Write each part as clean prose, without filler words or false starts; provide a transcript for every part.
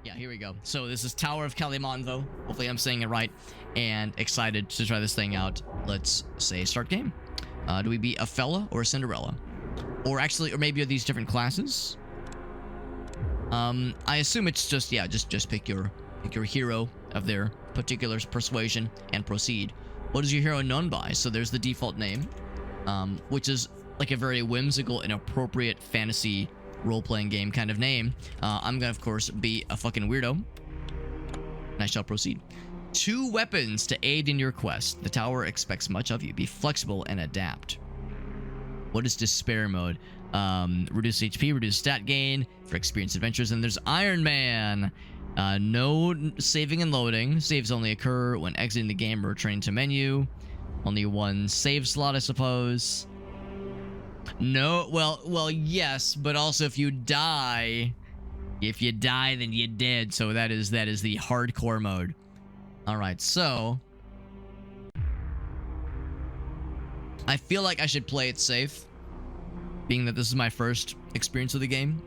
Yeah, here we go. So this is Tower of Kalemonvo. Hopefully I'm saying it right. And excited to try this thing out. Let's say start game. Do we be a fella or a Cinderella? Or actually, or maybe are these different classes? I assume it's just, yeah, just pick your hero of their particular persuasion and proceed. What is your hero known by? So there's the default name, which is like a very whimsical and appropriate fantasy role-playing game kind of name. I'm gonna, of course, be a fucking weirdo. And I shall proceed. 2 weapons to aid in your quest. The tower expects much of you. Be flexible and adapt. What is despair mode? Reduce HP, reduce stat gain for experienced adventures. And there's Iron Man. No saving and loading. Saves only occur when exiting the game or returning to menu. Only 1 save slot, I suppose. No, well, yes, but also if you die, then you're dead. So that is the hardcore mode. All right, so I feel like I should play it safe, being that this is my first experience with the game.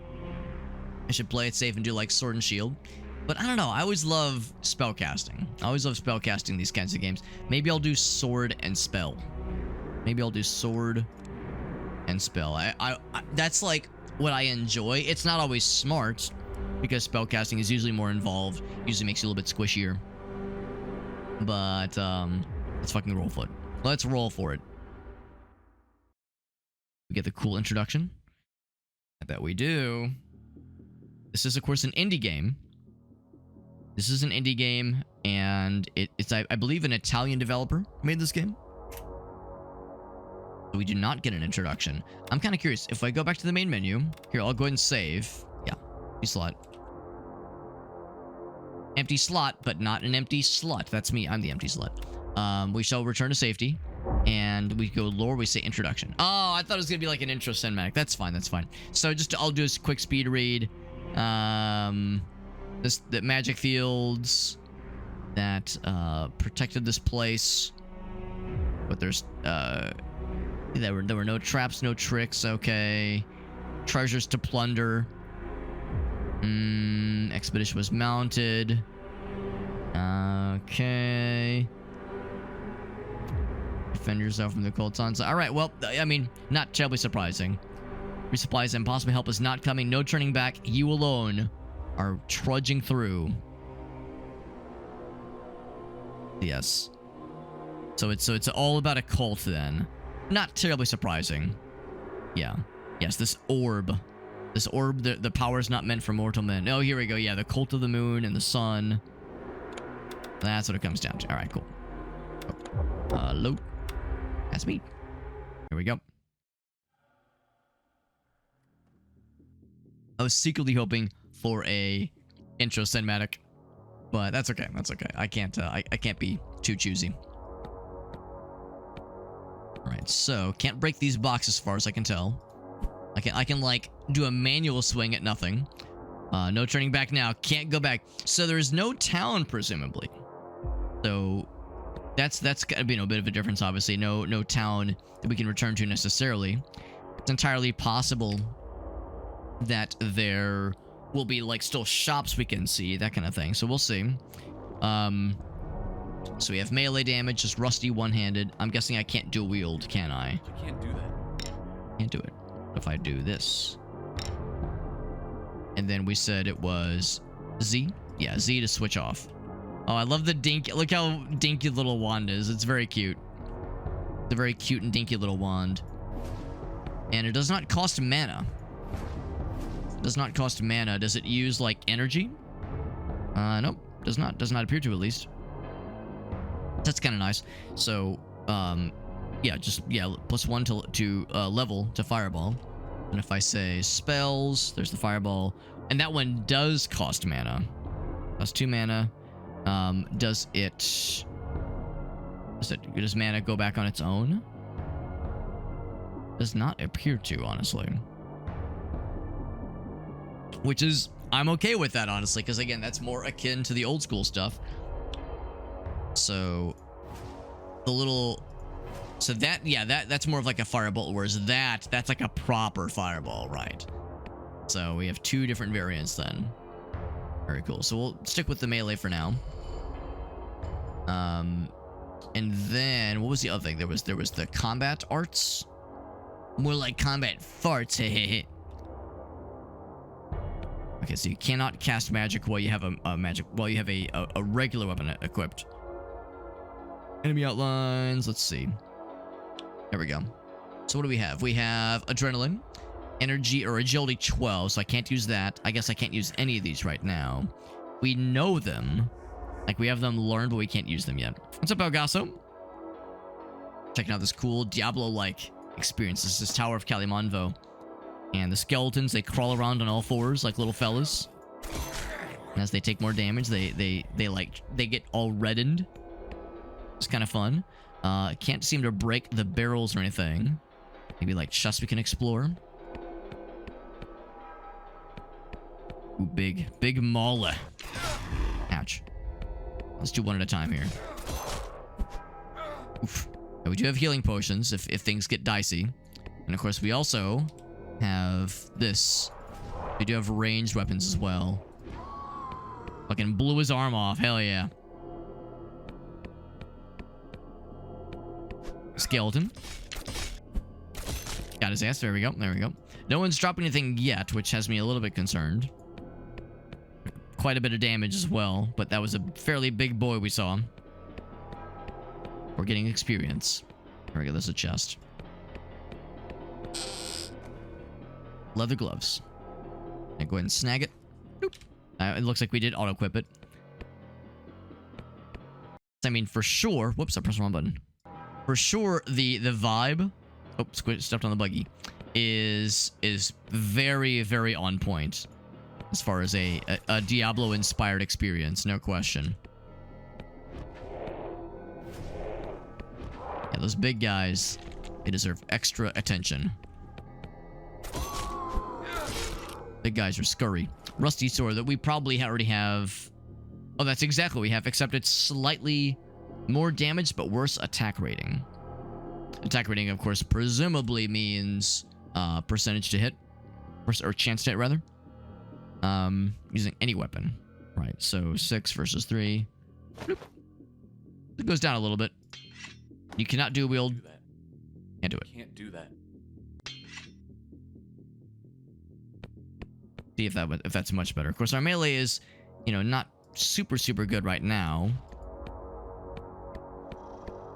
I should play it safe and do like Sword and Shield. But I don't know. I always love spellcasting. I always love spellcasting these kinds of games. Maybe I'll do Sword and Spell. Maybe I'll do Sword and Spell. I that's like what I enjoy. It's not always smart because spellcasting is usually more involved. Usually makes you a little bit squishier. But let's fucking roll for it. Let's roll for it. We get the cool introduction. I bet we do. This is, of course, an indie game. This is an indie game, and it's I believe an Italian developer made this game. So we do not get an introduction. I'm kind of curious. If I go back to the main menu, here, I'll go ahead and save. Yeah, empty slot. Empty slot, but not an empty slut. That's me. I'm the empty slut. We shall return to safety. And we go lore, we say introduction. Oh, I thought it was going to be like an intro cinematic. That's fine, that's fine. So just, I'll do a quick speed read. The magic fields that protected this place. But there's, there were no traps, no tricks, okay. Treasures to plunder. Expedition was mounted. Okay. Defend yourself from the cold suns. Alright, well, I mean, not terribly surprising. Resupplies and possible help is not coming. No turning back. You alone are trudging through. Yes. So it's all about a cult then. Not terribly surprising. Yeah. Yes, this orb. This orb, the power is not meant for mortal men. Oh, here we go. Yeah, the cult of the moon and the sun. That's what it comes down to. Alright, cool. Hello. That's me. Here we go. I was secretly hoping for a intro cinematic, but that's okay. That's okay. I can't be too choosy. All right, so can't break these boxes as far as I can tell. I can like do a manual swing at nothing. No turning back now. Can't go back. So there's no town presumably. So that's gotta be a bit of a difference, obviously. No town that we can return to necessarily. It's entirely possible that there will be like still shops we can see, that kind of thing. So we'll see. So we have melee damage, just rusty one-handed. I'm guessing I can't dual wield, can I? You can't do that. Can't do it. What if I do this? And then we said it was Z? Yeah, Z to switch off. Oh, I love the dinky. Look how dinky little wand is. It's very cute. It's a very cute and dinky little wand. And it does not cost mana. It does not cost mana. Does it use, like, energy? Nope. Does not. Does not appear to, at least. That's kind of nice. So, yeah, +1 to level to fireball. And if I say spells, there's the fireball. And that one does cost mana. Costs 2 mana. Does mana go back on its own? Does not appear to, honestly. Which is, I'm okay with that, honestly, because again, that's more akin to the old school stuff. So that's more of like a firebolt, whereas that's like a proper fireball, right? So we have 2 different variants then. Very cool. So we'll stick with the melee for now. And then what was the other thing? There was the combat arts. More like combat farts. Okay, so you cannot cast magic while you have a regular weapon equipped. Enemy outlines. Let's see. There we go. So what do we have? We have adrenaline, energy, or agility 12. So I can't use that. I guess I can't use any of these right now. We know them. Like, we have them learned, but we can't use them yet. What's up, Elgaso? Checking out this cool Diablo-like experience. This is Tower of Kalemonvo. And the skeletons, they crawl around on all fours like little fellas. And as they take more damage, they get all reddened. It's kind of fun. Can't seem to break the barrels or anything. Maybe like chests we can explore. Ooh, big mauler. Ouch. Let's do one at a time here. Oof. And we do have healing potions if things get dicey. And of course, we also have this. We do have ranged weapons as well. Fucking blew his arm off. Hell yeah. Skeleton. Got his ass. There we go. There we go. No one's dropped anything yet, which has me a little bit concerned. Quite a bit of damage as well, but that was a fairly big boy we saw. We're getting experience. There we go. There's a chest. Leather gloves. And go ahead and snag it. Boop. It looks like we did auto-equip it. I mean, for sure... Whoops, I pressed the wrong button. For sure, the vibe... Oh, stepped on the buggy. Is very, very on point. As far as a Diablo-inspired experience. No question. Yeah, those big guys, they deserve extra attention. Big guys are scurry. Rusty sword that we probably already have. Oh, that's exactly what we have, except it's slightly more damage, but worse attack rating. Attack rating, of course, presumably means percentage to hit. Or chance to hit, rather. Using any weapon. Right, so 6 versus 3. Bloop. It goes down a little bit. You cannot dual wield. Can't do it. Can't do that. See if that's much better. Of course, our melee is, not super good right now.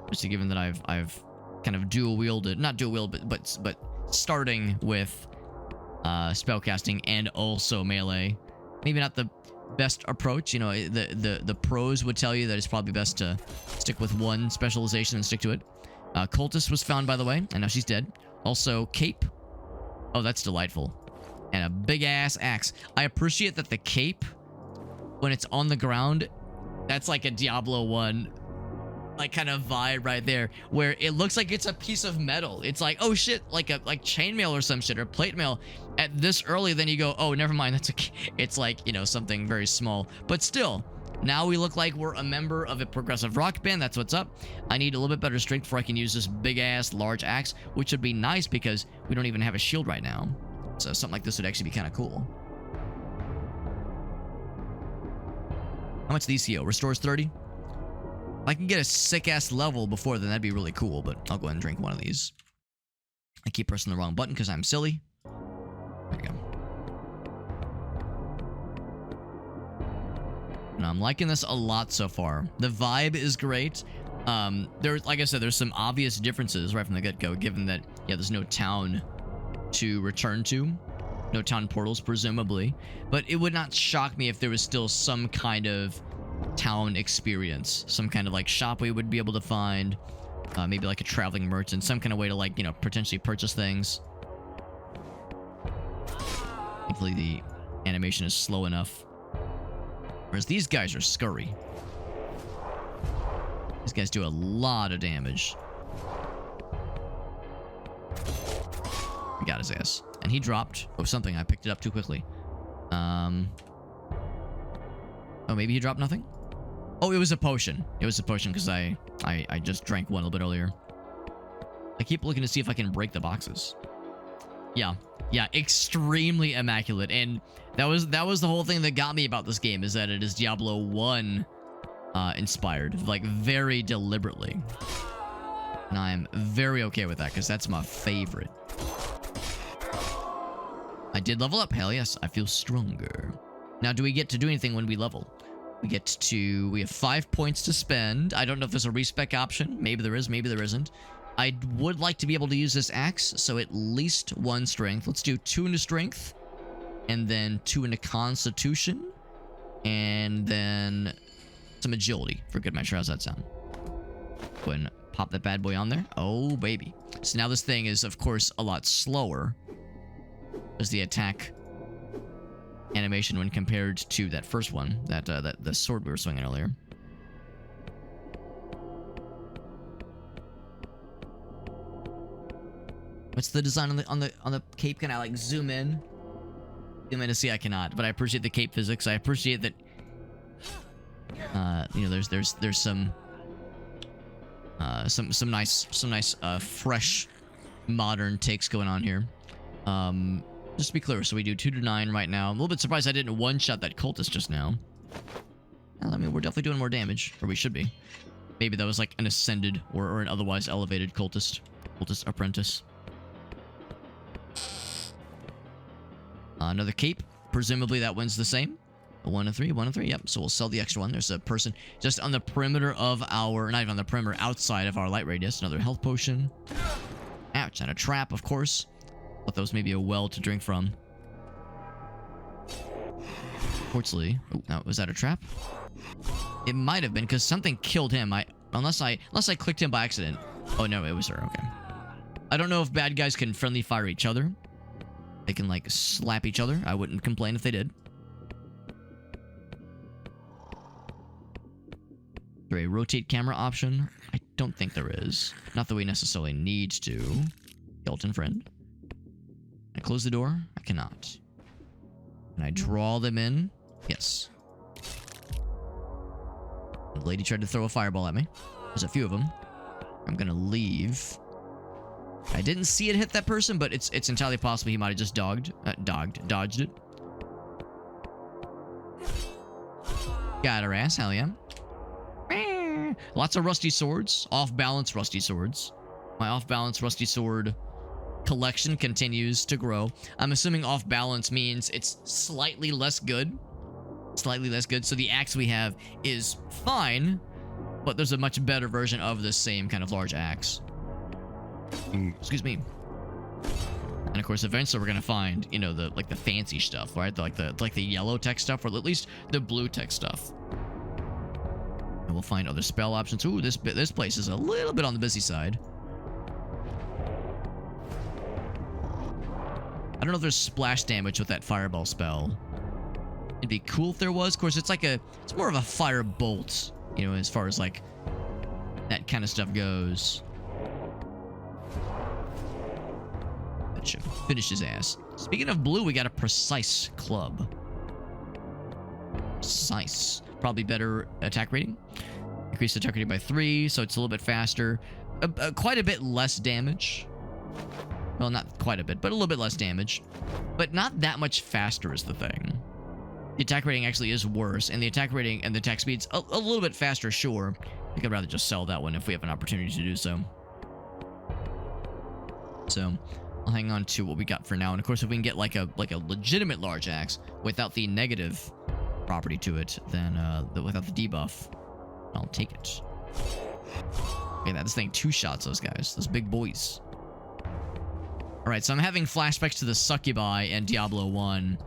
Especially given that I've kind of dual wielded, not dual wield, but starting with spellcasting and also melee. Maybe not the best approach. The pros would tell you that it's probably best to stick with one specialization and stick to it. Cultist was found, by the way, and now she's dead. Also, cape. Oh, that's delightful. And a big-ass axe. I appreciate that the cape, when it's on the ground, that's like a Diablo 1, like, kind of vibe right there, where it looks like it's a piece of metal. It's like, oh shit, like chainmail or some shit, or plate mail. At this early, then you go, oh, never mind, it's like, something very small. But still, now we look like we're a member of a progressive rock band. That's what's up. I need a little bit better strength before I can use this big-ass large axe, which would be nice because we don't even have a shield right now. So something like this would actually be kind of cool. How much these heal? Restores 30? If I can get a sick-ass level before then, that'd be really cool, but I'll go ahead and drink one of these. I keep pressing the wrong button because I'm silly. There we go. And I'm liking this a lot so far. The vibe is great. Like I said, there's some obvious differences right from the get-go, given that, yeah, there's no town to return to. No town portals, presumably. But it would not shock me if there was still some kind of town experience. Some kind of, like, shop we would be able to find. Maybe, like, a traveling merchant. Some kind of way to, like, potentially purchase things. Hopefully the animation is slow enough. Whereas these guys are scurry. These guys do a lot of damage. We got his ass. And he dropped... Oh, something. I picked it up too quickly. Oh, maybe he dropped nothing? Oh, it was a potion. It was a potion because I just drank one a little bit earlier. I keep looking to see if I can break the boxes. Yeah. Yeah, extremely immaculate. And that was the whole thing that got me about this game, is that it is Diablo 1 inspired, like very deliberately. And I'm very okay with that, because that's my favorite. I did level up. Hell yes, I feel stronger. Now, do we get to do anything when we level? We have 5 points to spend. I don't know if there's a respec option. Maybe there is, maybe there isn't. I would like to be able to use this axe, so at least 1 strength. Let's do 2 into strength, and then 2 into constitution, and then some agility for good measure. How's that sound? Go ahead and pop that bad boy on there. Oh, baby. So now this thing is, of course, a lot slower as the attack animation when compared to that first one, that the sword we were swinging earlier. What's the design on the cape? Can I like zoom in? Zoom in to see. I cannot, but I appreciate the cape physics. I appreciate that. You know, there's some nice fresh modern takes going on here. Just to be clear, so we do 2 to 9 right now. I'm a little bit surprised I didn't one-shot that cultist just now. Well, I mean, we're definitely doing more damage, or we should be. Maybe that was like an ascended or an otherwise elevated cultist apprentice. Another cape. Presumably that one's the same. 1 and 3, 1 and 3. Yep. So we'll sell the extra one. There's a person just on the perimeter of our, not even on the perimeter, outside of our light radius. Another health potion. Ouch. And a trap, of course. Thought that was maybe a well to drink from. Fortunately, oh, now was that a trap? It might have been, because something killed him. Unless I clicked him by accident. Oh no, it was her. Okay. I don't know if bad guys can friendly fire each other. They can like slap each other. I wouldn't complain if they did. Is there a rotate camera option? I don't think there is. Not that we necessarily need to. Skeleton friend. Can I close the door? I cannot. Can I draw them in? Yes. The lady tried to throw a fireball at me. There's a few of them. I'm gonna leave. I didn't see it hit that person, but it's entirely possible he might have just dodged it. Got her ass, hell yeah. Lots of rusty swords. Off-balance rusty swords. My off-balance rusty sword collection continues to grow. I'm assuming off-balance means it's slightly less good. Slightly less good. So the axe we have is fine, but there's a much better version of the same kind of large axe. Excuse me. And of course, eventually we're gonna find, you know, the fancy stuff, right? The yellow tech stuff, or at least the blue tech stuff. And we'll find other spell options. Ooh, this place is a little bit on the busy side. I don't know if there's splash damage with that fireball spell. It'd be cool if there was. Of course, it's more of a fire bolt, you know, as far as like that kind of stuff goes. That should finish his ass. Speaking of blue, we got a precise club. Precise. Probably better attack rating. Increase attack rating by 3, so it's a little bit faster. Quite a bit less damage. Well, not quite a bit, but a little bit less damage. But not that much faster is the thing. The attack rating actually is worse, and the attack rating and the attack speed's a little bit faster, sure. I think I'd rather just sell that one if we have an opportunity to do so. So, I'll hang on to what we got for now. And of course, if we can get like a legitimate large axe without the negative property to it, then without the debuff, I'll take it. Okay, this thing 2 shots those guys, those big boys. Alright, so I'm having flashbacks to the Succubi and Diablo 1,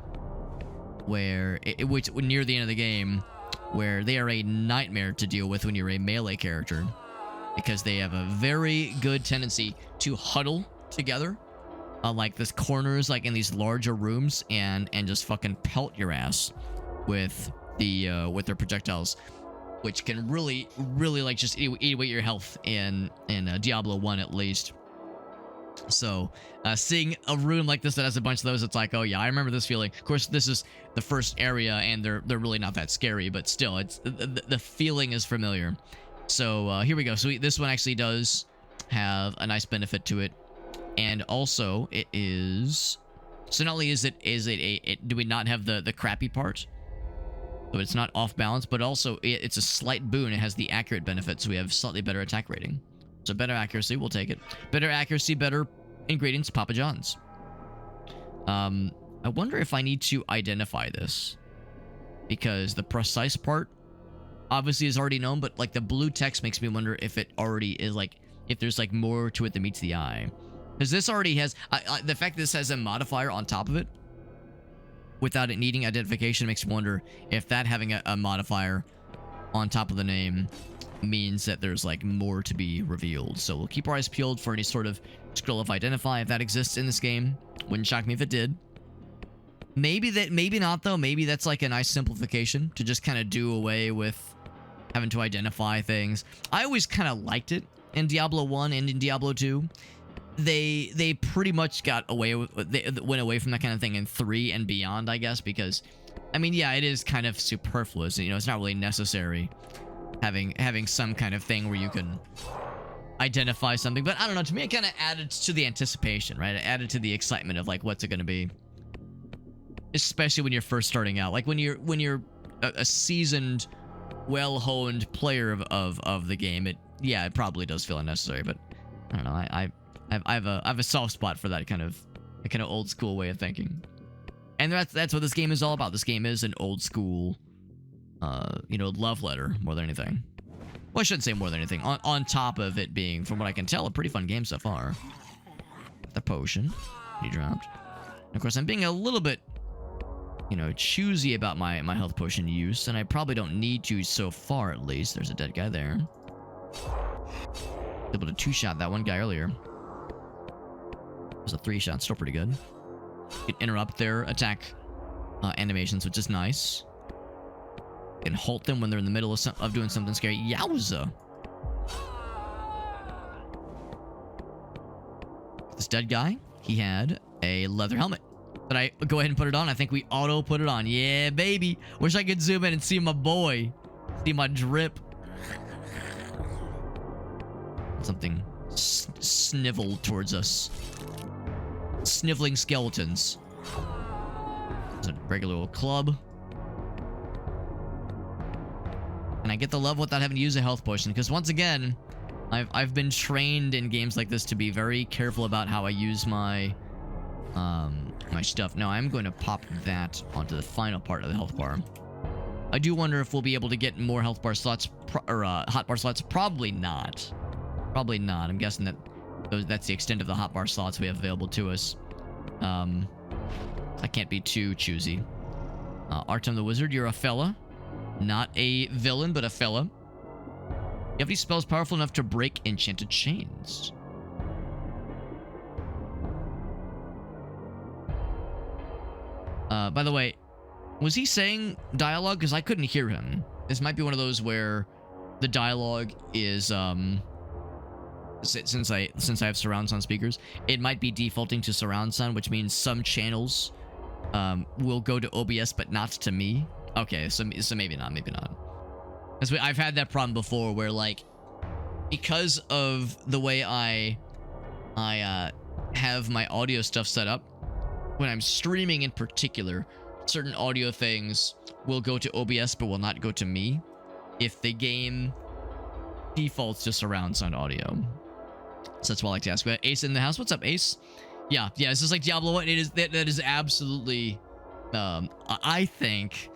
where, which near the end of the game, where they are a nightmare to deal with when you're a melee character, because they have a very good tendency to huddle together, like this corners, like in these larger rooms, and just fucking pelt your ass with their projectiles, which can really like just eat away your health in Diablo 1 at least. So, seeing a room like this that has a bunch of those, it's like, oh yeah, I remember this feeling. Of course, this is the first area, and they're really not that scary, but still, it's the feeling is familiar. So, here we go. So this one actually does have a nice benefit to it. And also, it is... So not only is it do we not have the crappy part? So it's not off balance, but also it's a slight boon. It has the accurate benefit, so we have slightly better attack rating. So better accuracy, we'll take it. Better accuracy, better ingredients, Papa John's. I wonder if I need to identify this, because the precise part obviously is already known, but like the blue text makes me wonder if it already is, like, if there's like more to it than meets the eye. Because this already has, the fact that this has a modifier on top of it, without it needing identification, makes me wonder if that having a modifier on top of the name means that there's like more to be revealed. So we'll keep our eyes peeled for any sort of scroll of identify if that exists in this game. Wouldn't shock me if it did. Maybe not though. Maybe that's like a nice simplification to just kind of do away with having to identify things. I always kind of liked it in Diablo 1 and in Diablo 2. They pretty much got away with, they went away from that kind of thing in 3 and beyond, I guess, because I mean, yeah, it is kind of superfluous. You know, it's not really necessary having some kind of thing where you can identify something. But I don't know, to me it kind of added to the anticipation, right? It added to the excitement of like, what's it going to be? Especially when you're first starting out. Like when you're a seasoned, well-honed player of the game, it probably does feel unnecessary. But I don't know, I have a soft spot for that kind of old school way of thinking. And that's what this game is all about. This game is an old school love letter more than anything. Well, I shouldn't say more than anything. On top of it being, from what I can tell, a pretty fun game so far. The potion he dropped. And of course, I'm being a little bit, choosy about my health potion use, and I probably don't need to so far, at least. There's a dead guy there. Able to 2-shot that one guy earlier. It was a 3-shot, still pretty good. You can interrupt their attack animations, which is nice. You can halt them when they're in the middle of doing something scary. Yowza! This dead guy, he had a leather helmet. But I go ahead and put it on. I think we auto put it on. Yeah, baby. Wish I could zoom in and see my boy. See my drip. Something sniveled towards us. Sniveling skeletons. It's a regular old club. And I get the level without having to use a health potion, because once again, I've been trained in games like this to be very careful about how I use my my stuff. Now I'm going to pop that onto the final part of the health bar. I do wonder if we'll be able to get more health bar slots or hot bar slots. Probably not. Probably not. I'm guessing that's the extent of the hot bar slots we have available to us. I can't be too choosy. Artem the Wizard, you're a fella. Not a villain, but a fella. You have any spells powerful enough to break enchanted chains? By the way, was he saying dialogue? Because I couldn't hear him. This might be one of those where the dialogue is, since I have surround sound speakers, it might be defaulting to surround sound, which means some channels will go to OBS, but not to me. Okay, so maybe not. Because I've had that problem before where, like, because of the way I have my audio stuff set up, when I'm streaming in particular, certain audio things will go to OBS but will not go to me if the game defaults to surround sound audio. So that's what I like to ask. We have Ace in the house. What's up, Ace? Yeah, this is like Diablo 1. That is absolutely, I think,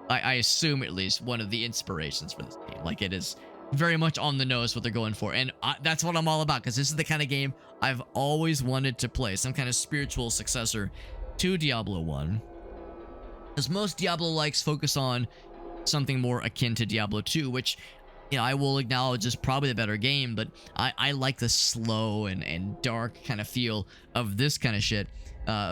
I assume at least, one of the inspirations for this game. Like, it is very much on the nose what they're going for. And that's what I'm all about, because this is the kind of game I've always wanted to play. Some kind of spiritual successor to Diablo 1. Because most Diablo-likes focus on something more akin to Diablo 2, which, I will acknowledge is probably the better game, but I like the slow and dark kind of feel of this kind of shit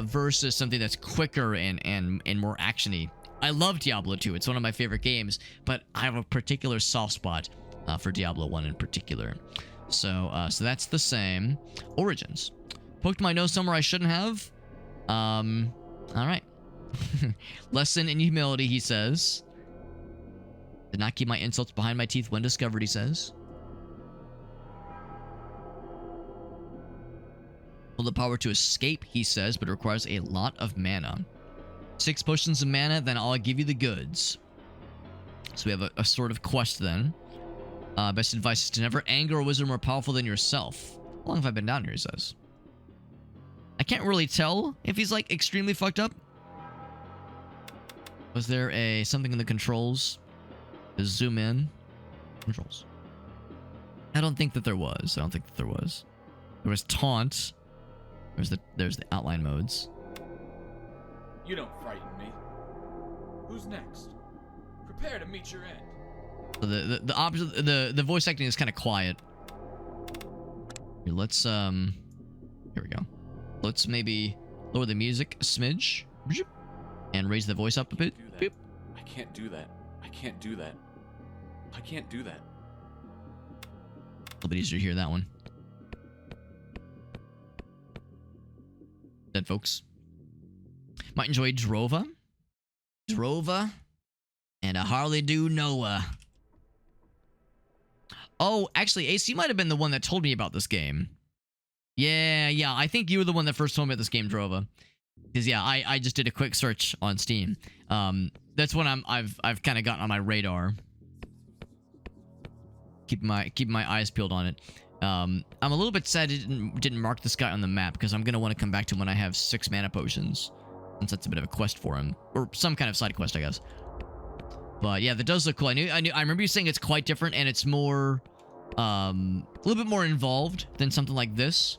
versus something that's quicker and more action-y. I love Diablo 2. It's one of my favorite games, but I have a particular soft spot for Diablo 1 in particular. So that's the same. Origins. Poked my nose somewhere I shouldn't have. All right. Lesson in humility, he says. Did not keep my insults behind my teeth when discovered, he says. Well, the power to escape, he says, but it requires a lot of mana. 6 potions of mana, then I'll give you the goods. So we have a sort of quest then. Best advice is to never anger a wizard more powerful than yourself. How long have I been down here, he says. I can't really tell if he's, like, extremely fucked up. Was there something in the controls? To zoom in. Controls. I don't think that there was. There was taunt. There's the outline modes. You don't frighten me. Who's next? Prepare to meet your end. So the opposite, the voice acting is kind of quiet. Here, let's here we go. Let's maybe lower the music a smidge and raise the voice up a bit. I can't do that. I can't do that. I can't do that. A little bit easier to hear that one. Dead folks. Might enjoy Drova. And a Harley Do Noah. Oh, actually, AC might have been the one that told me about this game. Yeah, I think you were the one that first told me about this game, Drova. Because yeah, I just did a quick search on Steam. That's what I've kind of gotten on my radar. Keep my eyes peeled on it. I'm a little bit sad it didn't mark this guy on the map because I'm gonna want to come back to him when I have 6 mana potions, since that's a bit of a quest for him, or some kind of side quest, I guess. But yeah, that does look cool. I remember you saying it's quite different and it's more, a little bit more involved than something like this.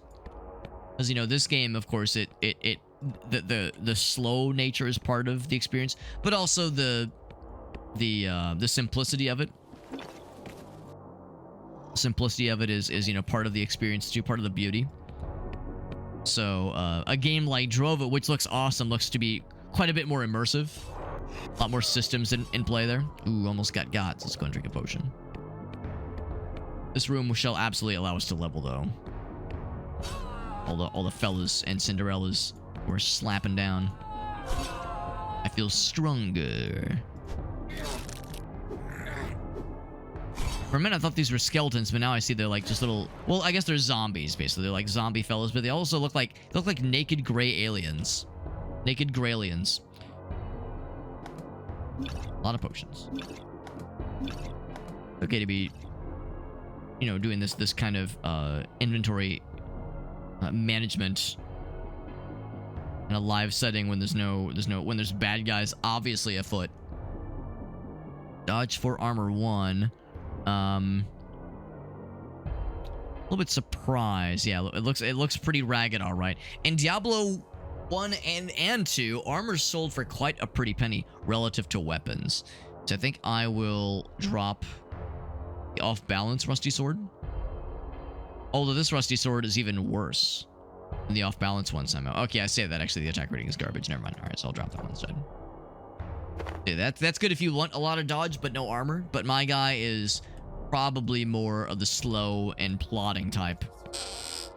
As you know, this game, of course, the slow nature is part of the experience, but also the simplicity of it. Simplicity of it is you know, part of the experience too, part of the beauty. So a game like Drova, which looks awesome, looks to be quite a bit more immersive. A lot more systems in play there. Ooh, almost got. Let's go and drink a potion. This room shall absolutely allow us to level, though. All the fellas and Cinderellas were slapping down. I feel stronger. For a minute, I thought these were skeletons, but now I see they're like just little. Well, I guess they're zombies, basically. They're like zombie fellas, but they also look like naked gray aliens. Naked gray aliens. A lot of potions. Okay to be, you know, doing this kind of inventory management in a live setting when when there's bad guys obviously afoot. Dodge for armor 1. A little bit surprised. Yeah, it looks pretty ragged, all right. And Diablo 1 and 2, armor sold for quite a pretty penny relative to weapons. So I think I will drop the off-balance rusty sword. Although this rusty sword is even worse than the off-balance one somehow. Okay, I say that actually the attack rating is garbage. Never mind. All right, so I'll drop that one instead. Yeah, that's good if you want a lot of dodge but no armor. But my guy is probably more of the slow and plodding type,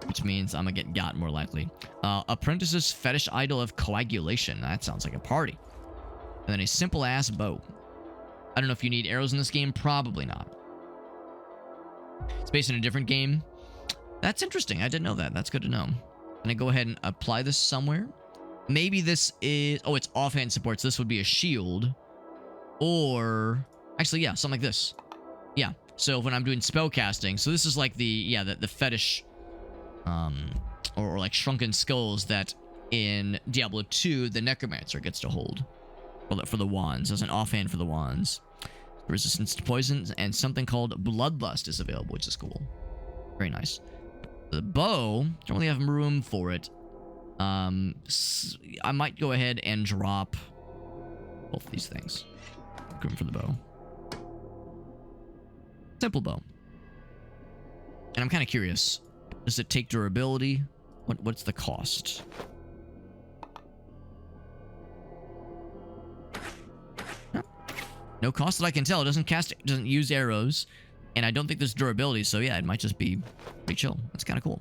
which means I'm gonna get got more likely. Apprentice's fetish idol of coagulation. That sounds like a party. And then a simple ass bow. I don't know if you need arrows in this game. Probably not. It's based in a different game. That's interesting. I didn't know that. That's good to know. Can I go ahead and apply this somewhere? Maybe this is... Oh, it's offhand supports. This would be a shield. Or... Actually, yeah, something like this. Yeah. So when I'm doing spell casting... So this is like the fetish... Or like shrunken skulls that in Diablo 2, the Necromancer gets to hold. For the wands. As an offhand for the wands. Resistance to poison and something called Bloodlust is available, which is cool. Very nice. The bow, don't really have room for it. I might go ahead and drop both of these things. Room for the bow. Simple bow. And I'm kind of curious. Does it take durability? What's the cost? No cost that I can tell. It doesn't use arrows. And I don't think there's durability, so yeah, it might just be pretty chill. That's kind of cool.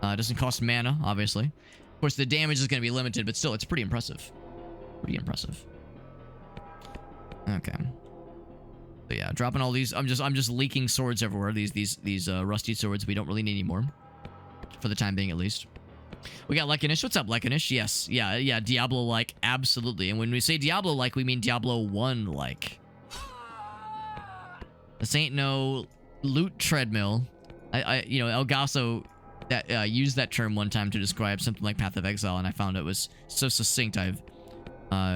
It doesn't cost mana, obviously. Of course, the damage is going to be limited, but still, it's pretty impressive. Pretty impressive. Okay. So yeah, dropping all these. I'm just leaking swords everywhere. These rusty swords we don't really need anymore. For the time being, at least. We got Lekinish. What's up, Lekinish? Yes. Yeah, Diablo-like. Absolutely. And when we say Diablo-like, we mean Diablo 1-like. This ain't no loot treadmill. You know, Elgaso used that term one time to describe something like Path of Exile, and I found it was so succinct. I've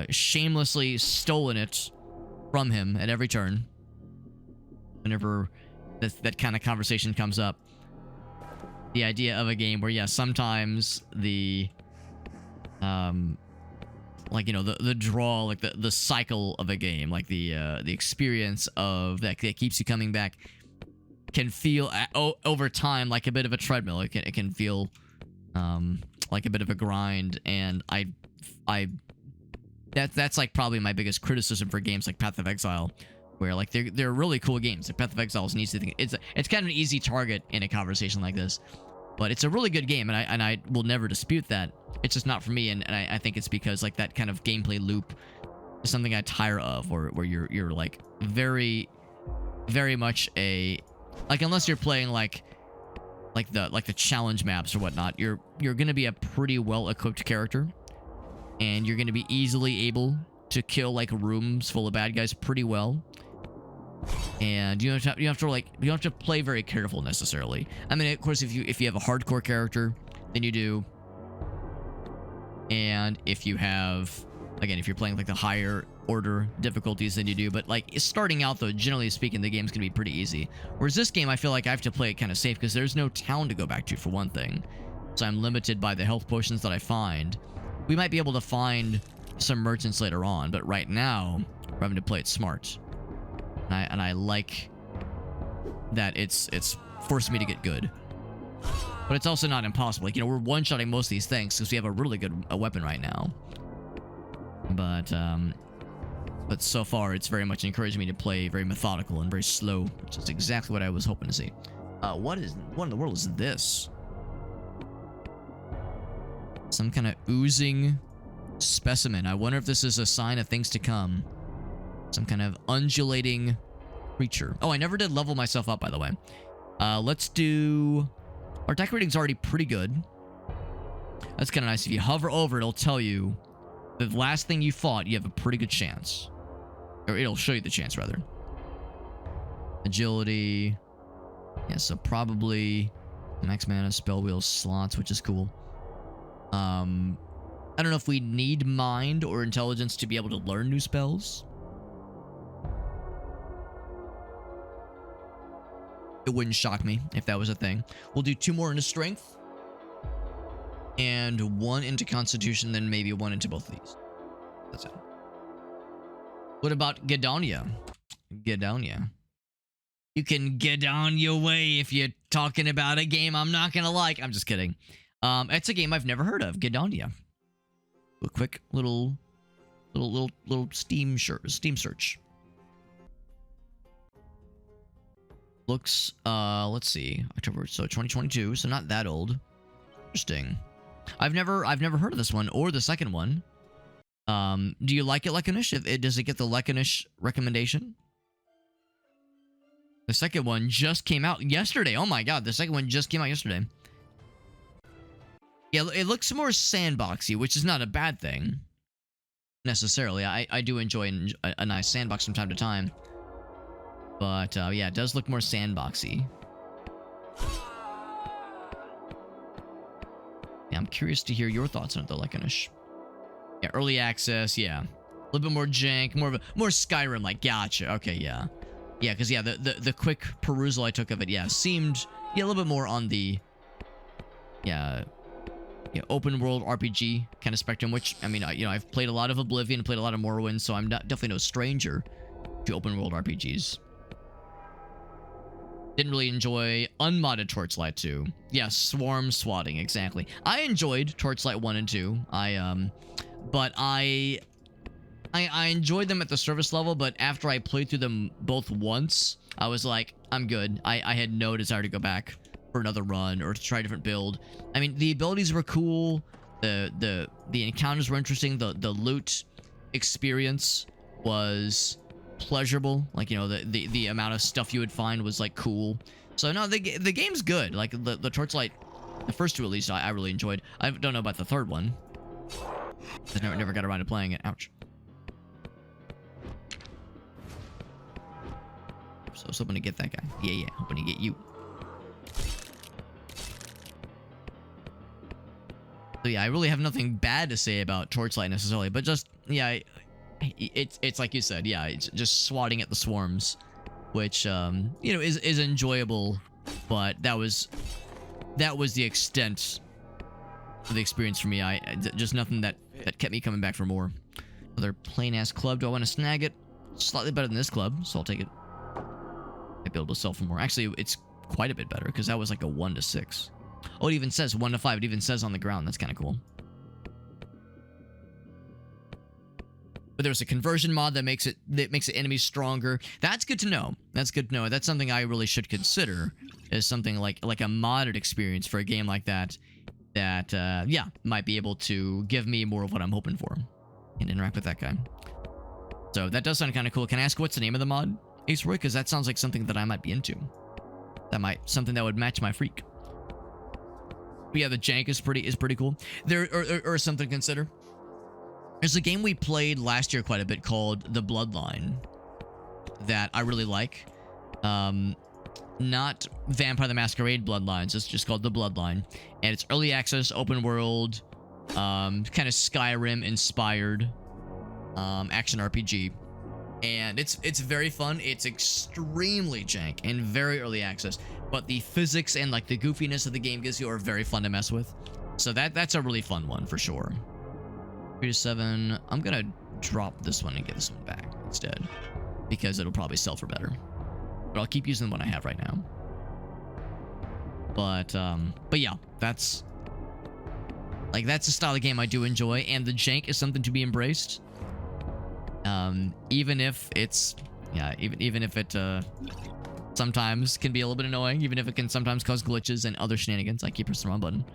shamelessly stolen it from him at every turn. Whenever that kind of conversation comes up. The idea of a game where, yeah, sometimes the like, you know, the draw, like the cycle of a game, like the experience of that keeps you coming back, can feel over time like a bit of a treadmill. It can feel like a bit of a grind, and that's like probably my biggest criticism for games like Path of Exile, where like they're really cool games. Like Path of Exile is an easy thing. It's kind of an easy target in a conversation like this, but it's a really good game, and I will never dispute that. It's just not for me, and I think it's because like that kind of gameplay loop is something I tire of, where you're like very much a, like, unless you're playing like the challenge maps or whatnot, you're gonna be a pretty well equipped character, and you're gonna be easily able to kill like rooms full of bad guys pretty well. And you don't have to play very careful necessarily. I mean, of course, if you have a hardcore character, then you do. And if you have, again, if you're playing like the higher order difficulties, then you do. But like starting out though, generally speaking, the game's gonna be pretty easy. Whereas this game, I feel like I have to play it kind of safe because there's no town to go back to for one thing. So I'm limited by the health potions that I find. We might be able to find some merchants later on, but right now we're having to play it smart. And I like that it's forced me to get good. But it's also not impossible. Like, you know, we're one-shotting most of these things because we have a really good weapon right now. But so far, it's very much encouraged me to play very methodical and very slow, which is exactly what I was hoping to see. What in the world is this? Some kind of oozing specimen. I wonder if this is a sign of things to come. Some kind of undulating creature. Oh, I never did level myself up, by the way. Let's do... Our attack rating's already pretty good. That's kind of nice. If you hover over, it'll tell you the last thing you fought, you have a pretty good chance. Or it'll show you the chance, rather. Agility. Yeah, so probably max mana, spell wheel, slots, which is cool. I don't know if we need mind or intelligence to be able to learn new spells. It wouldn't shock me if that was a thing. We'll do 2 more into strength. And 1 into constitution, then maybe 1 into both of these. That's it. What about Gedonia? Gedonia. You can get on your way if you're talking about a game I'm not gonna like. I'm just kidding. It's a game I've never heard of. Gedonia. A quick little Steam search. Looks, let's see, October, so 2022, so not that old. Interesting. I've never heard of this one or the second one. Do you like it, Lekinish? Does it get the Lekinish recommendation? The second one just came out yesterday. Oh my god, the second one just came out yesterday. Yeah, it looks more sandboxy, which is not a bad thing necessarily. I do enjoy a nice sandbox from time to time. But, yeah, it does look more sandboxy. Yeah, I'm curious to hear your thoughts on it, though, Lekinish. Yeah, early access, yeah. A little bit more jank, more Skyrim, like, gotcha. Okay, yeah. Yeah, because, yeah, the quick perusal I took of it, yeah, seemed, yeah, a little bit more on the, yeah, open world RPG kind of spectrum, which, I mean, you know, I've played a lot of Oblivion, played a lot of Morrowind, so I'm definitely no stranger to open world RPGs. Didn't really enjoy unmodded Torchlight 2. Yeah, swarm swatting, exactly. I enjoyed Torchlight 1 and 2. But I enjoyed them at the service level, but after I played through them both once, I was like, I'm good. I had no desire to go back for another run or to try a different build. I mean, the abilities were cool. The encounters were interesting. The loot experience was pleasurable. Like, you know, the amount of stuff you would find was like cool. So no, the game's good. Like the Torchlight The first two, at least, I really enjoyed. I don't know about the third one. I never got around to playing it. Ouch. So I was hoping to get that guy. Yeah, hoping to get you. So yeah, I really have nothing bad to say about Torchlight necessarily, but just, yeah, it's like you said, yeah, it's just swatting at the swarms, which, you know, is enjoyable, but that was the extent of the experience for me. Just nothing that kept me coming back for more. Another plain-ass club. Do I want to snag it? Slightly better than this club, so I'll take it. Might be able to sell for more. Actually, it's quite a bit better, because that was like a 1 to 6. Oh, it even says 1 to 5. It even says on the ground. That's kind of cool. But there's a conversion mod that makes the enemies stronger. That's good to know. That's good to know. That's something I really should consider, is something like a modded experience for a game like that. That yeah, might be able to give me more of what I'm hoping for and interact with that guy. So that does sound kind of cool. Can I ask what's the name of the mod, Ace Roy? Because that sounds like something that I might be into. Something that would match my freak. But yeah, the jank is pretty cool. There or something to consider. There's a game we played last year quite a bit called The Bloodline that I really like. Not Vampire the Masquerade Bloodlines. It's just called The Bloodline, and it's early access, open world, kind of Skyrim inspired action RPG, and it's very fun. It's extremely jank and very early access, but the physics and like the goofiness of the game gives you are very fun to mess with. So that's a really fun one for sure. 3 to 7. I'm gonna drop this one and get this one back instead, because it'll probably sell for better. But I'll keep using the one I have right now. But yeah, that's the style of game I do enjoy, and the jank is something to be embraced. Even if it's, yeah, even if it sometimes can be a little bit annoying, even if it can sometimes cause glitches and other shenanigans. I keep pressing the wrong button.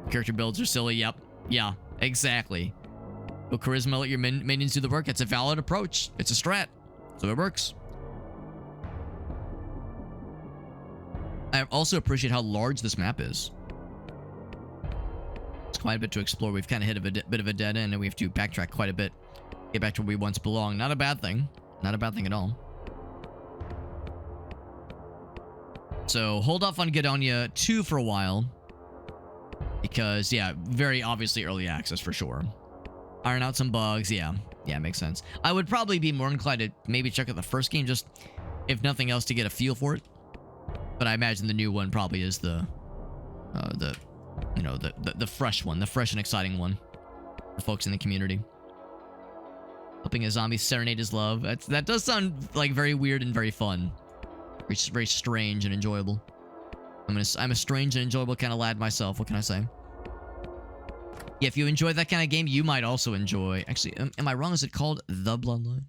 Character builds are silly. Yep. Yeah, exactly. Well, charisma, let your minions do the work. It's a valid approach. It's a strat. So it works. I also appreciate how large this map is. It's quite a bit to explore. We've kind of hit a bit of a dead end, and we have to backtrack quite a bit. Get back to where we once belonged. Not a bad thing. Not a bad thing at all. So hold off on Gadonia 2 for a while. Because, yeah, very obviously early access for sure. Iron out some bugs, yeah, makes sense. I would probably be more inclined to maybe check out the first game, just if nothing else to get a feel for it. But I imagine the new one probably is the fresh one, the fresh and exciting one, for folks in the community. Helping a zombie serenade his love. That does sound like very weird and very fun, very strange and enjoyable. I'm a strange and enjoyable kind of lad myself. What can I say? Yeah, if you enjoy that kind of game, you might also enjoy... Actually, am I wrong? Is it called The Bloodline?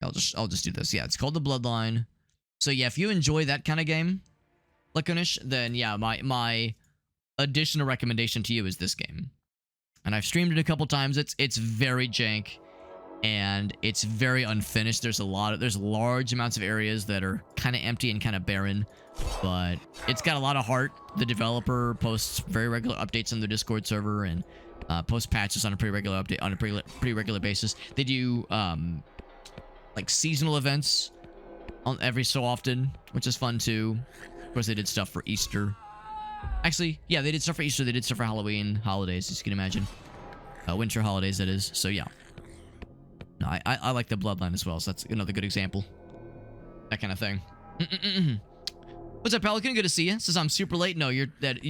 I'll just do this. Yeah, it's called The Bloodline. So yeah, if you enjoy that kind of game, Licorice, then yeah, my additional recommendation to you is this game. And I've streamed it a couple times. It's very jank, and it's very unfinished. There's large amounts of areas that are kind of empty and kind of barren, but it's got a lot of heart. The developer posts very regular updates on the Discord server and posts patches on a pretty regular basis. They do like seasonal events on every so often, which is fun too. Of course, they did stuff for Easter. Actually, yeah, they did stuff for Easter. They did stuff for Halloween holidays, as you can imagine. Winter holidays, that is. So yeah. No, I like the Bloodline as well, so that's another good example. That kind of thing. What's up, Pelican? Good to see you. Says I'm super late. No,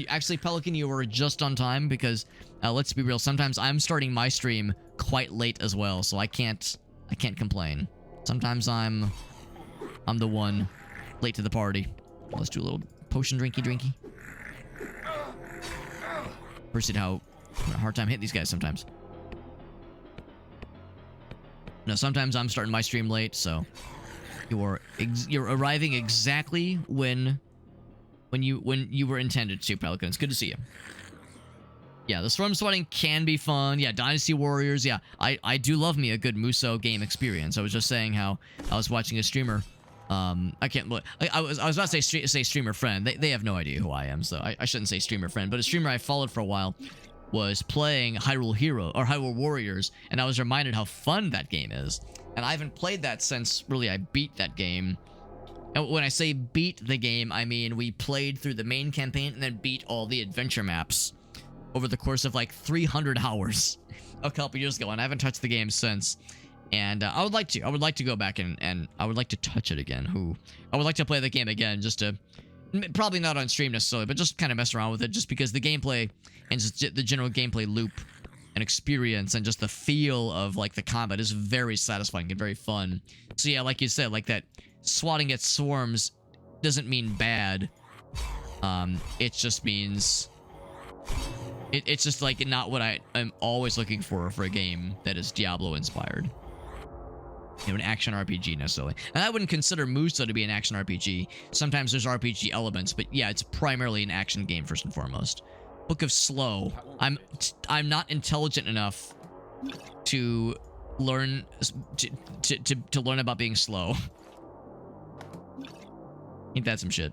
actually, Pelican, you were just on time, because let's be real. Sometimes I'm starting my stream quite late as well, so I can't complain. Sometimes I'm the one late to the party. Let's do a little potion drinky. Appreciate how a hard time hitting these guys sometimes. No, sometimes I'm starting my stream late, so you're arriving exactly when you were intended to, Pelican. It's good to see you. Yeah, the storm sweating can be fun. Yeah, Dynasty Warriors. Yeah, I do love me a good Muso game experience. I was just saying how I was watching a streamer I can't look. I was about to say streamer friend. They have no idea who I am, so I shouldn't say streamer friend. But a streamer I followed for a while was playing Hyrule Warriors, and I was reminded how fun that game is. And I haven't played that since really I beat that game. And when I say beat the game, I mean we played through the main campaign and then beat all the adventure maps over the course of like 300 hours a couple years ago, and I haven't touched the game since. And I would like to go back and I would like to touch it again. I would like to play the game again, just to, probably not on stream necessarily, but just kind of mess around with it, just because the gameplay and just the general gameplay loop and experience and just the feel of like the combat is very satisfying and very fun. So yeah, like you said, like that swatting at swarms doesn't mean bad. It just means it's just like not what I'm always looking for a game that is Diablo-inspired. You know, an action RPG necessarily. And I wouldn't consider Muso to be an action RPG. Sometimes there's RPG elements, but yeah, it's primarily an action game first and foremost. Book of Slow. I'm not intelligent enough to learn to learn about being slow. Ain't that some shit?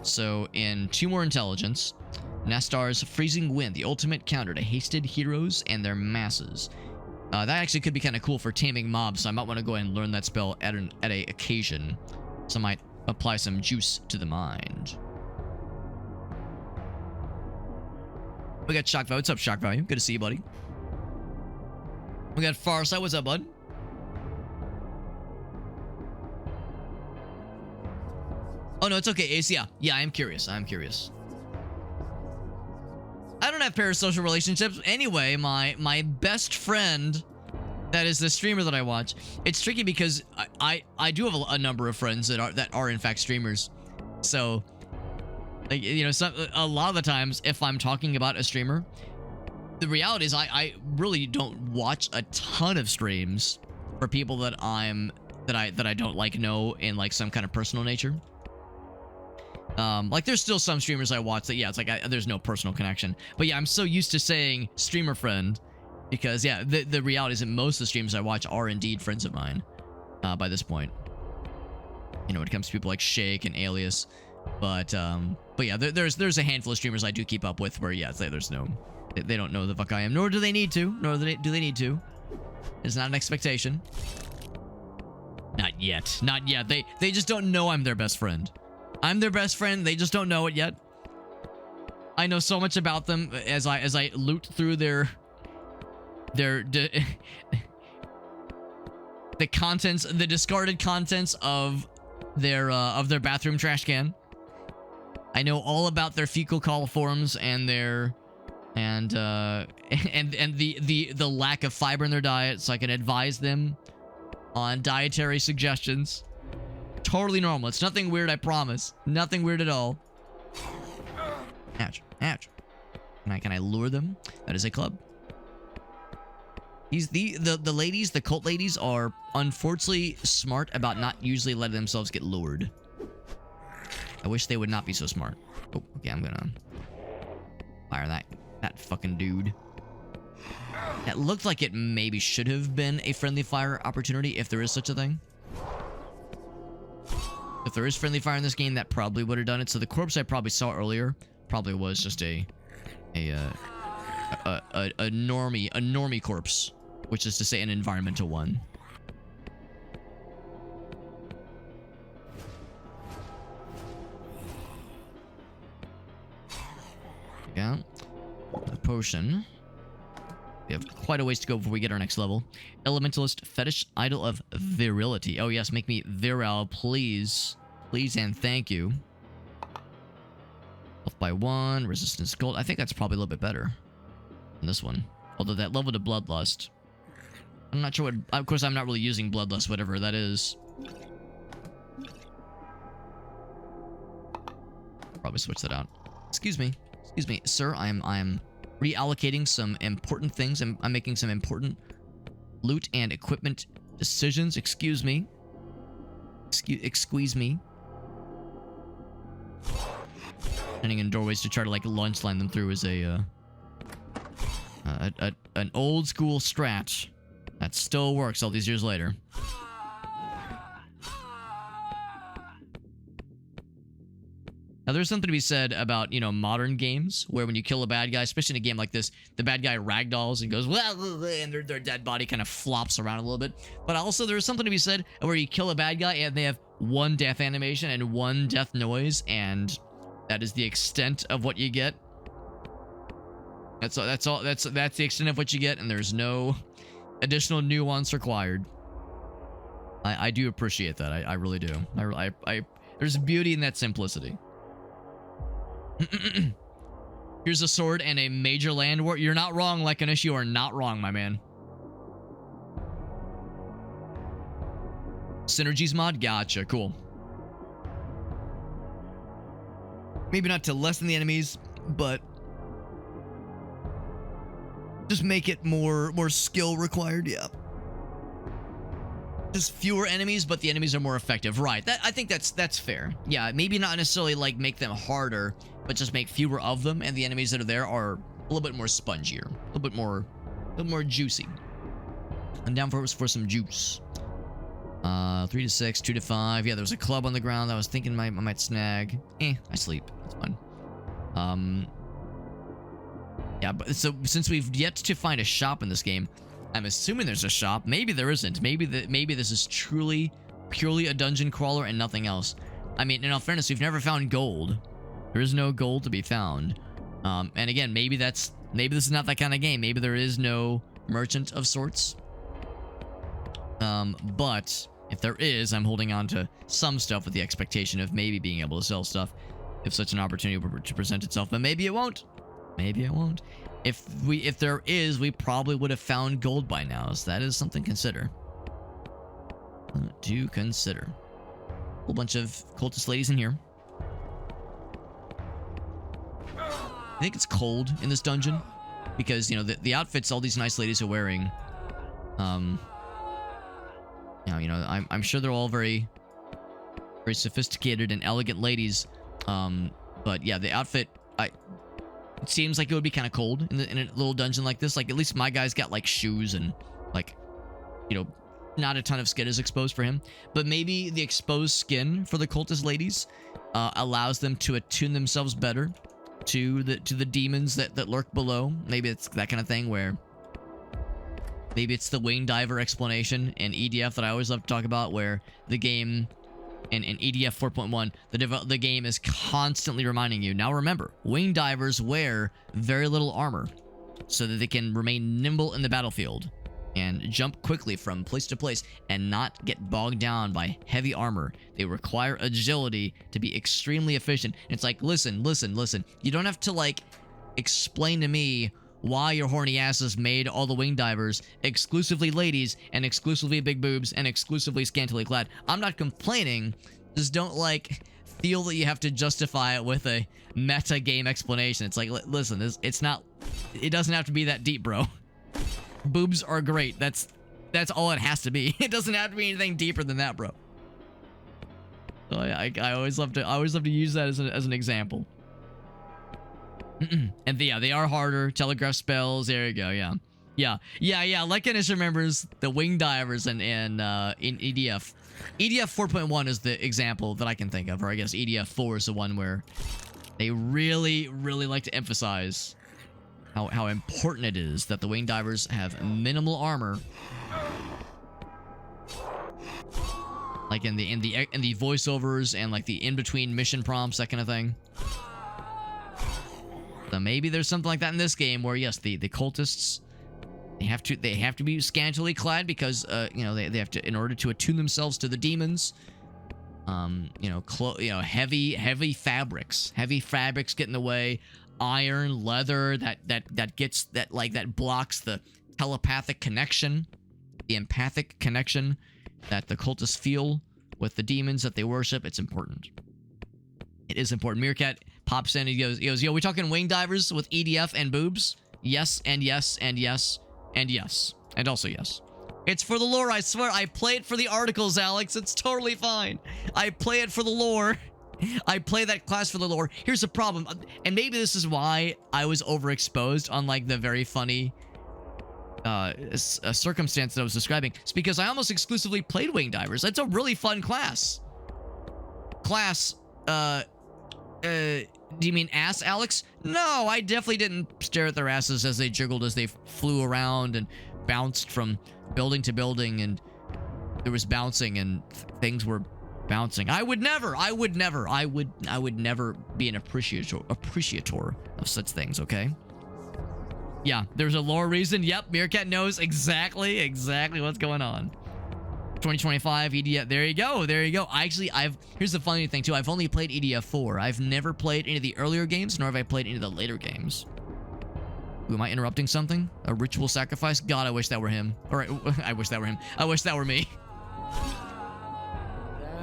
So in 2 more intelligence, Nastar's Freezing Wind, the ultimate counter to hasted heroes and their masses. That actually could be kind of cool for taming mobs, so I might want to go ahead and learn that spell at a occasion. So I might apply some juice to the mind. We got Shock Value. What's up, Shock Value? Good to see you, buddy. We got Farsight. What's up, bud? Oh, no, it's okay, Ace. Yeah, I am curious. I don't have parasocial relationships. Anyway, my best friend, that is the streamer that I watch. It's tricky because I do have a number of friends that are in fact streamers. So, like, you know, a lot of the times if I'm talking about a streamer, the reality is I really don't watch a ton of streams for people that I don't like know in like some kind of personal nature. Like there's still some streamers I watch that, yeah, it's like there's no personal connection. But yeah, I'm so used to saying streamer friend because yeah, the reality is that most of the streamers I watch are indeed friends of mine by this point. You know, when it comes to people like Shake and Alias. But yeah, there's a handful of streamers I do keep up with where yeah, there's no, they don't know the fuck I am, nor do they need to, do they need to. It's not an expectation. Not yet. They just don't know I'm their best friend. I'm their best friend. They just don't know it yet. I know so much about them as I loot through the contents, the discarded contents of their bathroom trash can. I know all about their fecal coliforms and their and the lack of fiber in their diet, so I can advise them on dietary suggestions. Totally normal. It's nothing weird, I promise. Nothing weird at all. Ouch. Ouch. Can I lure them? That is a club. The ladies, the cult ladies, are unfortunately smart about not usually letting themselves get lured. I wish they would not be so smart. Oh, okay, I'm gonna fire that fucking dude. That looked like it maybe should have been a friendly fire opportunity if there is such a thing. If there is friendly fire in this game, that probably would have done it. So the corpse I probably saw earlier probably was just a normie corpse, which is to say an environmental one. Yeah. The potion. We have quite a ways to go before we get our next level. Elementalist Fetish Idol of Virility. Oh yes, make me virile, please. Please and thank you. Health by 1, resistance gold. I think that's probably a little bit better than this one. Although that level to Bloodlust. I'm not sure what... Of course, I'm not really using Bloodlust, whatever that is. Probably switch that out. Excuse me. Excuse me, sir. I'm reallocating some important things. I'm making some important loot and equipment decisions. Excuse me. Excuse me. Standing in doorways to try to like lunch line them through is an old school strat. That still works all these years later. Now, there's something to be said about, you know, modern games where when you kill a bad guy, especially in a game like this, the bad guy ragdolls and goes, well, and their dead body kind of flops around a little bit. But also, there's something to be said where you kill a bad guy and they have one death animation and one death noise, and that is the extent of what you get. That's the extent of what you get, and there's no additional nuance required. I do appreciate that. I really do. There's beauty in that simplicity. Here's a sword and a major land war. You're not wrong, Lekanish. You are not wrong, my man. Synergies mod? Gotcha. Cool. Maybe not to lessen the enemies, but just make it more skill required. Yeah. Just fewer enemies, but the enemies are more effective. Right. I think that's fair. Yeah, maybe not necessarily like make them harder, but just make fewer of them, and the enemies that are there are a little bit more spongier, a little bit more juicy. I'm down for some juice. 3 to 6, 2 to 5. Yeah, there was a club on the ground that I was thinking I might snag. I sleep. That's fine. Yeah, but so since we've yet to find a shop in this game, I'm assuming there's a shop. Maybe there isn't. Maybe this is truly, purely a dungeon crawler and nothing else. I mean, in all fairness, we've never found gold. There is no gold to be found. And again, maybe this is not that kind of game. Maybe there is no merchant of sorts. But if there is, I'm holding on to some stuff with the expectation of maybe being able to sell stuff if such an opportunity were to present itself. But maybe it won't. Maybe it won't. If there is, we probably would have found gold by now. So that is something to consider. To consider. A whole bunch of cultist ladies in here. I think it's cold in this dungeon because, you know, the outfits all these nice ladies are wearing. You know, I'm sure they're all very, very sophisticated and elegant ladies. But yeah, the outfit, it seems like it would be kind of cold in a little dungeon like this. Like, at least my guy's got like shoes and like, you know, not a ton of skin is exposed for him. But maybe the exposed skin for the cultist ladies allows them to attune themselves better to the demons that lurk below. Maybe it's that kind of thing where maybe it's the wing diver explanation in EDF that I always love to talk about, where the game in EDF 4.1, the game is constantly reminding you. Now remember, wing divers wear very little armor so that they can remain nimble in the battlefield and jump quickly from place to place and not get bogged down by heavy armor. They require agility to be extremely efficient. It's like, listen. You don't have to, like, explain to me why your horny asses made all the wing divers exclusively ladies and exclusively big boobs and exclusively scantily clad. I'm not complaining. Just don't, like, feel that you have to justify it with a meta game explanation. It's like, listen, it doesn't have to be that deep, bro. Boobs are great. That's all it has to be. It doesn't have to be anything deeper than that, bro. So I always love to use that as an example. And they are harder. Telegraph spells. There you go. Yeah. Lekanish remembers the wing divers in EDF. EDF 4.1 is the example that I can think of, or I guess EDF 4 is the one where they really like to emphasize how important it is that the wing divers have minimal armor. Like in the voiceovers and like the in-between mission prompts, that kind of thing. So maybe there's something like that in this game where, yes, the cultists, they have to be scantily clad because you know, they have to, in order to attune themselves to the demons. Heavy fabrics get in the way. Iron, leather that blocks the telepathic connection, the empathic connection that the cultists feel with the demons that they worship. It's important. It is important. Meerkat pops in and he goes, yo, we talking wing divers with EDF and boobs? Yes, and yes, and yes, and yes. And also yes. It's for the lore, I swear. I play it for the articles, Alex. It's totally fine. I play it for the lore. I play that class for the lore. Here's the problem, and maybe this is why I was overexposed on, like, the very funny a circumstance that I was describing. It's because I almost exclusively played wing divers. That's a really fun class. Do you mean ass, Alex? No, I definitely didn't stare at their asses as they jiggled, as they flew around and bounced from building to building, and there was bouncing and things were bouncing. I would never be an appreciator of such things, okay? Yeah, there's a lore reason. Yep, Meerkat knows exactly what's going on. 2025 EDF. There you go. Here's the funny thing too. I've only played EDF 4. I've never played any of the earlier games, nor have I played any of the later games. Ooh, am I interrupting something? A ritual sacrifice? God, I wish that were him. All right, I wish that were him. I wish that were me.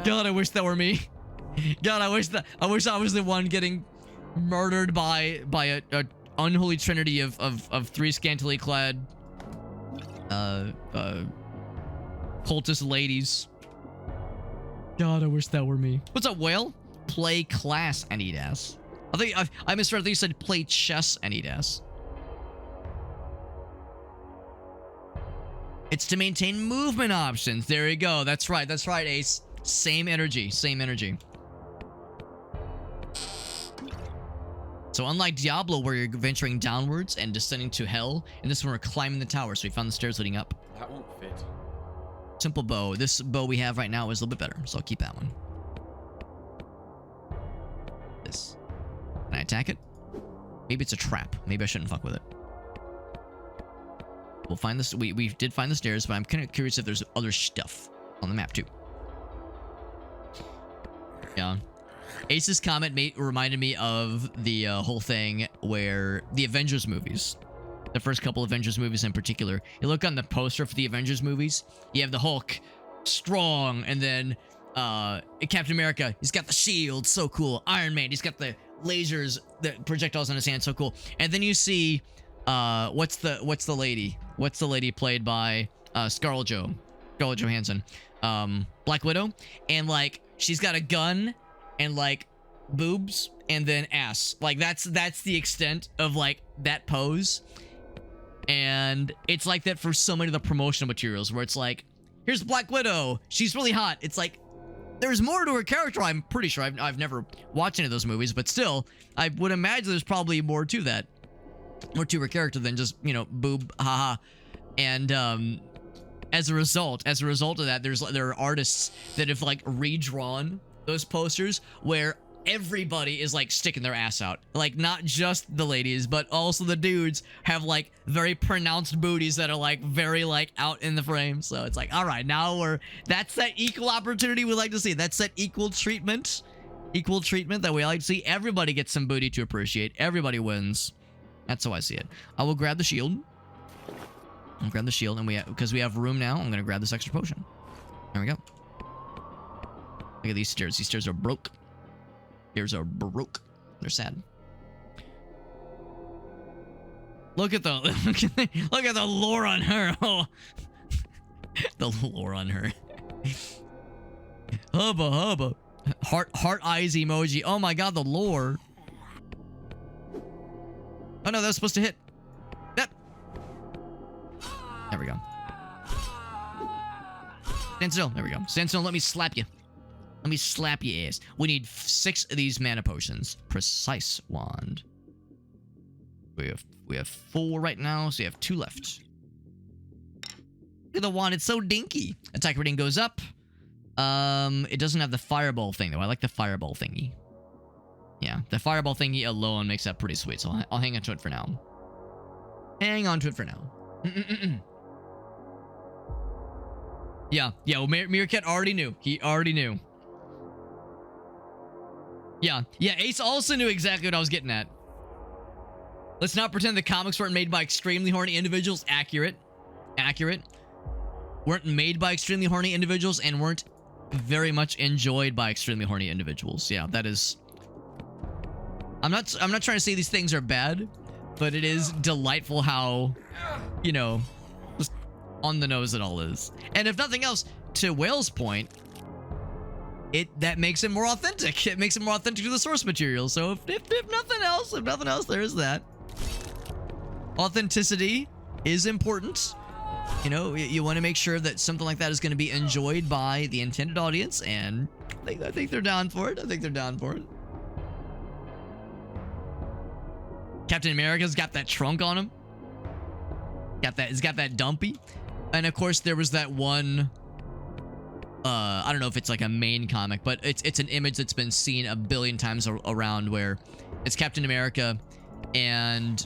God, I wish that were me. God, I wish I was the one getting murdered by a unholy trinity of three scantily clad cultist ladies. God, I wish that were me. What's up, Whale? Play class and eat ass. I misread. I think you said play chess and eat ass. It's to maintain movement options. There you go. That's right, Ace. Same energy. So unlike Diablo, where you're venturing downwards and descending to hell, in this one we're climbing the tower, so we found the stairs leading up. That won't fit. Simple bow. This bow we have right now is a little bit better, so I'll keep that one. This. Can I attack it? Maybe it's a trap. Maybe I shouldn't fuck with it. We'll find this. We did find the stairs, but I'm kind of curious if there's other stuff on the map too. Yeah. Ace's comment reminded me of the whole thing where the Avengers movies, the first couple Avengers movies in particular, you look on the poster for the Avengers movies, you have the Hulk, strong, and then Captain America, he's got the shield, so cool. Iron Man, he's got the lasers, the projectiles on his hand, so cool. And then you see, what's the lady played by Scarlett Johansson, Black Widow, and like she's got a gun and like boobs and then ass. Like that's the extent of like that pose. And it's like that for so many of the promotional materials where it's like, here's Black Widow, she's really hot. It's like there's more to her character. I'm pretty sure I've never watched any of those movies, but still I would imagine there's probably more to that, more to her character than just, you know, boob, haha. And as a result of that, there are artists that have like redrawn those posters where everybody is like sticking their ass out. Like not just the ladies, but also the dudes have like very pronounced booties that are like very like out in the frame. So it's like, all right, now that's that equal opportunity we like to see. That's that equal treatment that we like to see. Everybody gets some booty to appreciate. Everybody wins. That's how I see it. I will grab the shield. I'll grab the shield, and because we have room now, I'm gonna grab this extra potion. There we go. Look at these stairs. These stairs are broke. Stairs are broke. They're sad. Look at the lore on her. Oh, the lore on her. Hubba hubba. Heart eyes emoji. Oh my god, the lore. Oh no, that was supposed to hit. Yep. There we go. Stand still. There we go. Stand still. Let me slap you. Let me slap your ass. We need 6 of these mana potions. Precise wand. We have 4 right now, so we have 2 left. Look at the wand. It's so dinky. Attack rating goes up. It doesn't have the fireball thing though. I like the fireball thingy. Yeah, the fireball thingy alone makes that pretty sweet. So I'll hang on to it for now. Hang on to it for now. Yeah. Well, Meerkat already knew. He already knew. Yeah. Ace also knew exactly what I was getting at. Let's not pretend the comics weren't made by extremely horny individuals. Accurate. Weren't made by extremely horny individuals and weren't very much enjoyed by extremely horny individuals. Yeah, that is. I'm not trying to say these things are bad, but it is delightful how, you know, just on the nose it all is. And if nothing else, to Whale's point, that makes it more authentic. It makes it more authentic to the source material. So if nothing else, there is that. Authenticity is important. You know, you want to make sure that something like that is going to be enjoyed by the intended audience, and I think they're down for it. I think they're down for it. Captain America's got that trunk on him. He's got that dumpy. And of course there was that one, I don't know if it's like a main comic, but it's an image that's been seen a billion times around, where it's Captain America, and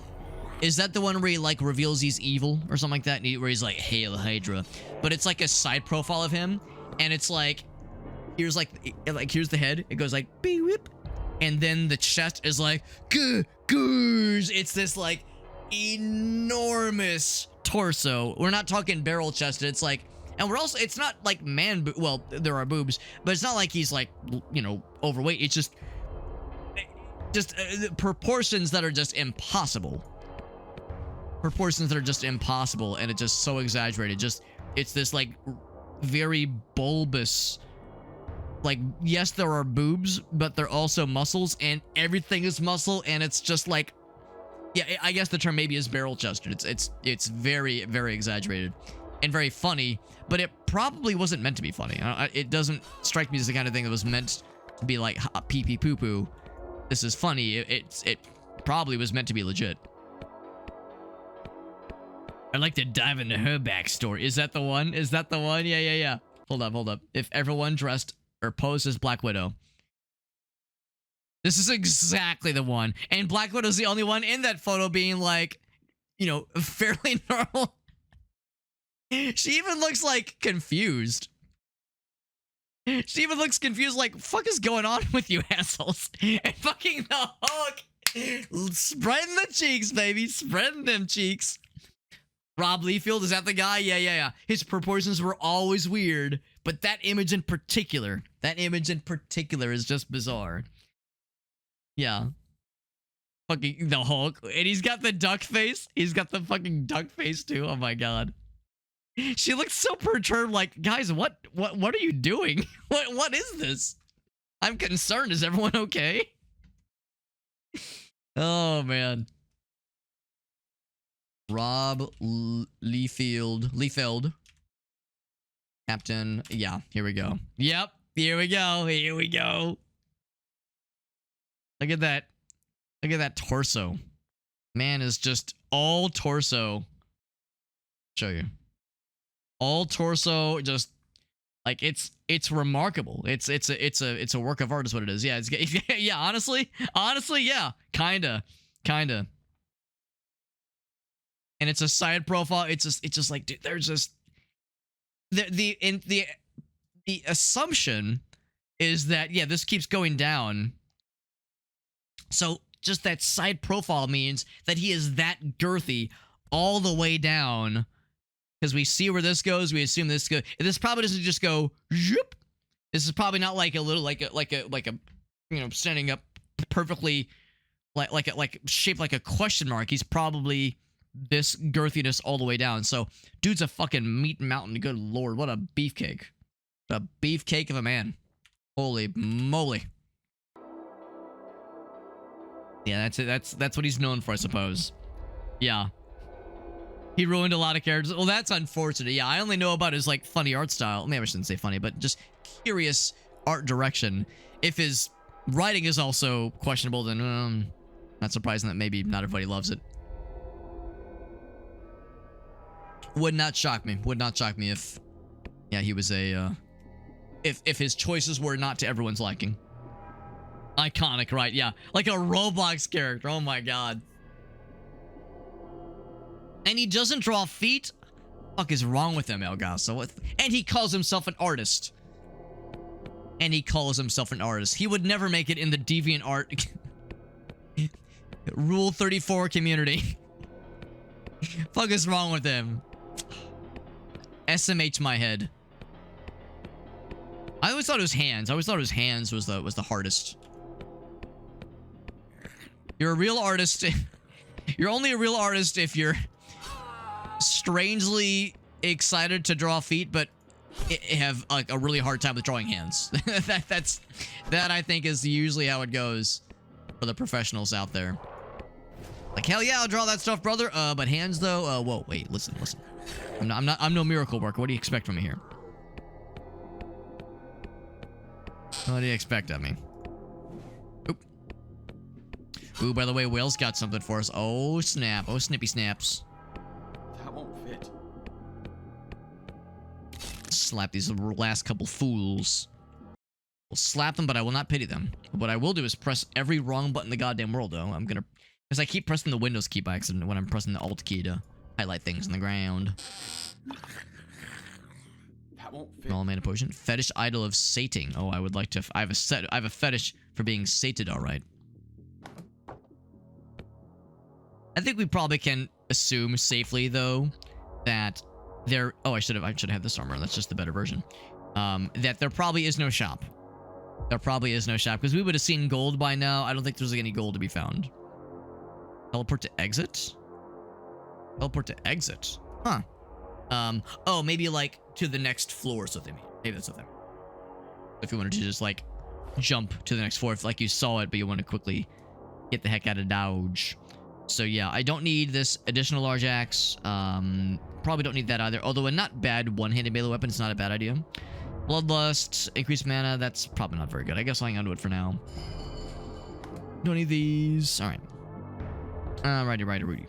is that the one where he like reveals he's evil or something like that, where he's like, "Hail Hydra," but it's like a side profile of him, and it's like, here's the head, it goes like beep whip, and then the chest is like goose. It's this like enormous torso. We're not talking barrel chested. It's like, and we're also, it's not like well, there are boobs, but it's not like he's like, you know, overweight. It's just proportions that are just impossible. Proportions that are just impossible, and it's just so exaggerated. It's this like very bulbous, like, yes, there are boobs, but they're also muscles, and everything is muscle, and it's just like, yeah, I guess the term maybe is barrel chested. It's very, very exaggerated and very funny, but it probably wasn't meant to be funny. It doesn't strike me as the kind of thing that was meant to be like pee pee poo poo. This is funny. It probably was meant to be legit. I'd like to dive into her backstory. Is that the one? Is that the one? Yeah. Hold up. If everyone dressed or posed as Black Widow. This is exactly the one. And Black Widow's the only one in that photo being like, you know, fairly normal. She even looks like confused. She even looks confused, like, fuck is going on with you assholes? And fucking the Hulk, spreading the cheeks, baby, spreading them cheeks. Rob Liefeld, is that the guy? Yeah. His proportions were always weird, but that image in particular is just bizarre. Yeah. Fucking the Hulk. And he's got the duck face. He's got the fucking duck face too. Oh my god. She looks so perturbed, like, guys, what are you doing? What is this? I'm concerned. Is everyone okay? Oh man. Rob Liefeld. Captain. Yeah, here we go. Yep, here we go. Look at that. Look at that torso. Man is just all torso. Show you. All torso, just like it's remarkable. It's a work of art is what it is. Yeah, yeah, honestly, yeah. Kinda. And it's a side profile. It's just like, dude, there's just the assumption is that, yeah, this keeps going down. So just that side profile means that he is that girthy all the way down, because we see where this goes. We assume this goes. This probably doesn't just go zoop. This is probably not like a little like a you know, standing up perfectly like shaped like a question mark. He's probably this girthiness all the way down. So dude's a fucking meat mountain. Good lord, what a beefcake. A beefcake of a man. Holy moly. Yeah, that's it. That's what he's known for, I suppose. Yeah. He ruined a lot of characters. Well, that's unfortunate. Yeah, I only know about his, like, funny art style. Maybe I shouldn't say funny, but just curious art direction. If his writing is also questionable, then not surprising that maybe not everybody loves it. Would not shock me. Would not shock me if, yeah, he was a, if his choices were not to everyone's liking. Iconic, right? Yeah. Like a Roblox character. Oh my god. And he doesn't draw feet? What the fuck is wrong with him, Elgaso? And he calls himself an artist. He would never make it in the DeviantArt Rule 34 community. Fuck is wrong with him? SMH my head. I always thought it was hands. I always thought his hands was the hardest. You're a real artist. You're only a real artist if you're strangely excited to draw feet, but have like a really hard time with drawing hands. that I think is usually how it goes for the professionals out there. Like, hell yeah, I'll draw that stuff, brother. But hands though, whoa, wait, listen. I'm no miracle worker. What do you expect from me here? What do you expect of me? Oop. Ooh, by the way, Whale's got something for us. Oh, snap. Oh, snippy snaps. That won't fit. Slap these last couple fools. We'll slap them, but I will not pity them. What I will do is press every wrong button in the goddamn world, though. I'm gonna... Because I keep pressing the Windows key by accident when I'm pressing the Alt key to highlight things on the ground. That won't fit. All mana potion. Fetish idol of sating. Oh, I would like to... I have a fetish for being sated, alright. I think we probably can assume safely, though, that there... Oh, I should have had this armor. That's just the better version. That there probably is no shop. There probably is no shop, because we would have seen gold by now. I don't think there's any gold to be found. Teleport to exit? Teleport to exit? Huh. Oh, maybe, like, to the next floor is what they mean. Maybe that's what they mean. If you wanted to just, like, jump to the next floor, if, like, you saw it, but you want to quickly get the heck out of dodge. So, yeah, I don't need this additional large axe. Probably don't need that either. Although a not bad one-handed melee weapon is not a bad idea. Bloodlust, increased mana, that's probably not very good. I guess I'll hang on to it for now. Don't need these. Alright. Righty, Rudy.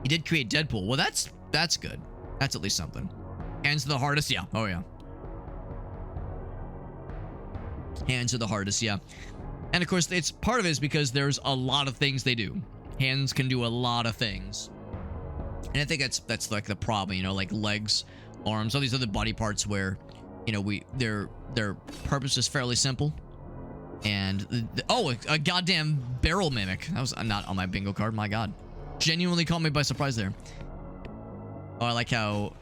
He did create Deadpool. Well, that's good. That's at least something. Hands are the hardest? Yeah. Oh, yeah. Hands are the hardest, yeah. And, of course, it's part of it is because there's a lot of things they do. Hands can do a lot of things. And I think that's like the problem, you know, like legs, arms, all these other body parts where, you know, their purpose is fairly simple. And oh, a goddamn barrel mimic. That was not on my bingo card. My God, genuinely caught me by surprise there. Oh, I like how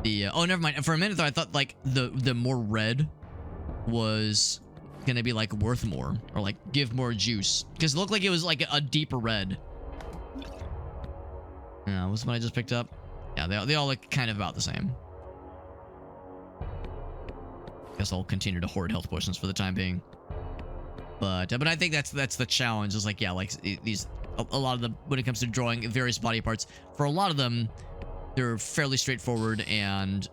the oh, never mind. For a minute though, I thought like the more red was gonna be like worth more or like give more juice because it looked like it was like a deeper red. Yeah, was what I just picked up. Yeah, they all look kind of about the same. Guess I'll continue to hoard health potions for the time being. But I think that's the challenge. Is like, yeah, like these a lot of them when it comes to drawing various body parts. For a lot of them, they're fairly straightforward, and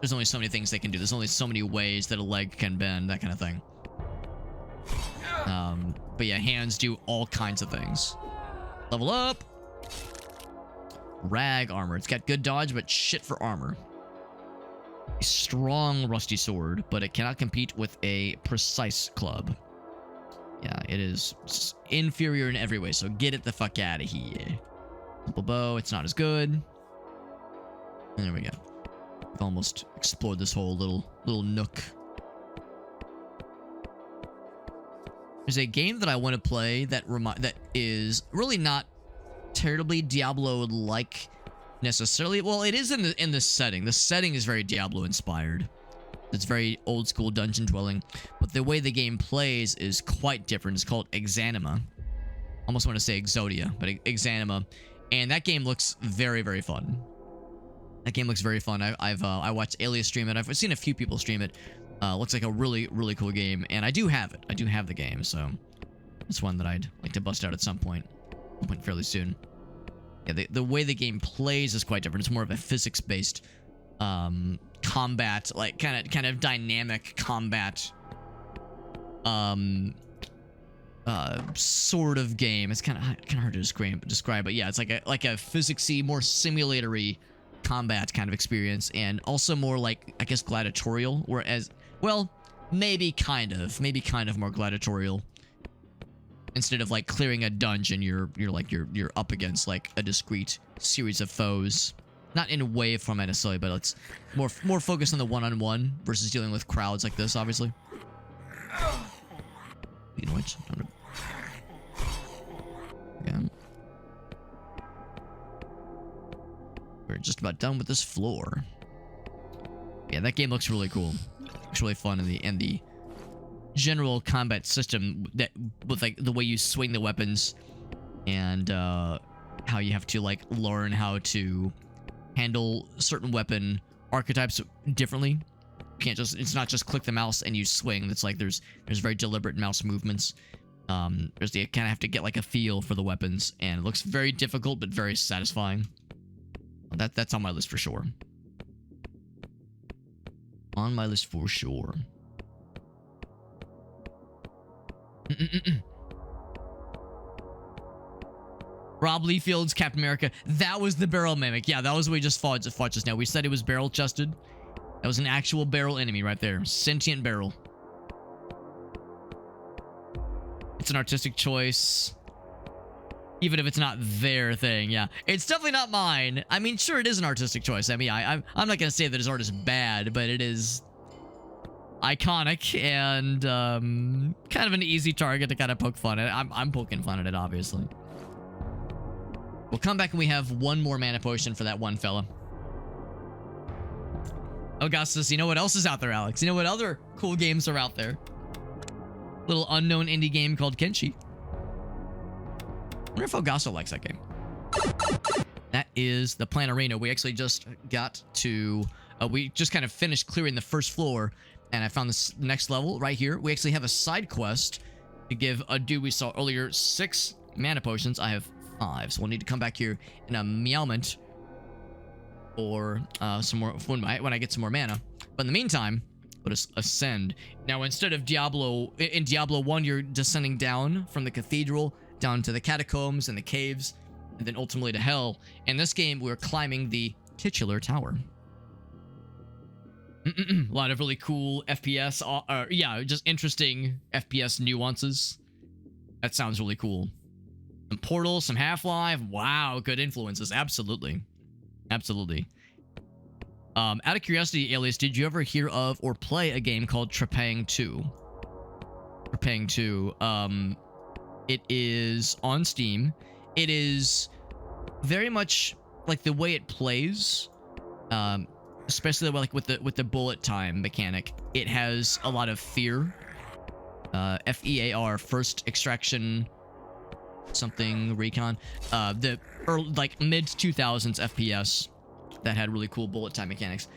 there's only so many things they can do. There's only so many ways that a leg can bend, that kind of thing. But yeah, hands do all kinds of things. Level up. Rag armor. It's got good dodge, but shit for armor. A strong rusty sword, but it cannot compete with a precise club. Yeah, it is inferior in every way, so get it the fuck out of here. Simple bow, it's not as good. And there we go. We've almost explored this whole little nook. There's a game that I want to play that is really not terribly Diablo-like necessarily. Well, it is in the setting. The setting is very Diablo-inspired. It's very old school dungeon dwelling, but the way the game plays is quite different. It's called Exanima. Almost want to say Exodia, but Exanima, and that game looks very, very fun. That game looks very fun. I watched Alias stream it. I've seen a few people stream it. Looks like a really, really cool game, and I do have it. I do have the game, so it's one that I'd like to bust out at some point fairly soon. Yeah, the way the game plays is quite different. It's more of a physics-based combat, like kind of dynamic combat sort of game. It's kind of hard to describe, but yeah, it's like a physicsy, more simulatory combat kind of experience, and also more like, I guess, gladiatorial, whereas, well, maybe kind of more gladiatorial. Instead of like clearing a dungeon, you're up against like a discrete series of foes. Not in wave format necessarily, but it's more focused on the one-on-one versus dealing with crowds like this, obviously. Speaking of which, again. We're just about done with this floor. Yeah, that game looks really cool. Looks really fun, and the general combat system that with like the way you swing the weapons and how you have to like learn how to handle certain weapon archetypes differently. You can't just, it's not just click the mouse and you swing. It's like there's very deliberate mouse movements There's you kind of have to get like a feel for the weapons, and it looks very difficult but very satisfying. That's on my list for sure. On my list for sure. Rob Liefield's Captain America. That was the barrel mimic. Yeah, that was what we just fought just now. We said it was barrel chested. That was an actual barrel enemy right there. Sentient barrel. It's an artistic choice. Even if it's not their thing, yeah. It's definitely not mine. I mean, sure, it is an artistic choice. I mean, I'm not going to say that his art is bad, but it is iconic and kind of an easy target to kind of poke fun at. I'm poking fun at it, obviously. We'll come back and we have one more mana potion for that one fella. Augustus, you know what else is out there, Alex? You know what other cool games are out there? Little unknown indie game called Kenshi. I wonder if Augusto likes that game. That is the Plan Arena. We actually just got to... we just kind of finished clearing the first floor, and I found this next level right here. We actually have a side quest to give a dude we saw earlier 6 mana potions. I have 5, so we'll need to come back here in a meowment or some more when I get some more mana. But in the meantime, let us ascend. Now, instead of in Diablo 1, you're descending down from the cathedral down to the catacombs and the caves, and then ultimately to hell. In this game, we're climbing the titular tower. A lot of really cool FPS, yeah, just interesting FPS nuances. That sounds really cool. Some Portal, some Half-Life. Wow, good influences. Absolutely. Absolutely. Out of curiosity, Alias, did you ever hear of or play a game called Trepang 2? Trepang 2. It is on Steam. It is very much like the way it plays, especially like with the bullet time mechanic. It has a lot of fear. FEAR, first extraction, something recon. Like mid 2000s FPS that had really cool bullet time mechanics.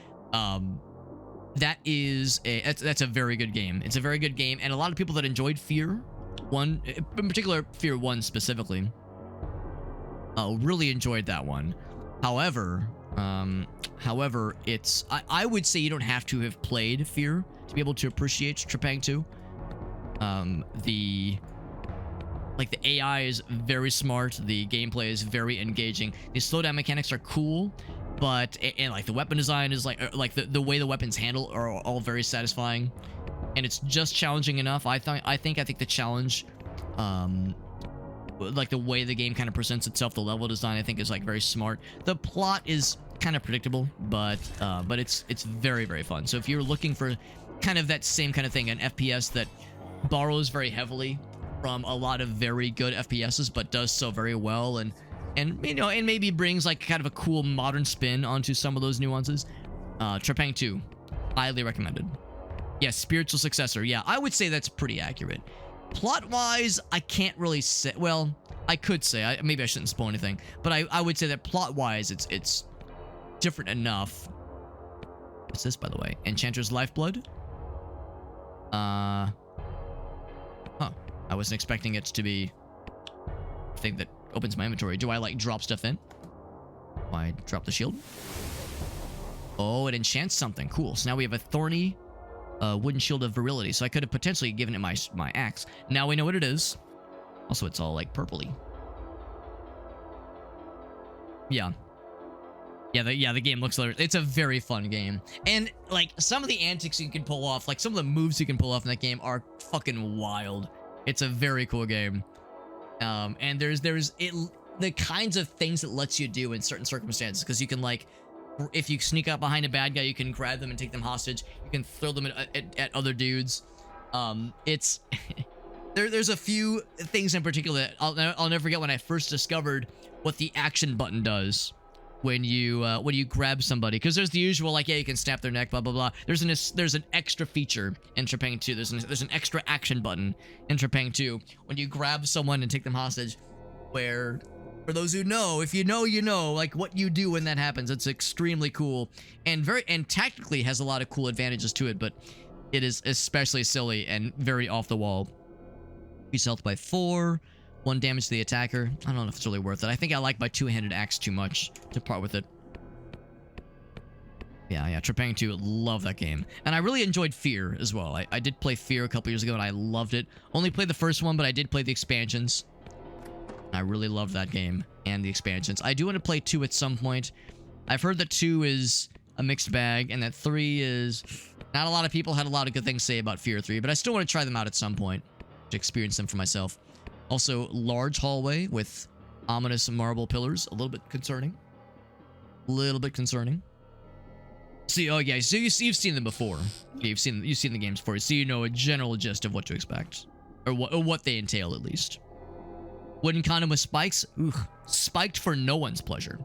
That's a very good game. It's a very good game, and a lot of people that enjoyed Fear 1, in particular Fear 1 specifically, really enjoyed that one. However, it's I would say you don't have to have played Fear to be able to appreciate Trepang 2. The AI is very smart. The gameplay is very engaging. The slowdown mechanics are cool, but and like the weapon design is like the way the weapons handle are all very satisfying, and it's just challenging enough. I think the challenge, like the way the game kind of presents itself, the level design I think is like very smart. The plot is kind of predictable, but it's very, very fun. So if you're looking for kind of that same kind of thing, an FPS that borrows very heavily from a lot of very good FPSs, but does so very well, and you know, and maybe brings like kind of a cool modern spin onto some of those nuances. Trepang 2, highly recommended. Yeah, spiritual successor. Yeah, I would say that's pretty accurate. Plot-wise, I can't really say. Well, I could say. Maybe I shouldn't spoil anything, but I would say that plot-wise, it's different enough. What's this, by the way? Enchanter's Lifeblood. Huh. I wasn't expecting it to be a thing that opens my inventory. Do I, like, drop stuff in? Do I drop the shield? Oh, it enchants something. Cool. So now we have a thorny wooden shield of virility. So I could have potentially given it my axe. Now we know what it is. Also, it's all, like, purpley. Yeah. Yeah, the game looks hilarious. It's a very fun game. And, like, some of the antics you can pull off, like, some of the moves you can pull off in that game are fucking wild. It's a very cool game. And there's the kinds of things it lets you do in certain circumstances, because you can, like, if you sneak up behind a bad guy, you can grab them and take them hostage. You can throw them at other dudes. It's there's a few things in particular that I'll never forget when I first discovered what the action button does when you grab somebody, because there's the usual, like, yeah, you can snap their neck, blah blah blah. There's an extra feature in Trepang 2. There's an extra action button in Trepang 2 when you grab someone and take them hostage, where, for those who know, if you know, you know, like, what you do when that happens. It's extremely cool, and tactically has a lot of cool advantages to it, but it is especially silly and very off the wall. Increase health by 4. 1 damage to the attacker. I don't know if it's really worth it. I think I like my two-handed axe too much to part with it. Yeah, Trepang 2, love that game. And I really enjoyed Fear as well. I did play Fear a couple years ago and I loved it. Only played the first one, but I did play the expansions. I really loved that game and the expansions. I do want to play 2 at some point. I've heard that 2 is a mixed bag and that 3 is... Not a lot of people had a lot of good things to say about Fear 3, but I still want to try them out at some point to experience them for myself. Also, large hallway with ominous marble pillars. A little bit concerning. See, oh yeah, so you've seen them before. Yeah, you've seen the games before, so you know a general gist of what to expect. Or what they entail, at least. Wooden condom with spikes? Ugh. Spiked for no one's pleasure.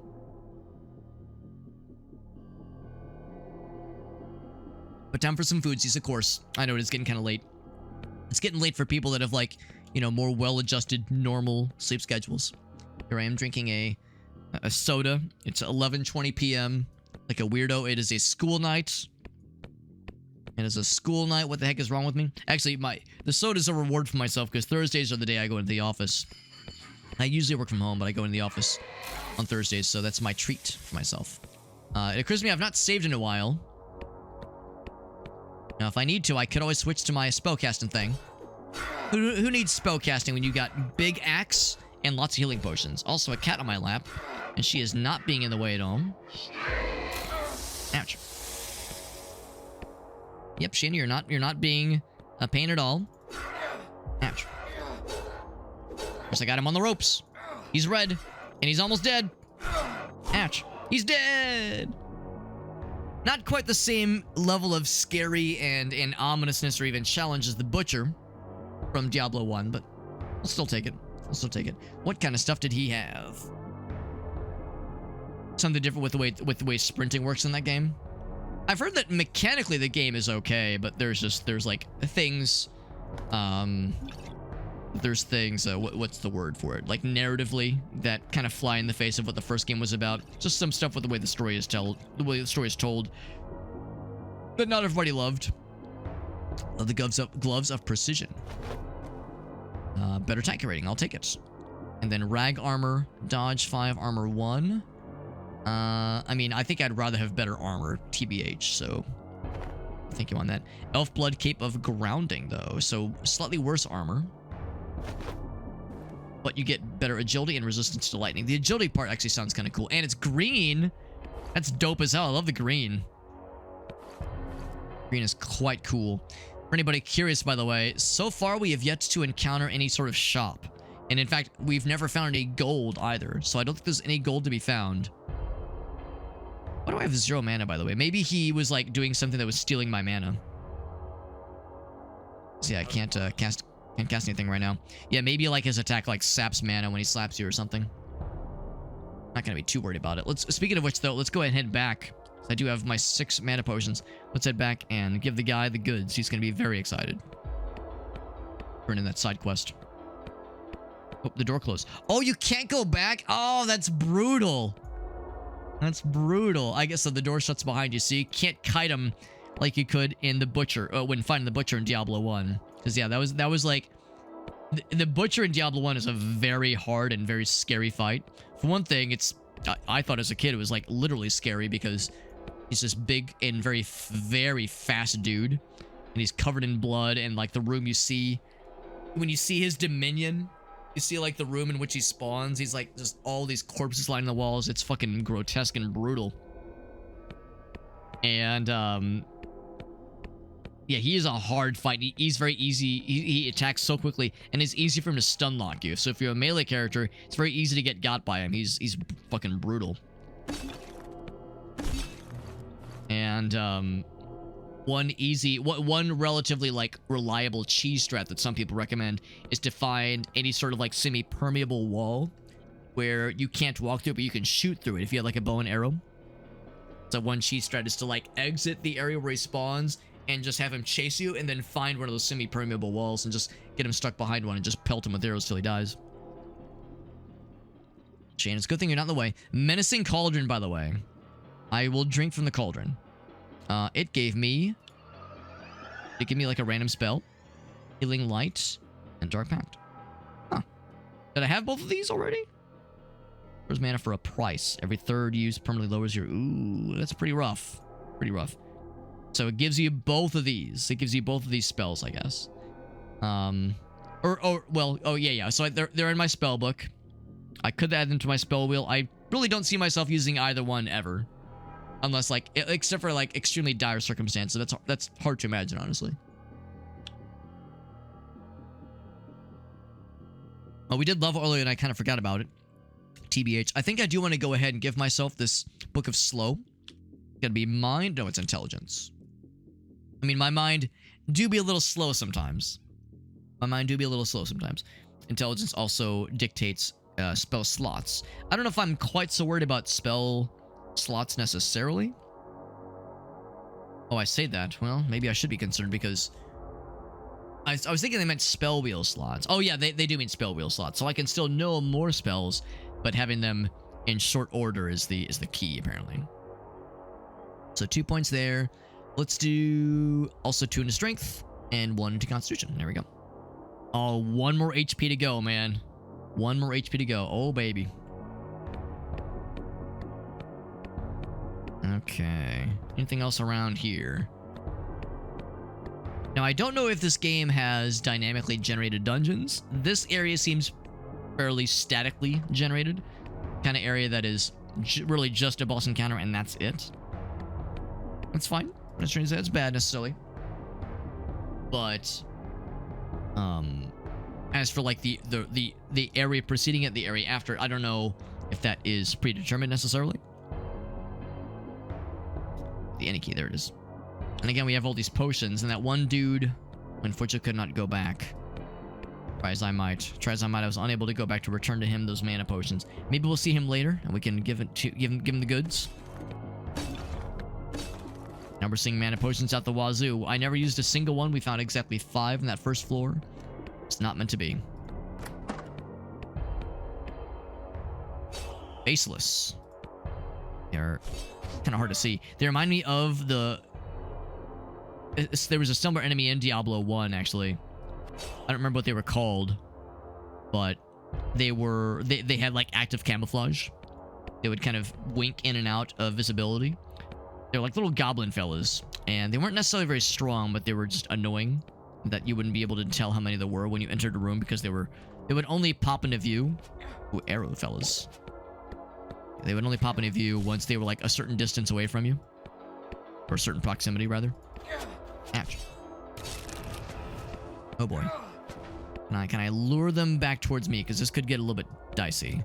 But time for some foodsies, of course. I know it's getting kind of late. It's getting late for people that have, like, you know, more well-adjusted, normal sleep schedules. Here I am drinking a soda. It's 11:20 p.m. Like a weirdo. It is a school night. It is a school night. What the heck is wrong with me? Actually, the soda's a reward for myself because Thursdays are the day I go into the office. I usually work from home, but I go into the office on Thursdays, so that's my treat for myself. It occurs to me I've not saved in a while. Now, if I need to, I could always switch to my spellcasting thing. Who needs spellcasting when you got big axe and lots of healing potions? Also, a cat on my lap, and she is not being in the way at all. Ouch. Yep, Shin, you're not being a pain at all. Ouch. Of course, I got him on the ropes. He's red, and he's almost dead. Ouch. He's dead! Not quite the same level of scary and ominousness or even challenge as the Butcher from Diablo 1, but I'll still take it. What kind of stuff did he have? Something different with the way sprinting works in that game? I've heard that mechanically the game is okay, but there's like things, what's the word for it? Like narratively that kind of fly in the face of what the first game was about. Just some stuff with the way the story is told that not everybody loved. The gloves of precision. Better tank rating, I'll take it. And then rag armor, dodge 5, armor 1. I mean, I think I'd rather have better armor, TBH, so thank you on that. Elf blood cape of grounding, though, so slightly worse armor. But you get better agility and resistance to lightning. The agility part actually sounds kind of cool. And it's green. That's dope as hell. I love the green. Green is quite cool. For anybody curious, by the way, so far we have yet to encounter any sort of shop. And in fact, we've never found any gold either. So I don't think there's any gold to be found. Why do I have 0 mana, by the way? Maybe he was, like, doing something that was stealing my mana. So yeah, I can't cast anything right now. Yeah, maybe, like, his attack, like, saps mana when he slaps you or something. Not gonna be too worried about it. Speaking of which, though, let's go ahead and head back. I do have my 6 mana potions. Let's head back and give the guy the goods. He's gonna be very excited. Turn in that side quest. Oh, the door closed. Oh, you can't go back? Oh, that's brutal. That's brutal. I guess so the door shuts behind you, so you can't kite him like you could in the Butcher, when fighting the Butcher in Diablo 1. Because, yeah, that was like... The Butcher in Diablo 1 is a very hard and very scary fight. For one thing, it's... I thought as a kid it was, like, literally scary because he's this big and very, very fast dude. And he's covered in blood, and, like, the room you see... When you see his dominion... You see, like, the room in which he spawns. He's, like, just all these corpses lining the walls. It's fucking grotesque and brutal. And, yeah, he is a hard fight. He's very easy. He attacks so quickly, and it's easy for him to stun lock you. So if you're a melee character, it's very easy to get got by him. He's fucking brutal. And, one relatively, like, reliable cheese strat that some people recommend is to find any sort of, like, semi-permeable wall where you can't walk through, but you can shoot through it if you have, like, a bow and arrow. So one cheese strat is to, like, exit the area where he spawns and just have him chase you and then find one of those semi-permeable walls and just get him stuck behind one and just pelt him with arrows till he dies. Shane, it's a good thing you're not in the way. Menacing Cauldron, by the way. I will drink from the cauldron. It gave me like a random spell. Healing Light. and Dark Pact. Huh. Did I have both of these already? There's mana for a price. Every third use permanently lowers your... Ooh, that's pretty rough. Pretty rough. So it gives you both of these. It gives you both of these spells, I guess. Yeah. So they're in my spell book. I could add them to my spell wheel. I really don't see myself using either one ever. Unless, like, except for, like, extremely dire circumstances. That's hard to imagine, honestly. Oh, we did love earlier, and I kind of forgot about it. TBH. I think I do want to go ahead and give myself this Book of Slow. Gonna be mind? No, it's intelligence. I mean, my mind do be a little slow sometimes. Intelligence also dictates spell slots. I don't know if I'm quite so worried about spell slots necessarily. Oh, I say that. Well, maybe I should be concerned because I was thinking they meant spell wheel slots. Oh yeah, they do mean spell wheel slots. So I can still know more spells, but having them in short order is the key apparently. So 2 points there. Let's do also 2 into strength and 1 to constitution. There we go. Oh, 1 more HP to go, man. 1 more HP to go. Oh, baby. Okay. Anything else around here? Now, I don't know if this game has dynamically generated dungeons. This area seems fairly statically generated. Kind of area that is really just a boss encounter and that's it. That's fine. I'm not trying to say that's bad necessarily. But as for like the area preceding it, the area after, I don't know if that is predetermined necessarily. The any key, there it is. And again, we have all these potions, and that one dude, unfortunately, could not go back. Try as I might, I was unable to go back to return to him those mana potions. Maybe we'll see him later, and we can give him the goods. Now we're seeing mana potions out the wazoo. I never used a single one. We found exactly 5 in that first floor. It's not meant to be. Faceless. They're kind of hard to see. They remind me of there was a similar enemy in Diablo 1, actually. I don't remember what they were called, but they had like active camouflage. They would kind of wink in and out of visibility. They're like little goblin fellas, and they weren't necessarily very strong, but they were just annoying that you wouldn't be able to tell how many there were when you entered a room because they would only pop into view. Ooh, arrow fellas. They would only pop into view once they were like a certain distance away from you, or a certain proximity rather. Ouch. Oh boy. Can I lure them back towards me? Because this could get a little bit dicey.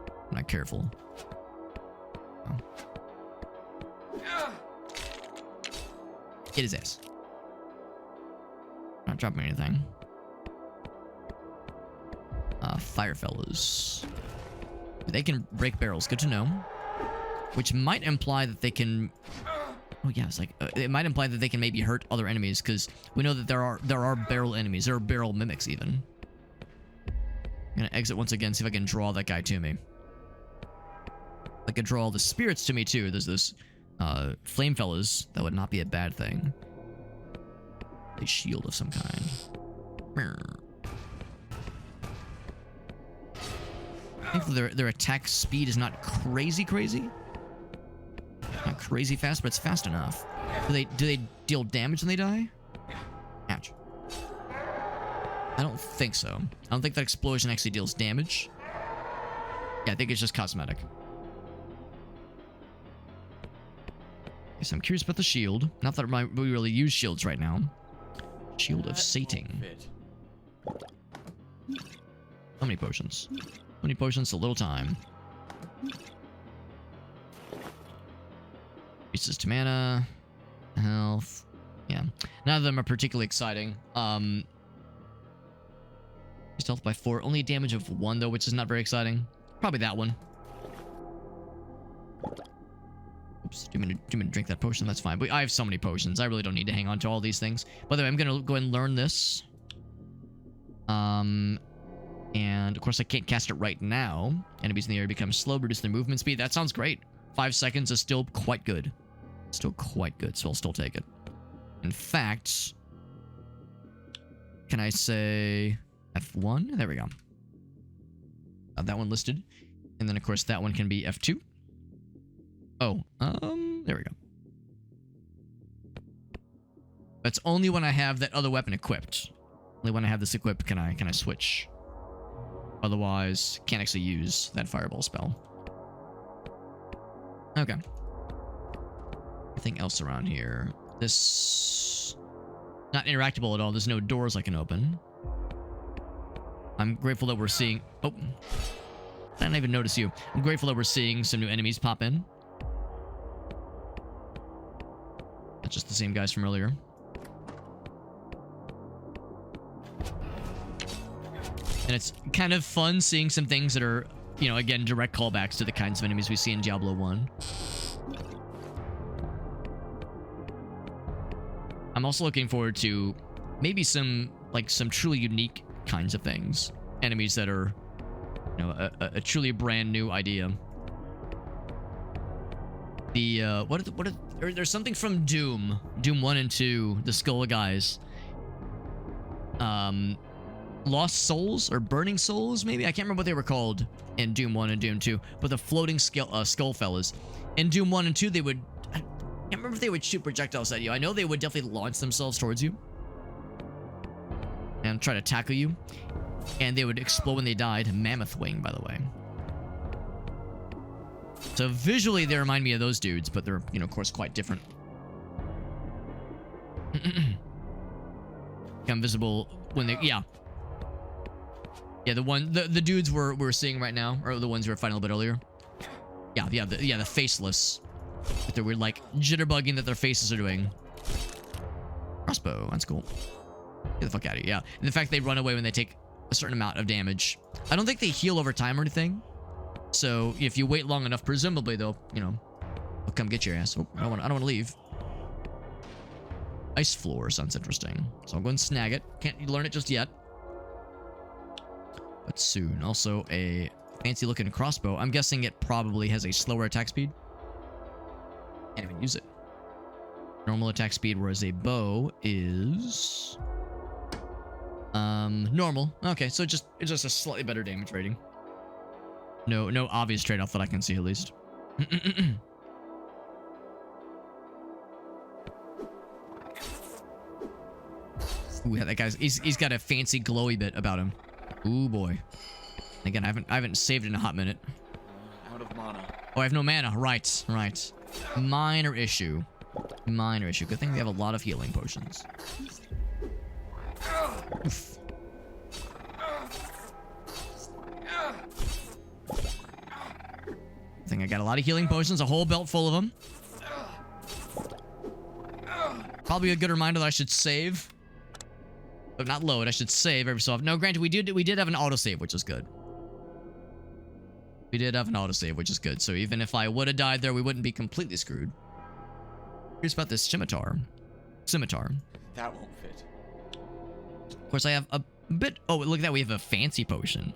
I'm not careful. Oh. Hit his ass. Not dropping anything. Fire fellas. They can break barrels. Good to know. Which might imply that they can... Oh yeah, it's like it might imply that they can maybe hurt other enemies because we know that there are barrel enemies. There are barrel mimics even. I'm gonna exit once again, see if I can draw that guy to me. I could draw all the spirits to me too. There's this flame fellas. That would not be a bad thing. A shield of some kind. I think their attack speed is not crazy. Not crazy fast, but it's fast enough. Do they deal damage when they die? Ouch. I don't think so. I don't think that explosion actually deals damage. Yeah, I think it's just cosmetic. Okay, so I'm curious about the shield. Not that we really use shields right now. Shield of Satan. How many potions? How many potions? A little time. Pieces to mana. Health. Yeah. None of them are particularly exciting. Health by 4. Only damage of 1 though, which is not very exciting. Probably that one. Oops. Do you mean to drink that potion? That's fine. But I have so many potions. I really don't need to hang on to all these things. By the way, I'm going to go ahead and learn this. And of course I can't cast it right now. Enemies in the area become slow, reduce their movement speed. That sounds great. 5 seconds is still quite good. Still quite good, so I'll still take it. In fact, can I say... F1. There we go. That one listed. And then, of course, that one can be F2. Oh, there we go. That's only when I have that other weapon equipped. Only when I have this equipped can I switch. Otherwise, can't actually use that fireball spell. Okay. Anything else around here? This... Not interactable at all. There's no doors I can open. I'm grateful that we're seeing... Oh. I didn't even notice you. I'm grateful that we're seeing some new enemies pop in. That's just the same guys from earlier. And it's kind of fun seeing some things that are, you know, again, direct callbacks to the kinds of enemies we see in Diablo 1. I'm also looking forward to maybe some truly unique kinds of things. Enemies that are, you know, a truly brand new idea. The, there's something from Doom 1 and 2, the Skull guys. Lost Souls or Burning Souls, maybe? I can't remember what they were called in Doom 1 and Doom 2, but the floating skull fellas. In Doom 1 and 2, they would... I can't remember if they would shoot projectiles at you. I know they would definitely launch themselves towards you and try to tackle you. And they would explode when they died. Mammoth Wing, by the way. So visually, they remind me of those dudes, but they're, you know, of course, quite different. Become visible when they... Yeah. Yeah, the dudes we're seeing right now are the ones we were fighting a little bit earlier. Yeah, the faceless. With their weird, like, jitterbugging that their faces are doing. Crossbow, that's cool. Get the fuck out of here, yeah. And the fact they run away when they take a certain amount of damage. I don't think they heal over time or anything. So, if you wait long enough, presumably they'll, you know, they'll come get your ass. Oh, I don't want to leave. Ice floor sounds interesting. So I'll go and snag it. Can't learn it just yet. But soon. Also, a fancy looking crossbow. I'm guessing it probably has a slower attack speed. Can't even use it. Normal attack speed, whereas a bow is... normal. Okay, so it's just a slightly better damage rating. No obvious trade-off that I can see, at least. Ooh, that guy's... He's got a fancy glowy bit about him. Ooh, boy. Again, I haven't saved in a hot minute. Out of mana. Oh, I have no mana. Right. Minor issue. Good thing we have a lot of healing potions. Oof. I think I got a lot of healing potions, a whole belt full of them. Probably a good reminder that I should save. But not load, I should save every so often. No, granted, we did have an autosave, which is good. We did have an autosave, which is good. So even if I would have died there, we wouldn't be completely screwed. Here's about this scimitar. That won't fit. Of course, I have a bit... Oh, look at that. We have a fancy potion.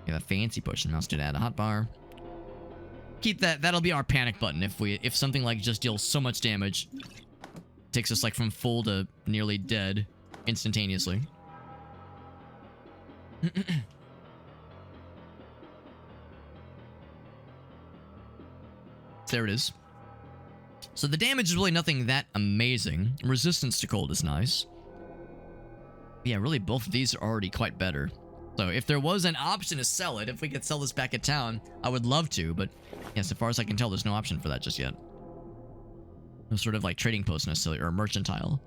We have a fancy potion. Mouse did add a hotbar. Keep that. That'll be our panic button if something like just deals so much damage. Takes us like from full to nearly dead instantaneously. There it is. So the damage is really nothing that amazing. Resistance to cold is nice. Yeah, really both of these are already quite better. So if there was an option to sell it, if we could sell this back at town, I would love to, but yeah, so far as I can tell, there's no option for that just yet. No sort of like trading post necessarily, or mercantile.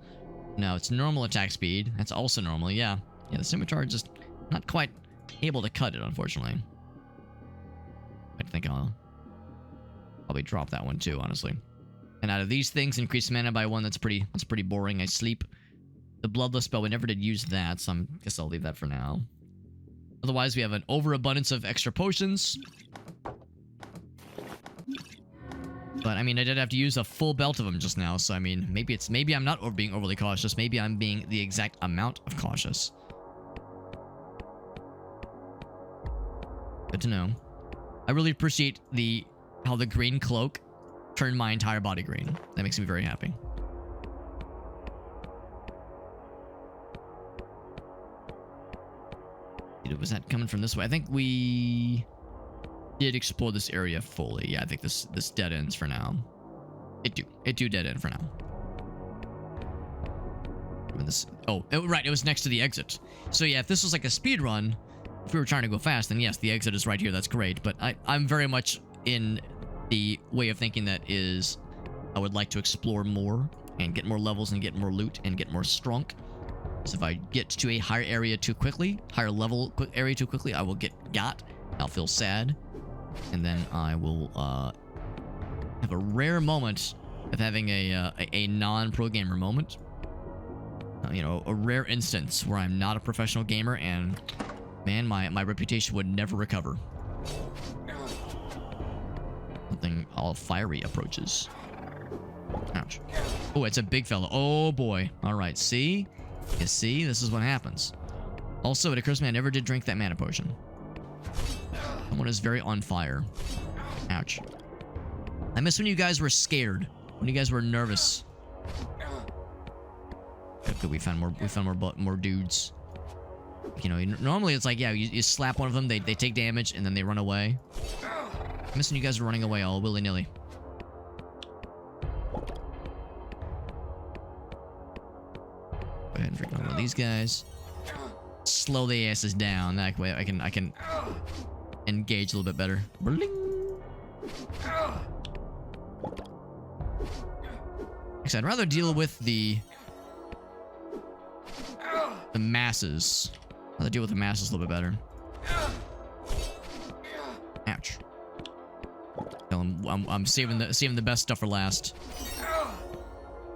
No, it's normal attack speed. That's also normal, yeah. Yeah, the scimitar just not quite able to cut it, unfortunately. I think I'll probably drop that one too, honestly. And out of these things, increase mana by 1, that's pretty boring. I sleep. The bloodless spell, we never did use that, so I guess I'll leave that for now. Otherwise, we have an overabundance of extra potions. But, I mean, I did have to use a full belt of them just now, so, I mean, maybe I'm not being overly cautious. Maybe I'm being the exact amount of cautious. Good to know. I really appreciate how the green cloak turned my entire body green. That makes me very happy. Was that coming from this way? I think we did explore this area fully. Yeah, I think this dead ends for now. It do dead end for now. Right, it was next to the exit. So yeah, if this was like a speed run, if we were trying to go fast, then yes, the exit is right here. That's great. But I'm very much in the way of thinking that is, I would like to explore more and get more levels and get more loot and get more strunk. So if I get to a higher area too quickly, higher level area too quickly, I will get got. I'll feel sad. And then I will have a rare moment of having a non-pro gamer moment. You know, a rare instance where I'm not a professional gamer and, man, my reputation would never recover. Something all fiery approaches. Ouch. Oh, it's a big fella. Oh, boy. All right, see? You see? This is what happens. Also, it occurs to me I never did drink that mana potion. Someone is very on fire. Ouch. I miss when you guys were scared. When you guys were nervous. Okay, we found more dudes. You know, normally it's like, yeah, you slap one of them, they take damage, and then they run away. I'm missing you guys are running away all willy-nilly. Go ahead and freak out one of these guys. Slow the asses down. That way I can engage a little bit better. Bling. Actually, I'd rather deal with the masses. I'd rather deal with the masses a little bit better. Ouch. I'm saving the best stuff for last.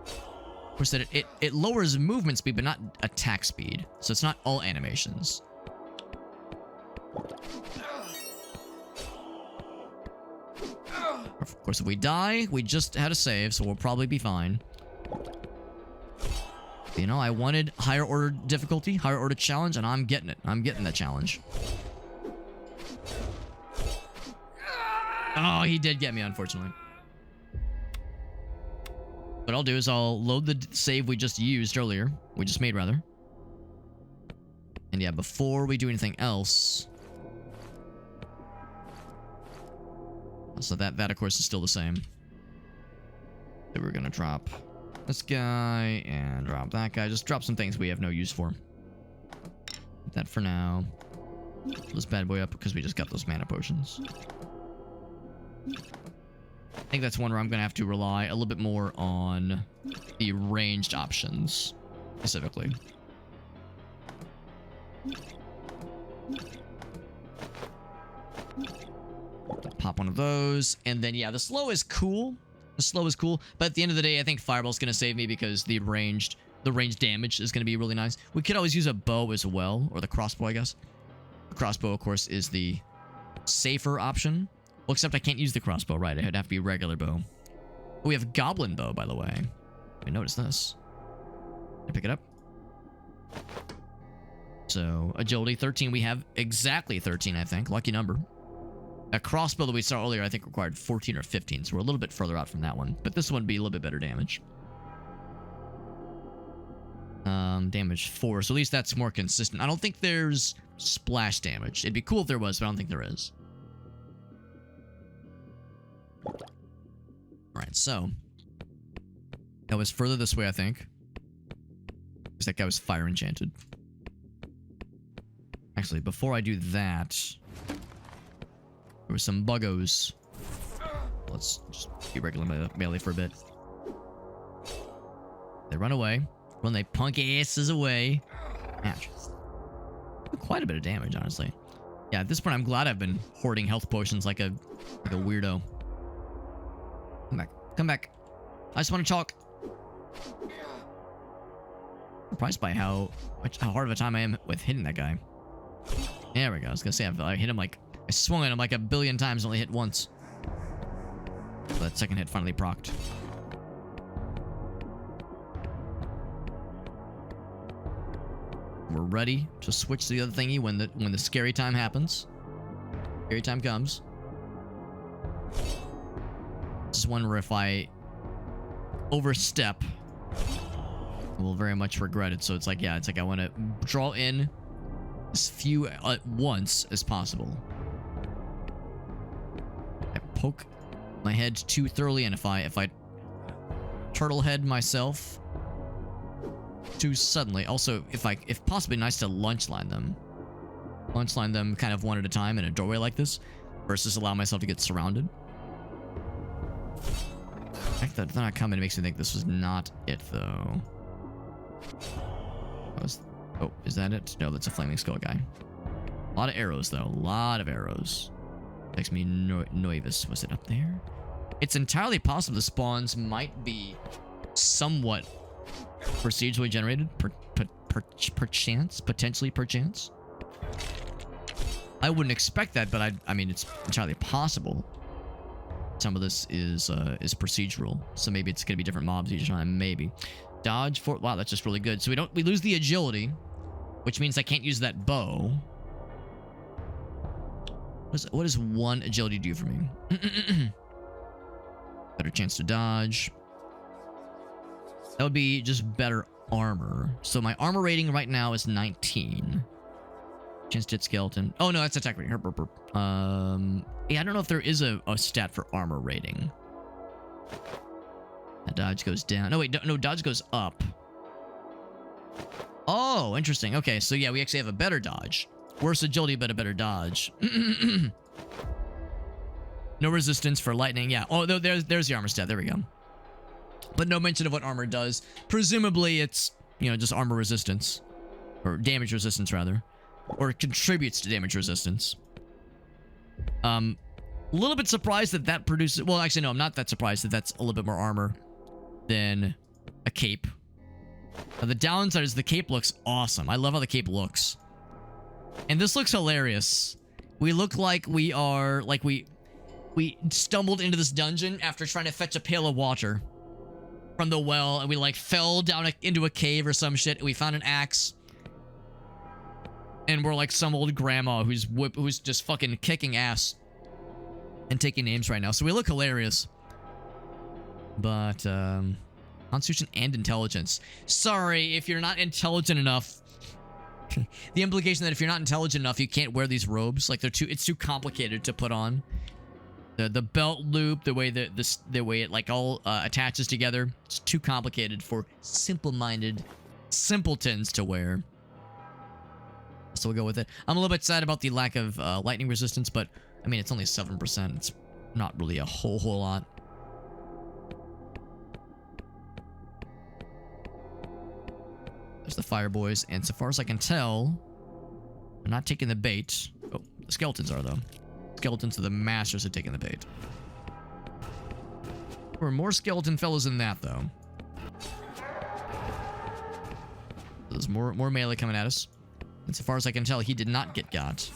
Of course, that it lowers movement speed, but not attack speed. So it's not all animations. Of course, if we die, we just had a save, so we'll probably be fine. You know, I wanted higher order difficulty, higher order challenge, and I'm getting it. I'm getting that challenge. Oh, he did get me, unfortunately. What I'll do is I'll load the save we just used earlier. We just made, rather. And yeah, before we do anything else... So that of course, is still the same. So we're gonna drop this guy and drop that guy. Just drop some things we have no use for. That for now. Pull this bad boy up because we just got those mana potions. I think that's one where I'm going to have to rely a little bit more on the ranged options, specifically. Pop one of those, and then, yeah, the slow is cool. The slow is cool, but at the end of the day, I think Fireball's going to save me because the ranged damage is going to be really nice. We could always use a bow as well, or the crossbow, I guess. The crossbow, of course, is the safer option. Well, except I can't use the crossbow, right? It'd have to be regular bow. Oh, we have goblin bow, by the way. I noticed this. Can I pick it up? So, agility 13. We have exactly 13, I think. Lucky number. A crossbow that we saw earlier, I think, required 14 or 15, so we're a little bit further out from that one. But this one would be a little bit better damage. Damage 4, so at least that's more consistent. I don't think there's splash damage. It'd be cool if there was, but I don't think there is. Alright, so that was further this way, I think. Because that guy was fire enchanted. Actually, before I do that, there were some buggos. Let's just be regular melee for a bit. They run away. Run they punk asses away. Ouch. Quite a bit of damage, honestly. Yeah, at this point, I'm glad I've been hoarding health potions like a weirdo. Come back. Come back. I just want to talk. Surprised by how hard of a time I am with hitting that guy. There we go. I was gonna say I hit him like I swung at him like a billion times, only hit once. That second hit finally procced. We're ready to switch to the other thingy when the scary time happens. Scary time comes. This is one where if I overstep, I will very much regret it. So it's like, yeah, it's like I want to draw in as few at once as possible. I poke my head too thoroughly, and if I turtle head myself too suddenly. Also, if possibly nice to lunch line them. Lunch line them kind of one at a time in a doorway like this, versus allow myself to get surrounded. The fact that they're not coming makes me think this was not it, though. Oh, is that it? No, that's a flaming skull guy. A lot of arrows, though. A lot of arrows. Makes me nervous. Was it up there? It's entirely possible the spawns might be somewhat procedurally generated. Perchance. Potentially perchance. I wouldn't expect that, but I mean, it's entirely possible. Some of this is procedural, so maybe it's gonna be different mobs each time. Maybe dodge for. Wow, that's just really good. So we lose the agility, which means I can't use that bow. What does 1 agility do for me? Better chance to dodge. That would be just better armor. So my armor rating right now is 19. Chance to hit skeleton. Oh no, that's attack rating. Yeah, I don't know if there is a stat for armor rating. That dodge goes down. No, wait, no, dodge goes up. Oh, interesting. Okay, so yeah, we actually have a better dodge. Worse agility, but a better dodge. No resistance for lightning. Yeah. Oh, there's the armor stat. There we go. But no mention of what armor does. Presumably, it's, you know, just armor resistance. Or damage resistance, rather. Or it contributes to damage resistance. A little bit surprised that that produces... Well, actually, no, I'm not that surprised that that's a little bit more armor than a cape. The downside is the cape looks awesome. I love how the cape looks. And this looks hilarious. We look like we are... Like we stumbled into this dungeon after trying to fetch a pail of water from the well, and we like fell down into a cave or some shit, and we found an axe. And we're like some old grandma who's just fucking kicking ass and taking names right now. So we look hilarious. But, Constitution and intelligence. Sorry, if you're not intelligent enough. The implication that if you're not intelligent enough, you can't wear these robes. Like, it's too complicated to put on. The belt loop, the way it like all attaches together, it's too complicated for simple-minded simpletons to wear. So we'll go with it. I'm a little bit sad about the lack of lightning resistance, but I mean, it's only 7%. It's not really a whole lot. There's the fire boys, and so far as I can tell, they're not taking the bait. Oh, the skeletons are, though. Skeletons are the masters at taking the bait. There are more skeleton fellows than that, though. There's more melee coming at us. And so far as I can tell, he did not get got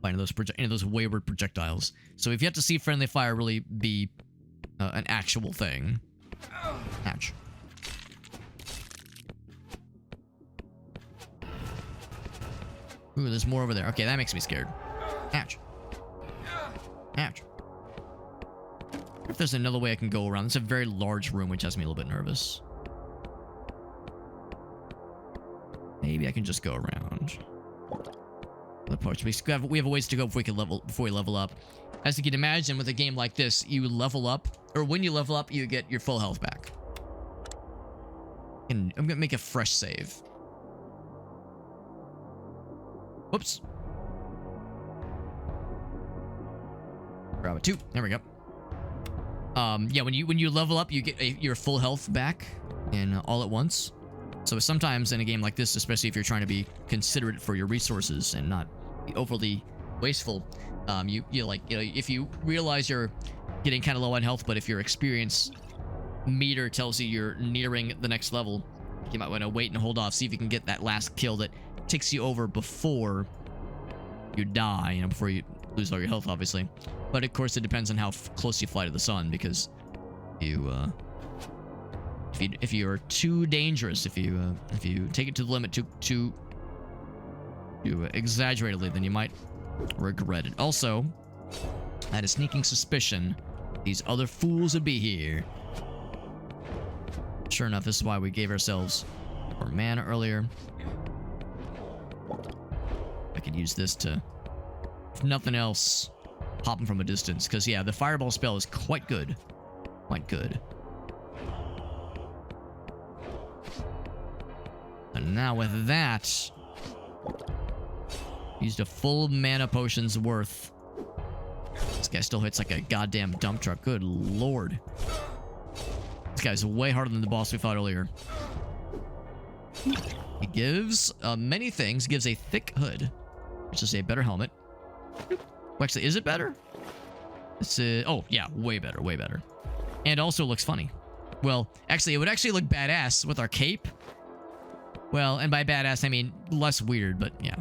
by any of those wayward projectiles. So we've yet to see friendly fire really be an actual thing. Ouch. Ooh, there's more over there. Okay, that makes me scared. Ouch. Ouch. If there's another way I can go around. It's a very large room, which has me a little bit nervous. Maybe I can just go around. We have a ways to go before we level up. As you can imagine, with a game like this, you level up, or when you level up, you get your full health back. And I'm gonna make a fresh save. Whoops. Grab it 2. There we go. Yeah, when you level up, you get your full health back, and all at once. So sometimes in a game like this, especially if you're trying to be considerate for your resources and not be overly wasteful, you if you realize you're getting kind of low on health, but if your experience meter tells you you're nearing the next level, you might want to wait and hold off, see if you can get that last kill that takes you over before you die, you know, before you lose all your health, obviously. But of course, it depends on how close you fly to the sun, because if you are too dangerous, if you take it to the limit too exaggeratedly, then you might regret it. Also, I had a sneaking suspicion these other fools would be here. Sure enough, this is why we gave ourselves more mana earlier. I could use this to, if nothing else, pop them from a distance. Because, yeah, the fireball spell is quite good. Quite good. And now with that, used a full mana potion's worth. This guy still hits like a goddamn dump truck. Good lord. This guy's way harder than the boss we fought earlier. He gives many things. Gives a thick hood, which is a better helmet. Well, actually, is it better? It's oh yeah, way better, way better. And also looks funny. Well, actually, it would actually look badass with our cape. Well, and by badass, I mean less weird, but yeah.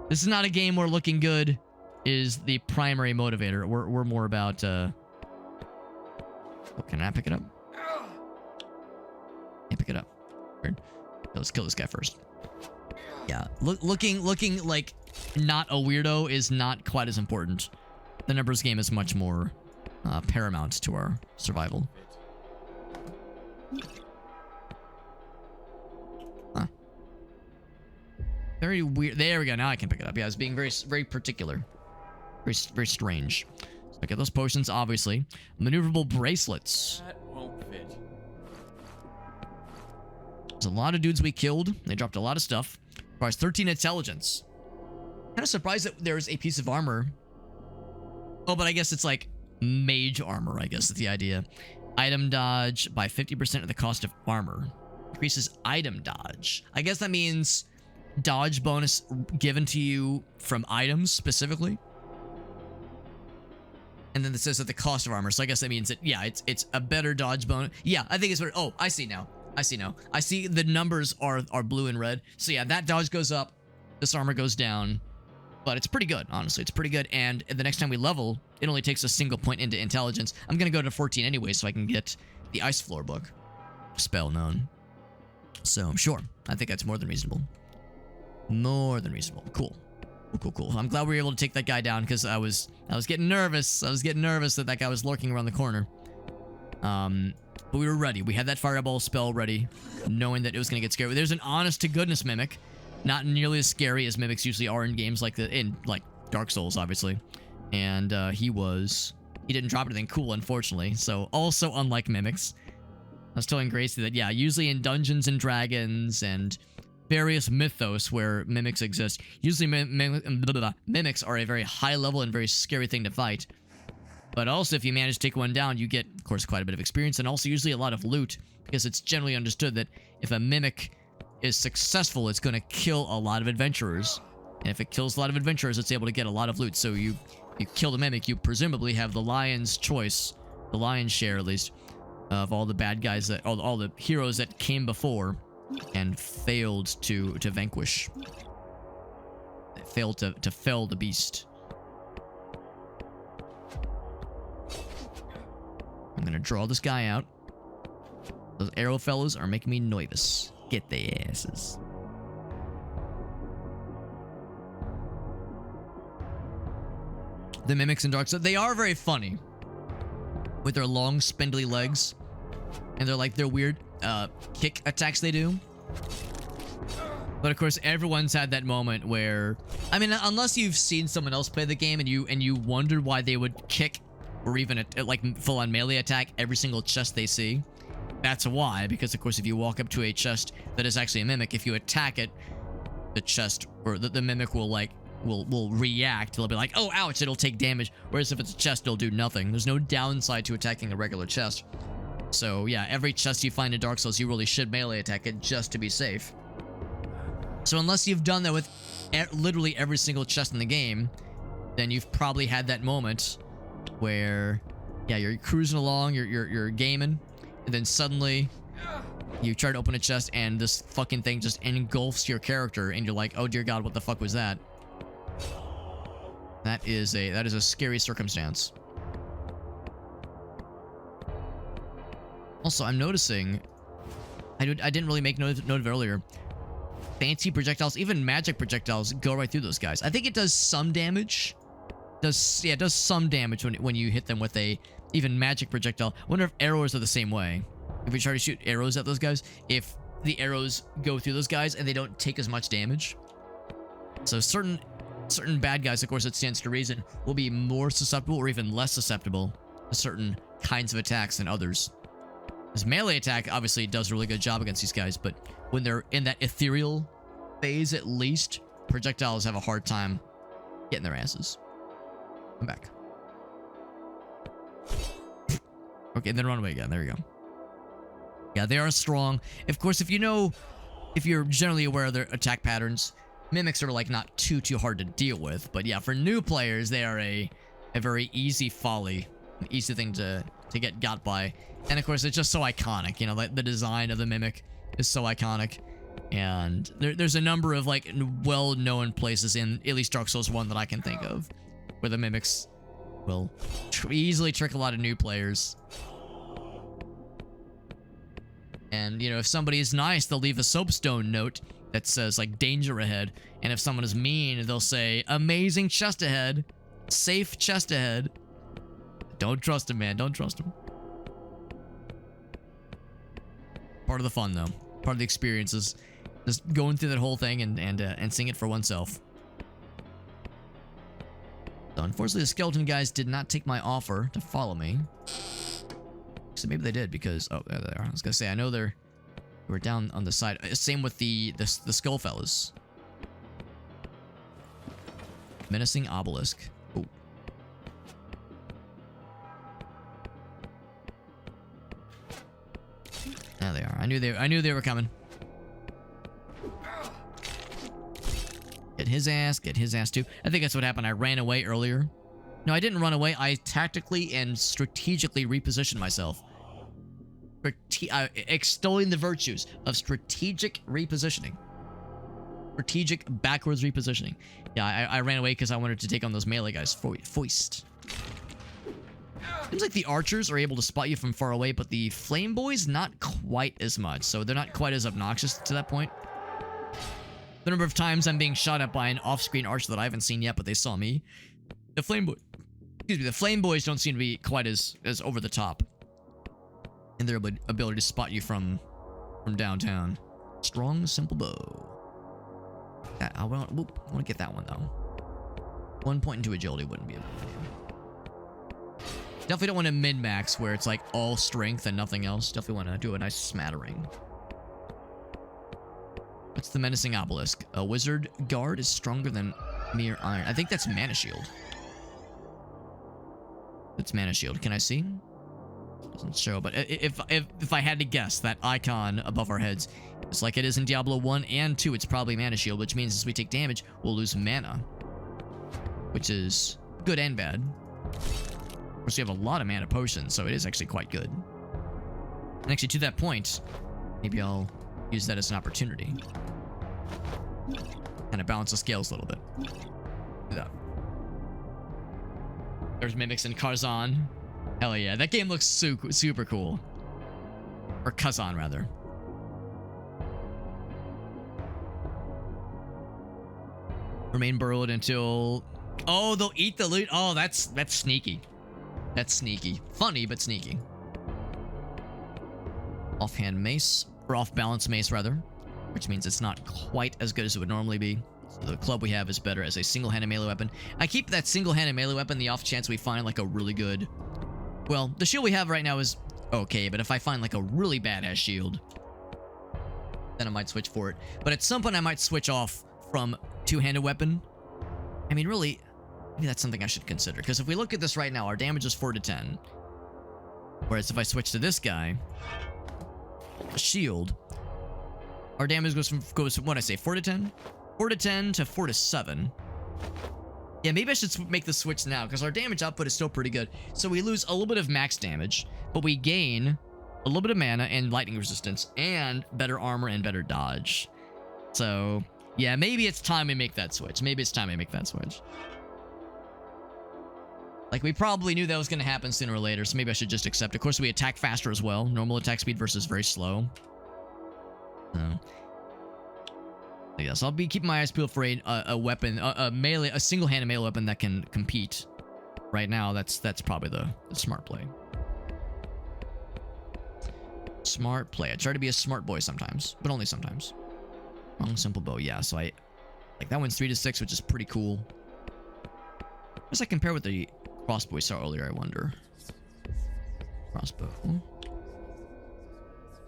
This is not a game where looking good is the primary motivator. We're more about, oh, can I pick it up? Can't pick it up. Weird. Let's kill this guy first. Yeah, looking like not a weirdo is not quite as important. The numbers game is much more paramount to our survival. Huh. Very weird. There we go. Now I can pick it up. Yeah, I was being very particular. Very strange. So I get those potions, obviously. Maneuverable bracelets. That won't fit. There's a lot of dudes we killed. They dropped a lot of stuff. Requires 13 intelligence. Kind of surprised that there's a piece of armor. Oh, but I guess it's like mage armor, I guess is the idea. Item dodge by 50% of the cost of armor. Increases item dodge. I guess that means dodge bonus given to you from items specifically. And then it says at the cost of armor. So I guess that means that, yeah, it's a better dodge bonus. Yeah, I think it's what, oh, I see now. I see the numbers are blue and red. So yeah, that dodge goes up. This armor goes down. But it's pretty good, honestly. It's pretty good. And the next time we level, it only takes a single point into intelligence. I'm going to go to 14 anyway so I can get the Ice Floor book. Spell known. So, sure. I think that's more than reasonable. More than reasonable. Cool. Cool. I'm glad we were able to take that guy down because I was getting nervous. I was getting nervous that guy was lurking around the corner. But we were ready. We had that fireball spell ready, knowing that it was going to get scary. There's an honest-to-goodness mimic. Not nearly as scary as mimics usually are in games like Dark Souls, obviously. And he didn't drop anything cool, unfortunately. So also unlike mimics. I was telling Gracie that, yeah, usually in Dungeons and Dragons and various mythos where mimics exist, usually mimics are a very high level and very scary thing to fight. But also, if you manage to take one down, you get, of course, quite a bit of experience and also usually a lot of loot, because it's generally understood that if a mimic is successful, it's going to kill a lot of adventurers. And if it kills a lot of adventurers, it's able to get a lot of loot. So you kill the mimic, you presumably have the lion's choice, the lion's share at least, of all the bad guys, that all the heroes that came before and failed to vanquish. They failed to fell the beast. I'm going to draw this guy out. Those arrow fellows are making me nervous. Get their asses. The mimics in Dark Souls, they are very funny. With their long, spindly legs. And their weird kick attacks they do. But of course, everyone's had that moment where, I mean, unless you've seen someone else play the game and you wondered why they would kick or even like full-on melee attack every single chest they see. That's why, because of course if you walk up to a chest that is actually a mimic, if you attack it, the chest or the mimic will will react. It'll be like, oh ouch, it'll take damage. Whereas if it's a chest, it'll do nothing. There's no downside to attacking a regular chest. So yeah, every chest you find in Dark Souls, you really should melee attack it just to be safe. So unless you've done that with literally every single chest in the game, then you've probably had that moment where, yeah, you're cruising along, you're gaming, and then suddenly you try to open a chest and this fucking thing just engulfs your character and you're like, oh dear God, what the fuck was that? That is a scary circumstance. Also, I'm noticing, I didn't really make note of it earlier. Fancy projectiles, even magic projectiles, go right through those guys. I think it does some damage. It does some damage when you hit them with a even magic projectile. I wonder if arrows are the same way. If you try to shoot arrows at those guys, if the arrows go through those guys and they don't take as much damage. So certain certain bad guys, of course, it stands to reason, will be more susceptible or even less susceptible to certain kinds of attacks than others. His melee attack obviously does a really good job against these guys, but when they're in that ethereal phase, at least, projectiles have a hard time getting their asses. Come back. Okay, then run away again. There you go. Yeah, they are strong. Of course, if you're generally aware of their attack patterns, mimics are like not too hard to deal with. But yeah, for new players, they are a very easy folly, an easy thing to get got by. And of course, it's just so iconic. You know, like the design of the mimic is so iconic. And there's a number of like well-known places in at least Dark Souls 1 that I can think of where the mimics will easily trick a lot of new players. And, you know, if somebody is nice, they'll leave a soapstone note that says, like, danger ahead. And if someone is mean, they'll say, amazing chest ahead. Safe chest ahead. Don't trust him, man. Don't trust him. Part of the fun, though. Part of the experience is just going through that whole thing and seeing it for oneself. So, unfortunately, the skeleton guys did not take my offer to follow me. So maybe they did because... Oh, there they are. I was going to say, I know they were down on the side. Same with the skull fellas. Menacing obelisk. Oh. There they are. I knew they were coming. Get his ass too. I think that's what happened. I ran away earlier. No, I didn't run away. I tactically and strategically repositioned myself. Extolling the virtues of strategic repositioning. Strategic backwards repositioning. Yeah, I ran away because I wanted to take on those melee guys. Foist. Seems like the archers are able to spot you from far away, but the flame boys, not quite as much. So they're not quite as obnoxious to that point. The number of times I'm being shot at by an off-screen archer that I haven't seen yet, but they saw me. The flame boys don't seem to be quite as over the top in their ability to spot you from downtown. Strong, simple bow. I want to get that one though. 1 point into agility wouldn't be a bad idea. Definitely don't want to min-max where it's like all strength and nothing else. Definitely want to do a nice smattering. What's the menacing obelisk? A wizard guard is stronger than mere iron. I think that's mana shield. It's mana shield. Can I see? Doesn't show, but if I had to guess, that icon above our heads, it's like it is in Diablo 1 and 2, it's probably mana shield, which means as we take damage, we'll lose mana. Which is good and bad. Of course, we have a lot of mana potions, so it is actually quite good. And actually, to that point, maybe I'll use that as an opportunity. Kind of balance the scales a little bit. Do that. There's mimics in Kazan. Hell yeah, that game looks super cool. Or Kazan, rather. Remain burrowed until... Oh, they'll eat the loot. Oh, that's sneaky. That's sneaky. Funny, but sneaky. Offhand mace. Or off-balance mace, rather. Which means it's not quite as good as it would normally be. So the club we have is better as a single-handed melee weapon. I keep that single-handed melee weapon the off chance we find like a really good... Well, the shield we have right now is okay, but if I find like a really badass shield, then I might switch for it. But at some point I might switch off from two-handed weapon. I mean, really, maybe that's something I should consider. Because if we look at this right now, our damage is 4 to 10. Whereas if I switch to this guy, a shield, our damage goes from what did I say, 4 to 10? 4 to 10 to 4 to 7. Yeah, maybe I should make the switch now, because our damage output is still pretty good. So we lose a little bit of max damage, but we gain a little bit of mana and lightning resistance, and better armor and better dodge. So, yeah, maybe it's time we make that switch. Like, we probably knew that was going to happen sooner or later, so maybe I should just accept. Of course, we attack faster as well. Normal attack speed versus very slow. So... Yes, I'll be keeping my eyes peeled for a weapon, a single-handed melee weapon that can compete. Right now, that's probably the smart play. Smart play. I try to be a smart boy sometimes, but only sometimes. Long, simple bow. Yeah, so I Like that one's 3 to 6, which is pretty cool. How does that compare with the crossbow we saw earlier, I wonder? Crossbow.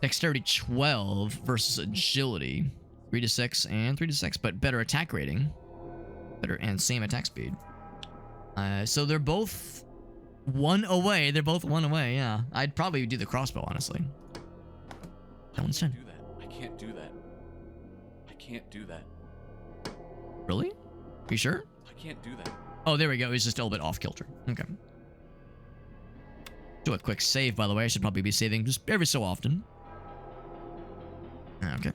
Dexterity 12 versus agility 3 to 6 and 3 to 6, but better attack rating. Better and same attack speed. So they're both one away. They're both one away, yeah. I'd probably do the crossbow, honestly. That one's 10. I can't do that. I can't do that. Really? You sure? I can't do that. Oh, there we go. It's just a little bit off kilter. Okay. Do a quick save, by the way. I should probably be saving just every so often. Okay.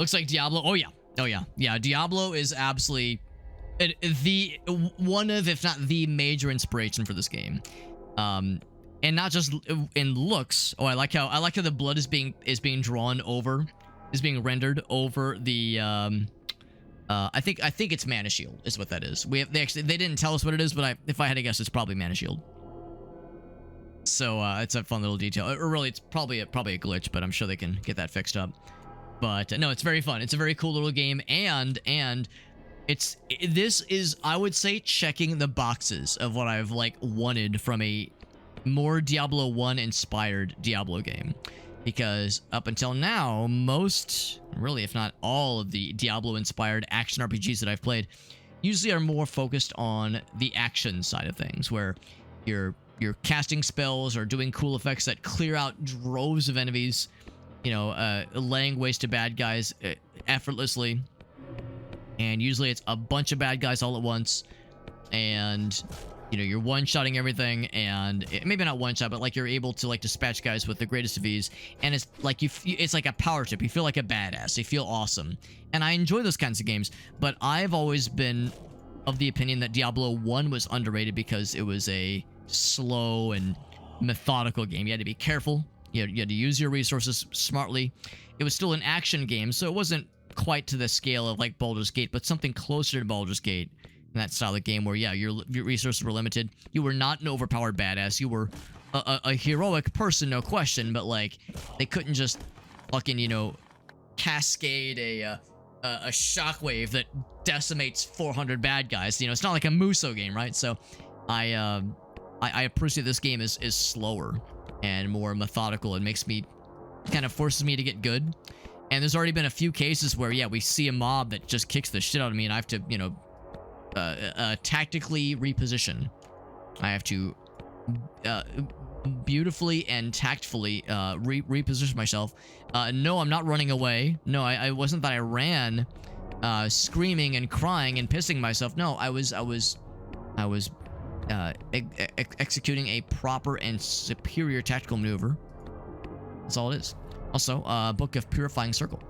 Looks like Diablo. Oh, yeah. Oh, yeah. Yeah, Diablo is absolutely the one of, if not the major inspiration for this game. And not just in looks. Oh, I like how the blood is being drawn over, is being rendered over the I think it's Mana Shield is what that is. They didn't tell us what it is, but if I had to guess, it's probably Mana Shield. So it's a fun little detail. Or really, it's probably a glitch, but I'm sure they can get that fixed up. But no, it's very fun. It's a very cool little game, and this is, I would say, checking the boxes of what I've like wanted from a more Diablo 1 inspired Diablo game. Because up until now, most, really, if not all of the Diablo-inspired action RPGs that I've played usually are more focused on the action side of things, where you're casting spells or doing cool effects that clear out droves of enemies, you know, laying waste to bad guys effortlessly. And usually it's a bunch of bad guys all at once, and you know, you're one-shotting everything, and maybe not one-shot, but like you're able to like dispatch guys with the greatest of ease, and it's like it's like a power trip. You feel like a badass. You feel awesome, and I enjoy those kinds of games. But I've always been of the opinion that Diablo 1 was underrated because it was a slow and methodical game. You had to be careful. You had to use your resources smartly. It was still an action game, so it wasn't quite to the scale of like Baldur's Gate, but something closer to Baldur's Gate. That style of game where, yeah, your resources were limited. You were not an overpowered badass. You were a heroic person, no question, but like they couldn't just fucking, you know, cascade a shockwave that decimates 400 bad guys. You know, it's not like a Muso game, right? So I appreciate this game is slower and more methodical. It makes me, kind of forces me to get good. And there's already been a few cases where, yeah, we see a mob that just kicks the shit out of me, and I have to, you know, tactically reposition. I have to beautifully and tactfully reposition myself. No, I'm not running away. No, I wasn't that I ran screaming and crying and pissing myself. No, I was executing a proper and superior tactical maneuver. That's all it is. Also, Book of Purifying Circle.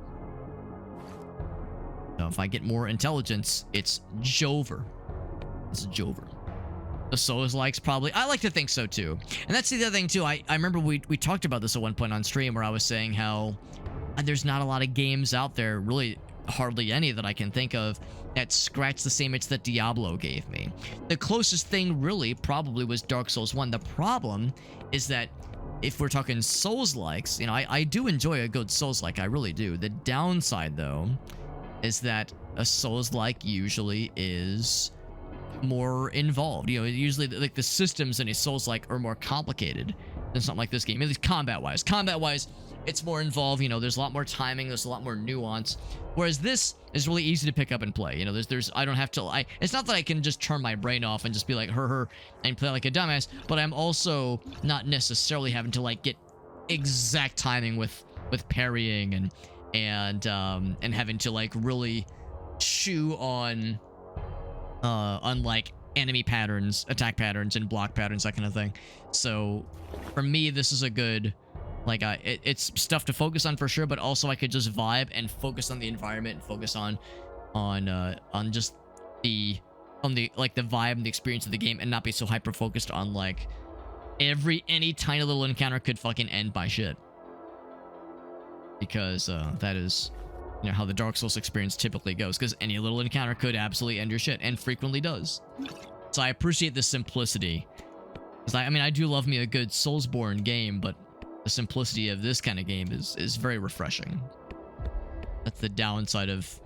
So if I get more intelligence, it's Jover. It's Jover. The Souls-likes probably. I like to think so too. And that's the other thing too. I remember we talked about this at one point on stream where I was saying how there's not a lot of games out there, really hardly any that I can think of, that scratch the same itch that Diablo gave me. The closest thing really probably was Dark Souls 1. The problem is that if we're talking Souls-likes, you know, I do enjoy a good Souls-like. I really do. The downside though is that a Souls-like usually is more involved. You know, usually like the systems in a Souls-like are more complicated than something like this game, at least combat-wise. Combat-wise, it's more involved. You know, there's a lot more timing, there's a lot more nuance. Whereas this is really easy to pick up and play. You know, I don't have to. It's not that I can just turn my brain off and just be like her and play like a dumbass, but I'm also not necessarily having to like get exact timing with parrying and having to like really chew on like enemy patterns, attack patterns, and block patterns, that kind of thing. So for me, this is a good, like, it's stuff to focus on for sure, but also I could just vibe and focus on the environment and focus on just the vibe and the experience of the game, and not be so hyper focused on like any tiny little encounter could fucking end my shit. Because that is, you know, how the Dark Souls experience typically goes, because any little encounter could absolutely end your shit, and frequently does. So I appreciate the simplicity, because I mean, I do love me a good Soulsborne game, but the simplicity of this kind of game is very refreshing. That's the downside of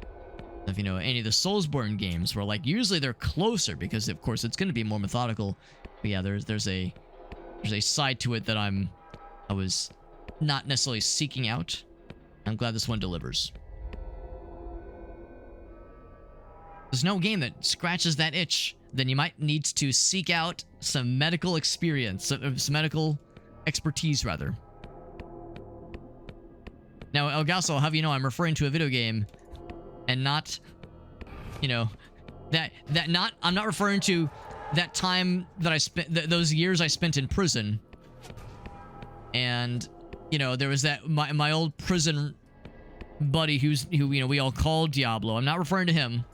you know, any of the Soulsborne games, where like usually they're closer because of course it's going to be more methodical. But yeah, there's a side to it that I was not necessarily seeking out. I'm glad this one delivers. There's no game that scratches that itch. Then you might need to seek out some medical experience, some medical expertise, rather. Now, Elgaso, I'll have you know I'm referring to a video game, and not, you know, I'm not referring to that time that I spent, those years I spent in prison. And, you know, there was that, my old prison buddy who, you know, we all called Diablo. I'm not referring to him.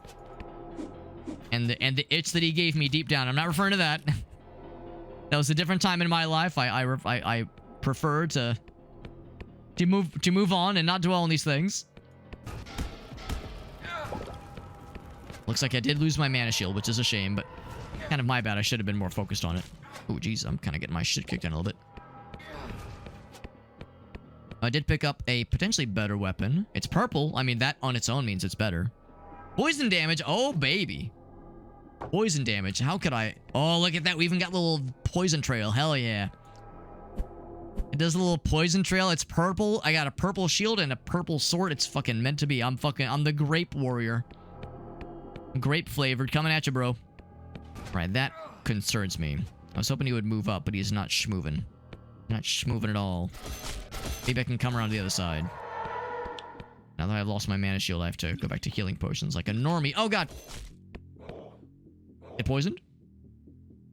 And the itch that he gave me deep down, I'm not referring to that. That was a different time in my life. I prefer to move on and not dwell on these things. Looks like I did lose my mana shield, which is a shame, but kind of my bad. I should have been more focused on it. Oh, jeez, I'm kind of getting my shit kicked in a little bit. I did pick up a potentially better weapon. It's purple. I mean, that on its own means it's better. Poison damage. Oh, baby. Poison damage. How could I... Oh, look at that. We even got a little poison trail. Hell yeah. It does a little poison trail. It's purple. I got a purple shield and a purple sword. It's fucking meant to be. I'm the grape warrior. Grape flavored. Coming at you, bro. Right, that concerns me. I was hoping he would move up, but he's not schmoving. Not schmoving at all. Maybe I can come around the other side. Now that I've lost my mana shield, I have to go back to healing potions like a normie. Oh, God. Get poisoned?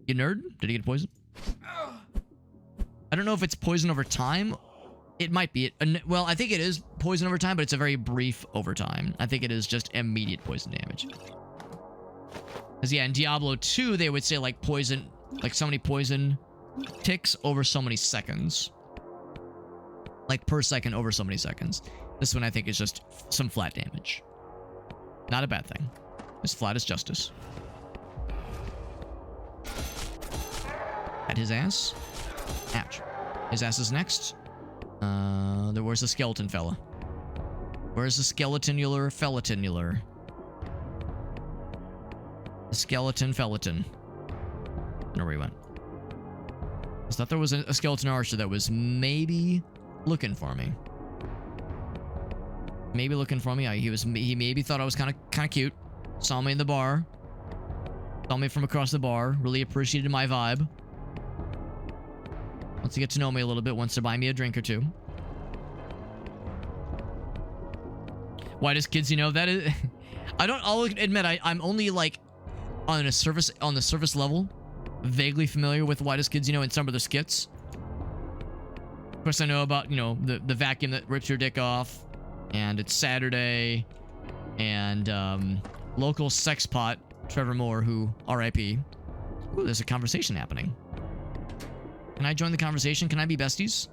You nerd? Did he get poisoned? I don't know if it's poison over time. It might be. Well, I think it is poison over time, but it's a very brief over time. I think it is just immediate poison damage. Because, yeah, in Diablo 2, they would say, like, poison... Like, so many poison ticks over so many seconds. Like, per second over so many seconds. This one, I think, is just some flat damage. Not a bad thing. As flat as justice. At his ass. Ouch. His ass is next. Where's the skeleton fella? Where's the skeletonular felatonular? The skeleton felaton. I don't know where he went. I thought there was a skeleton archer that was maybe looking for me. Maybe looking for me. He maybe thought I was kind of cute. Saw me in the bar. Saw me from across the bar. Really appreciated my vibe. Wants to get to know me a little bit. Wants to buy me a drink or two. Whitest kids, you know, that is... I'll admit, I'm only, like, on the surface level, vaguely familiar with Whitest Kids, you know, in some of the skits. Of course, I know about, you know, the vacuum that rips your dick off, and It's Saturday, and, local sex pot, Trevor Moore, who, R.I.P. Ooh, there's a conversation happening. Can I join the conversation? Can I be besties?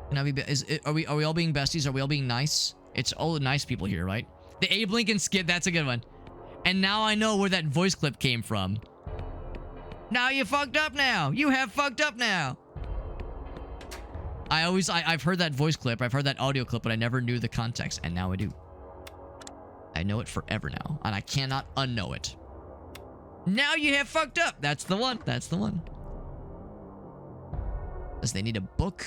Can I be are we all being besties? Are we all being nice? It's all the nice people here, right? The Abe Lincoln skit, that's a good one. And now I know where that voice clip came from. Now you fucked up now. You have fucked up now. I've heard that voice clip. I've heard that audio clip, but I never knew the context. And now I do. I know it forever now. And I cannot unknow it. Now you have fucked up. That's the one. That's the one. Does they need a book?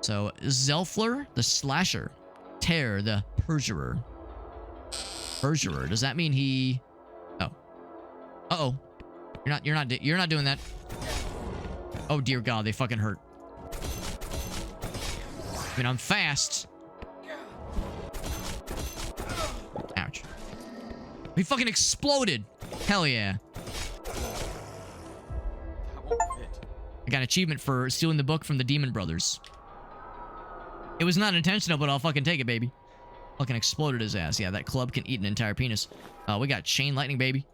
So, Zelfler, the Slasher. Tear, the Perjurer. Perjurer. Does that mean he... Oh. Uh-oh. You're not doing that. Oh, dear God. They fucking hurt. I mean, I'm fast. Ouch. He fucking exploded. Hell yeah. I got an achievement for stealing the book from the Demon Brothers. It was not intentional, but I'll fucking take it, baby. Fucking exploded his ass. Yeah, that club can eat an entire penis. We got chain lightning, baby.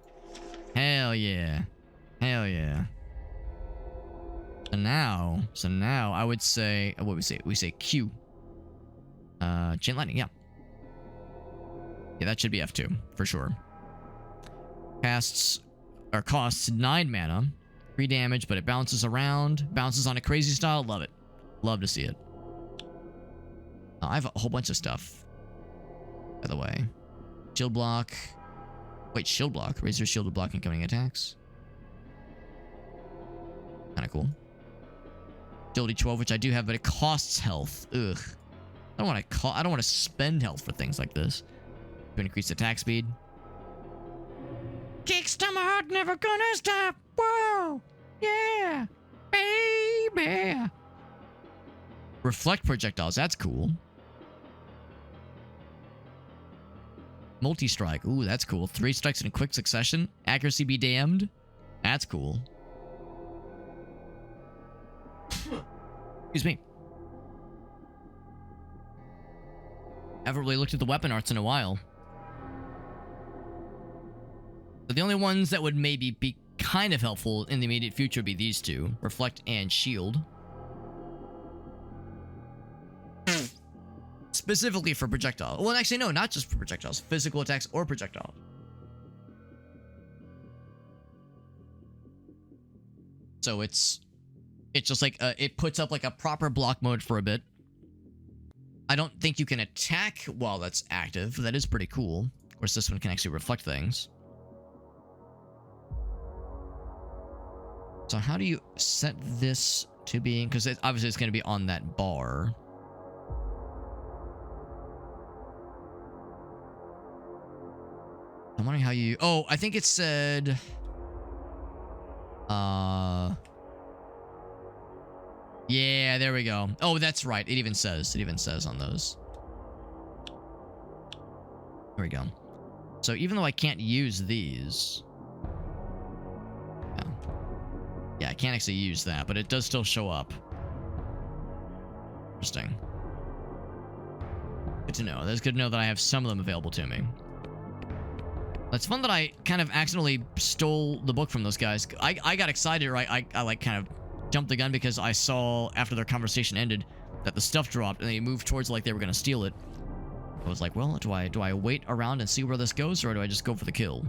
Hell yeah. Hell yeah. So now I would say, what we say? We say Q. Chain lightning, yeah. Yeah, that should be F2 for sure. Costs 9 mana, 3 damage, but it bounces around, bounces on a crazy style. Love it. Love to see it. I have a whole bunch of stuff, by the way. Shield block. Wait, shield block. Raise your shield to block incoming attacks. Kind of cool. Agility 12, which I do have, but it costs health. Ugh. I don't want to spend health for things like this. To increase attack speed. Kicks to my heart, never gonna stop. Whoa! Yeah! Baby! Reflect projectiles, that's cool. Multi-strike, ooh, that's cool. 3 strikes in quick succession. Accuracy be damned. That's cool. Excuse me. Haven't really looked at the weapon arts in a while. But the only ones that would maybe be kind of helpful in the immediate future would be these two. Reflect and Shield. Specifically for projectile. Well, actually, no, not just for projectiles. Physical attacks or projectile. So it's just like, it puts up like a proper block mode for a bit. I don't think you can attack while that's active. That is pretty cool. Of course, this one can actually reflect things. So how do you set this to being... Because obviously it's going to be on that bar. I'm wondering how you... Oh, I think it said... Yeah, there we go. Oh, that's right. It even says on those. There we go. So even though I can't use these... Yeah, I can't actually use that, but it does still show up. Interesting. Good to know. That's good to know that I have some of them available to me. It's fun that I kind of accidentally stole the book from those guys. I got excited, or I like kind of jumped the gun because I saw after their conversation ended that the stuff dropped and they moved towards like they were gonna steal it. I was like, well, do I wait around and see where this goes, or do I just go for the kill?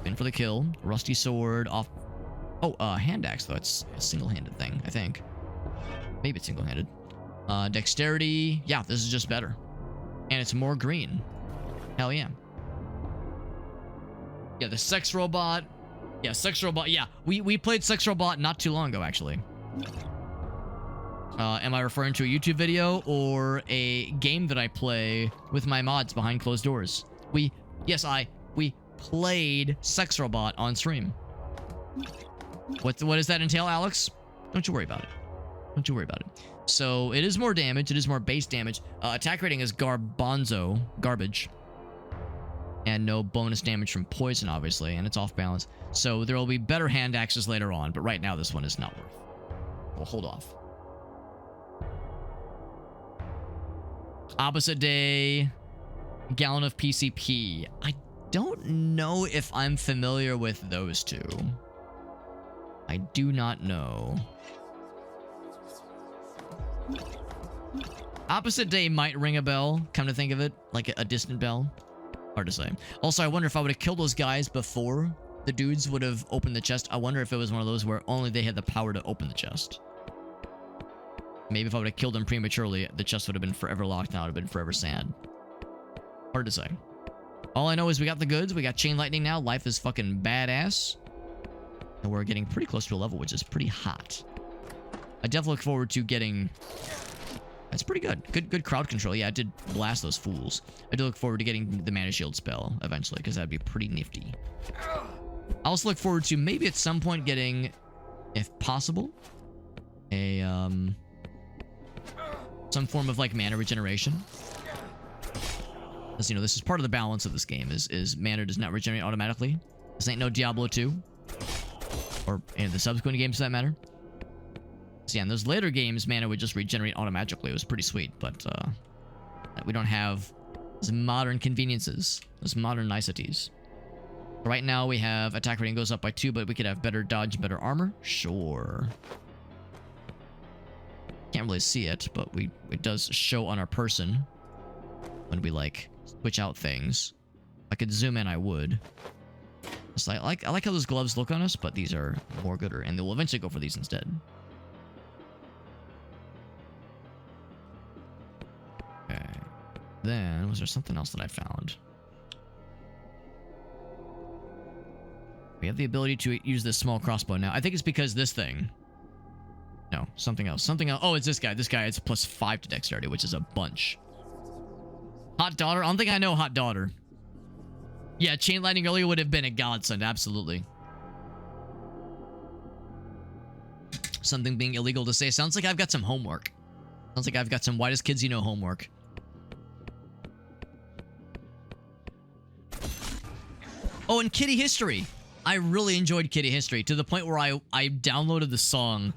In for the kill. Rusty sword off. Oh, hand axe though. It's a single-handed thing, I think. Maybe it's single-handed. Dexterity. Yeah, this is just better. And it's more green. Hell yeah. Yeah, the sex robot. Yeah, sex robot. Yeah, we played sex robot not too long ago, actually. Am I referring to a YouTube video or a game that I play with my mods behind closed doors? We played sex robot on stream. What does that entail, Alex? Don't you worry about it. Don't you worry about it. So it is more damage. It is more base damage. Attack rating is garbage. And no bonus damage from poison, obviously, and it's off balance. So there will be better hand axes later on, but right now this one is not worth. We'll hold off. Opposite day, gallon of PCP. I don't know if I'm familiar with those two. I do not know. Opposite day might ring a bell, come to think of it, like a distant bell. Hard to say. Also, I wonder if I would have killed those guys before the dudes would have opened the chest. I wonder if it was one of those where only they had the power to open the chest. Maybe if I would have killed them prematurely, the chest would have been forever locked and I would have been forever sad. Hard to say. All I know is we got the goods. We got chain lightning now. Life is fucking badass. And we're getting pretty close to a level, which is pretty hot. I definitely look forward to getting... That's pretty good. Good crowd control. Yeah, I did blast those fools. I do look forward to getting the mana shield spell eventually, because that'd be pretty nifty. I also look forward to maybe at some point getting, if possible, a some form of like mana regeneration. Because, you know, this is part of the balance of this game is mana does not regenerate automatically. This ain't no Diablo 2. Or any of the subsequent games for that matter. So yeah, in those later games, mana would just regenerate automatically. It was pretty sweet, but we don't have those modern conveniences, those modern niceties. Right now, we have attack rating goes up by 2, but we could have better dodge, better armor. Sure. Can't really see it, but it does show on our person when we like switch out things. If I could zoom in, I would. So I like how those gloves look on us, but these are more gooder, and they will eventually go for these instead. Then, was there something else that I found? We have the ability to use this small crossbow now. I think it's because this thing. No, something else. Something else. Oh, it's this guy. This guy, it's +5 to dexterity, which is a bunch. Hot daughter? I don't think I know hot daughter. Yeah, chain lightning earlier would have been a godsend, absolutely. Something being illegal to say. Sounds like I've got some homework. Sounds like I've got some whitest kids you know homework. Oh, and Kitty History. I really enjoyed Kitty History to the point where I downloaded the song.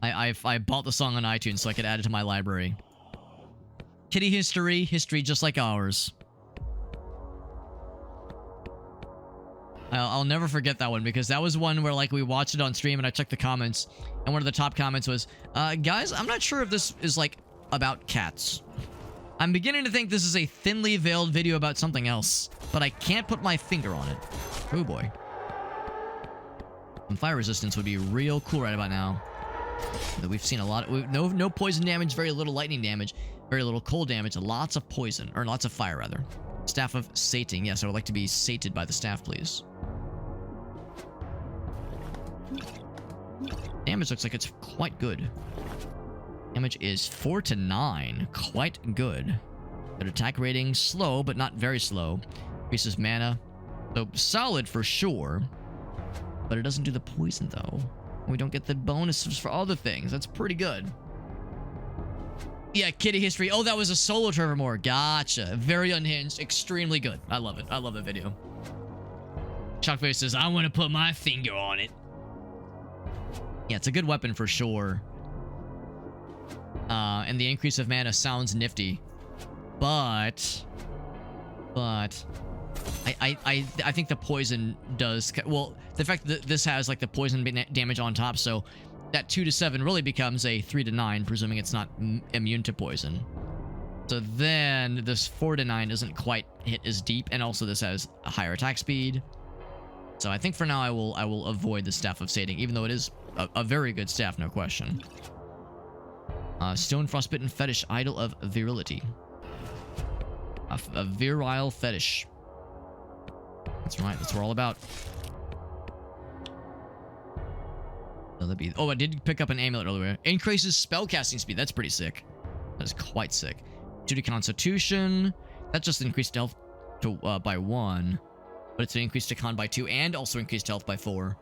I bought the song on iTunes so I could add it to my library. Kitty History, history just like ours. I'll never forget that one because that was one where like we watched it on stream and I checked the comments and one of the top comments was, guys, I'm not sure if this is like about cats. I'm beginning to think this is a thinly veiled video about something else, but I can't put my finger on it. Oh boy. Some fire resistance would be real cool right about now. We've seen a lot of, no poison damage, very little lightning damage, very little cold damage, lots of poison, or lots of fire rather. Staff of sating. Yes, I would like to be sated by the staff, please. Damage looks like it's quite good. Damage is 4 to 9. Quite good. Good attack rating. Slow, but not very slow. Increases mana. So, solid for sure. But it doesn't do the poison, though. We don't get the bonuses for other things. That's pretty good. Yeah, Kitty History. Oh, that was a solo Trevor Moore. Gotcha. Very unhinged. Extremely good. I love it. I love that video. Shockface says, I want to put my finger on it. Yeah, it's a good weapon for sure. And the increase of mana sounds nifty. But I think the poison does, well, the fact that this has like the poison damage on top, so that 2 to 7 really becomes a 3 to 9, presuming it's not immune to poison. So then this 4 to 9 doesn't quite hit as deep, and also this has a higher attack speed. So I think for now I will avoid the Staff of Sating, even though it is a very good staff, no question. Stone Frostbitten Fetish, Idol of Virility. A virile fetish. That's right, that's what we're all about. Oh, I did pick up an amulet earlier. Increases spellcasting speed. That's pretty sick. That is quite sick. 2 to Constitution. That just increased health to, by 1. But it's an increase to Con by 2 and also increased health by 4.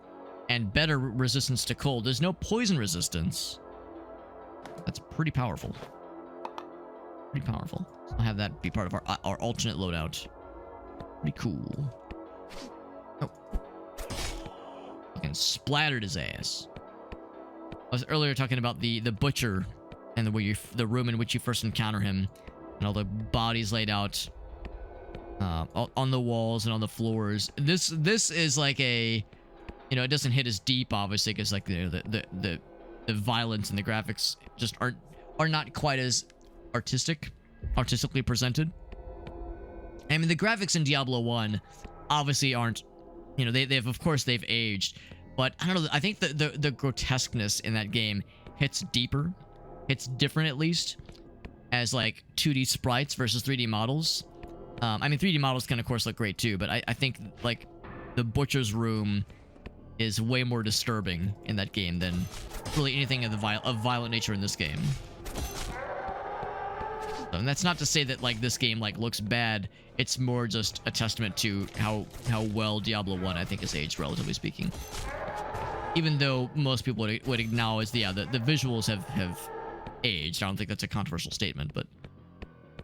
And better resistance to cold. There's no poison resistance. That's pretty powerful. Pretty powerful. So I'll have that be part of our alternate loadout. Pretty cool. Oh. Fucking splattered his ass. I was earlier talking about the butcher and the room in which you first encounter him, and all the bodies laid out on the walls and on the floors. This is like a, you know, it doesn't hit as deep obviously because like the violence and the graphics just are not quite as artistically presented. I mean, the graphics in Diablo 1 obviously aren't, you know, they've of course they've aged, but I don't know, I think the grotesqueness in that game hits deeper, hits different at least, as like 2D sprites versus 3D models. I mean, 3D models can of course look great too, but I think like the butcher's room is way more disturbing in that game than really anything of violent nature in this game. And that's not to say that like this game like looks bad. It's more just a testament to how well Diablo 1 I think has aged, relatively speaking. Even though most people would acknowledge the visuals have aged. I don't think that's a controversial statement, but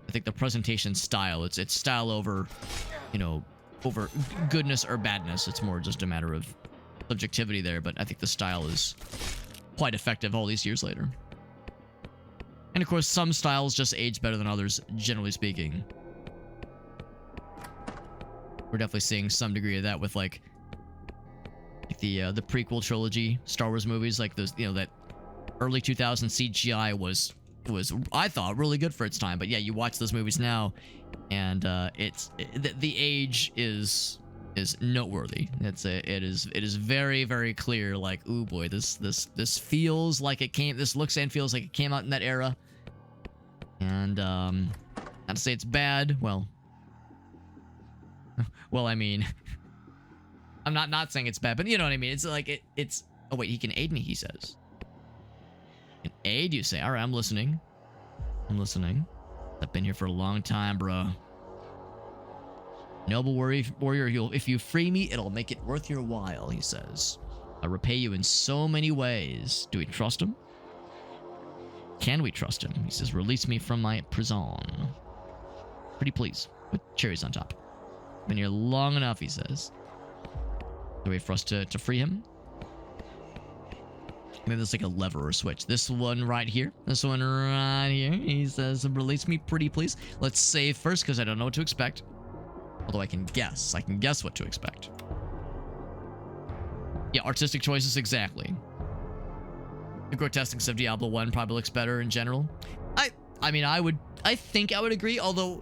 I think the presentation style, it's style over, you know, over goodness or badness. It's more just a matter of subjectivity there, but I think the style is quite effective all these years later. And of course, some styles just age better than others, generally speaking. We're definitely seeing some degree of that with like the prequel trilogy Star Wars movies, like those, you know, that early 2000s CGI was I thought really good for its time. But yeah, you watch those movies now, and the age is noteworthy. It is very, very clear. Like, ooh boy, this feels like it came. This looks and feels like it came out in that era. And Not to say it's bad. Well, I mean, I'm not saying it's bad, but you know what I mean. It's like it's. Oh wait, he can aid me. He says. Can aid, you say? All right, I'm listening. I'm listening. I've been here for a long time, bro. Noble warrior, if you free me, it'll make it worth your while, he says. I'll repay you in so many ways. Do we trust him? Can we trust him? He says, release me from my prison. Pretty please, with cherries on top. Been here long enough, he says. Do we wait for us to free him? Maybe there's like a lever or switch. This one right here. This one right here. He says, release me pretty please. Let's save first because I don't know what to expect. Although I can guess. I can guess what to expect. Yeah, artistic choices, exactly. The grotesqueness of Diablo 1 probably looks better in general. I mean, I think I would agree, although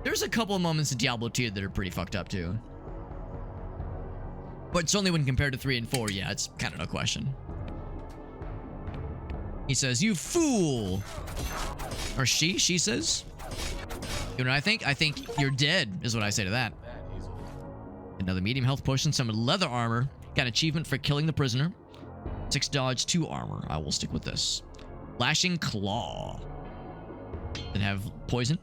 there's a couple of moments in Diablo 2 that are pretty fucked up too. But certainly when compared to 3 and 4, yeah, it's kind of no question. He says, you fool! Or she says. You know what I think? I think you're dead, is what I say to that. Another medium health potion, some leather armor. Got an achievement for killing the prisoner. 6 dodge, 2 armor. I will stick with this. Lashing Claw. Then have poison.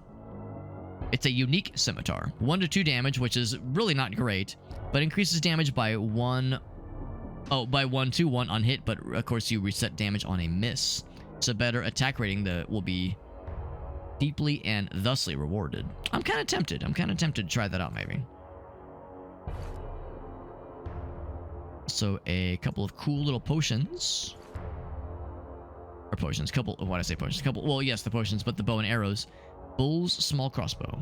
It's a unique scimitar. 1 to 2 damage, which is really not great, but increases damage by 1 to 1 on hit, but of course you reset damage on a miss. So better attack rating that will be deeply and thusly rewarded. I'm kind of tempted. To try that out maybe. So a couple of cool little potions. Or potions. Why did I say potions? Well, yes, the potions, but the bow and arrows. Bull's small crossbow.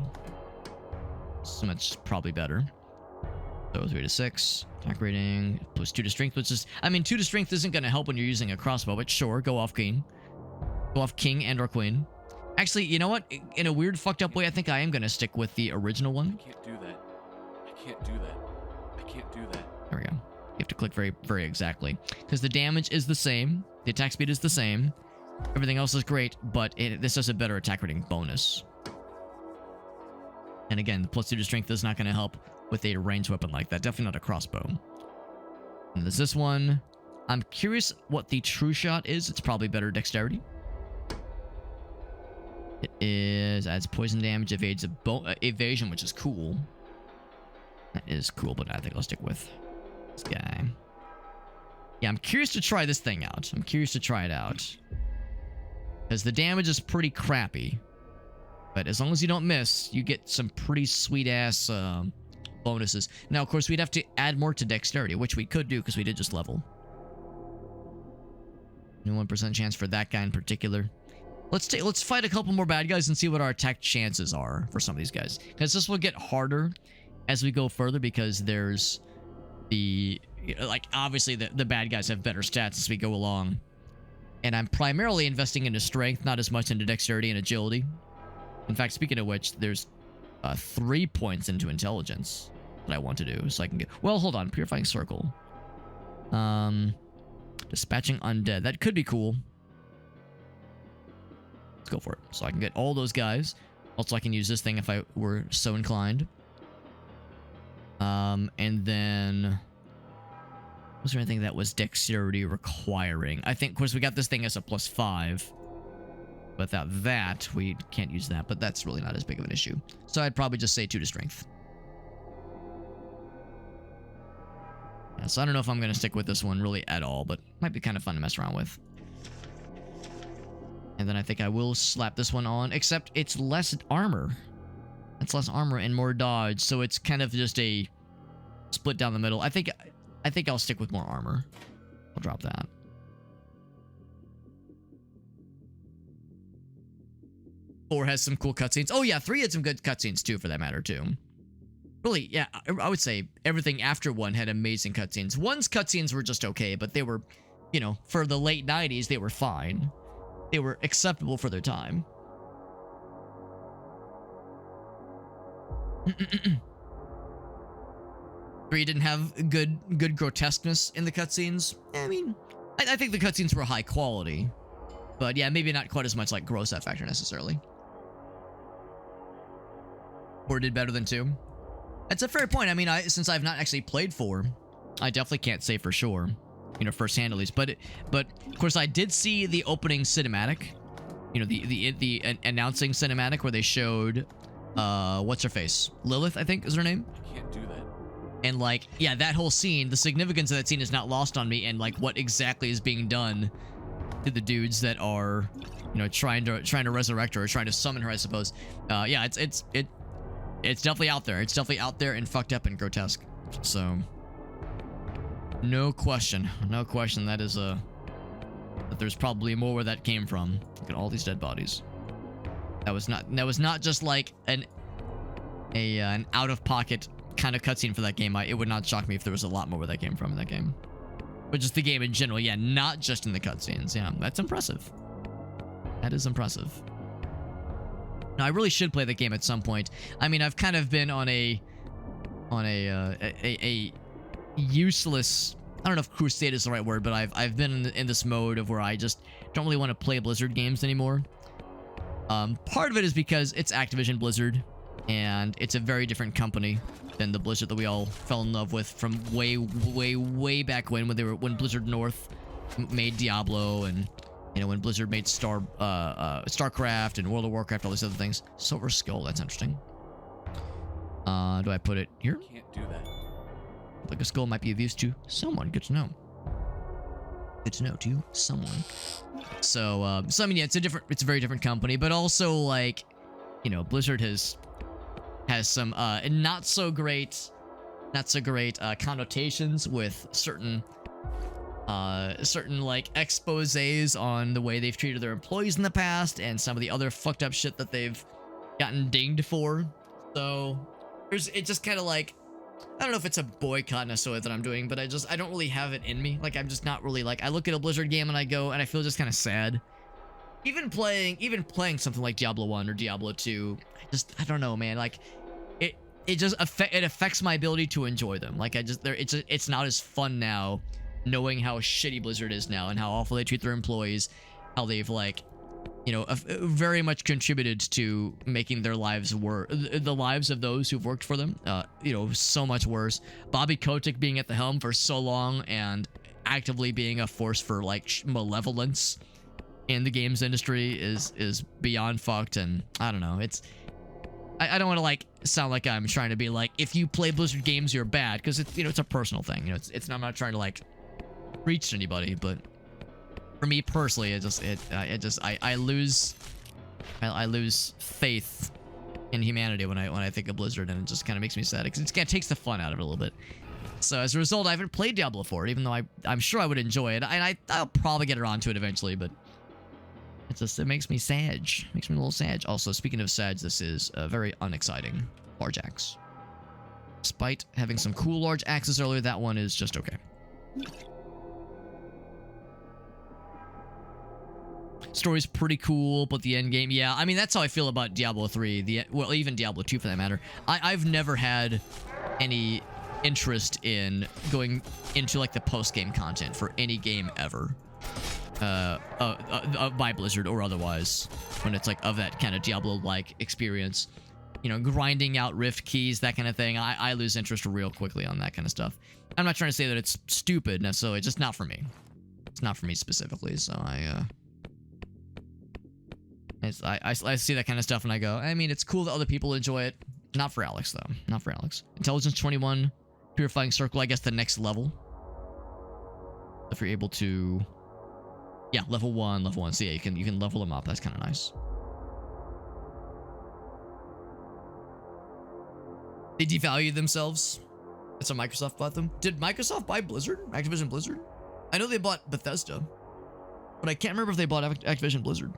So much probably better. So 3 to 6. Attack rating. Plus 2 to strength, which is... I mean, 2 to strength isn't going to help when you're using a crossbow, but sure, go off king. Go off king and or queen. Actually, you know what? In a weird, fucked up way, I think I am going to stick with the original one. I can't do that. I can't do that. I can't do that. There we go. You have to click very, very exactly. Because the damage is the same. The attack speed is the same. Everything else is great, but this has a better attack rating bonus. And again, the plus 2 to strength is not going to help with a ranged weapon like that. Definitely not a crossbow. And there's this one. I'm curious what the true shot is. It's probably better dexterity. It is adds poison damage, evades evasion, which is cool. That is cool, but I think I'll stick with this guy. Yeah, I'm curious to try this thing out. I'm curious to try it out. Because the damage is pretty crappy. But as long as you don't miss, you get some pretty sweet-ass bonuses. Now, of course, we'd have to add more to dexterity, which we could do because we did just level. 1% chance for that guy in particular. Let's fight a couple more bad guys and see what our attack chances are for some of these guys. Because this will get harder as we go further because there's the... Like, obviously, the bad guys have better stats as we go along. And I'm primarily investing into strength, not as much into dexterity and agility. In fact, speaking of which, there's 3 points into intelligence that I want to do. So I can get... Well, hold on. Purifying Circle. Dispatching Undead. That could be cool. Let's go for it. So I can get all those guys. Also, I can use this thing if I were so inclined. And then... Was there anything that was dexterity requiring? I think, of course, we got this thing as a +5. Without that, we can't use that, but that's really not as big of an issue. So I'd probably just say 2 to strength. Yeah, so I don't know if I'm going to stick with this one really at all, but might be kind of fun to mess around with. And then I think I will slap this one on, except it's less armor. It's less armor and more dodge, so it's kind of just a split down the middle. I think I'll stick with more armor. I'll drop that. Four has some cool cutscenes. Oh yeah, 3 had some good cutscenes too, for that matter too. Really, yeah, I would say everything after 1 had amazing cutscenes. 1's cutscenes were just okay, but they were, you know, for the late 90s, they were fine. They were acceptable for their time. 3 didn't have good grotesqueness in the cutscenes. I mean, I think the cutscenes were high quality. But yeah, maybe not quite as much like gross F factor necessarily. 4 did better than 2. That's a fair point. I mean, since I've not actually played 4, I definitely can't say for sure, you know, firsthand at least. But of course, I did see the opening cinematic, you know, the announcing cinematic where they showed, what's her face? Lilith, I think is her name. I can't do that. And like, yeah, that whole scene, the significance of that scene is not lost on me, and like what exactly is being done to the dudes that are, you know, trying to resurrect her or trying to summon her, I suppose. Yeah, it's definitely out there. It's definitely out there and fucked up and grotesque. So, no question that is that there's probably more where that came from. Look at all these dead bodies. That was not just like an out of pocket kind of cutscene for that game. It would not shock me if there was a lot more where that came from in that game. But just the game in general, yeah, not just in the cutscenes. Yeah, that's impressive. That is impressive. Now, I really should play the game at some point. I mean, I've kind of been on a useless, I don't know if crusade is the right word, but I've been in this mode of where I just don't really want to play Blizzard games anymore. Part of it is because it's Activision Blizzard, and it's a very different company than the Blizzard that we all fell in love with from way back when when Blizzard North made Diablo, and you know, when Blizzard made StarCraft and World of Warcraft, all these other things. Silver Skull, that's interesting. Do I put it here? Can't do that. Like a skull might be of use to someone. Good to know. Good to know to someone. So I mean, yeah, it's a very different company, but also like, you know, Blizzard has some not so great connotations with certain like exposés on the way they've treated their employees in the past and some of the other fucked up shit that they've gotten dinged for. So it's just kind of like, I don't know if it's a boycott necessarily that I'm doing, but I don't really have it in me. Like, I'm just not really like, I look at a Blizzard game and I go and I feel just kind of sad. Even playing something like Diablo 1 or Diablo 2, I don't know, man. Like, it affects my ability to enjoy them. Like, it's not as fun now, knowing how shitty Blizzard is now and how awful they treat their employees, how they've, like, you know, very much contributed to making their lives the lives of those who've worked for them, you know, so much worse. Bobby Kotick being at the helm for so long and actively being a force for like malevolence in the games industry is beyond fucked. And I don't know, I don't want to like sound like I'm trying to be like, if you play Blizzard games, you're bad, because it's, you know, it's a personal thing. You know, I'm not trying to like preach to anybody, but for me personally, I lose faith in humanity when I think of Blizzard, and it just kind of makes me sad because it takes the fun out of it a little bit. So as a result, I haven't played Diablo 4, even though I'm sure I would enjoy it, and I'll probably get around to it eventually, but it makes me sad. Makes me a little sad. Also, speaking of sad, this is a very unexciting large axe. Despite having some cool large axes earlier, that one is just okay. Story's pretty cool, but the end game, yeah. I mean, that's how I feel about Diablo 3. Well, even Diablo 2 for that matter. I've never had any interest in going into like the post-game content for any game ever, by Blizzard or otherwise. When it's like of that kind of Diablo-like experience, you know, grinding out rift keys, that kind of thing. I lose interest real quickly on that kind of stuff. I'm not trying to say that it's stupid necessarily, just not for me. It's not for me specifically, so I see that kind of stuff and I go, I mean, it's cool that other people enjoy it. Not for Alex, though. Not for Alex. Intelligence 21, Purifying Circle, I guess the next level. If you're able to... Yeah, level 1. So yeah, you can level them up. That's kind of nice. They devalued themselves. That's what Microsoft bought them. Did Microsoft buy Blizzard? Activision Blizzard? I know they bought Bethesda, but I can't remember if they bought Activision Blizzard.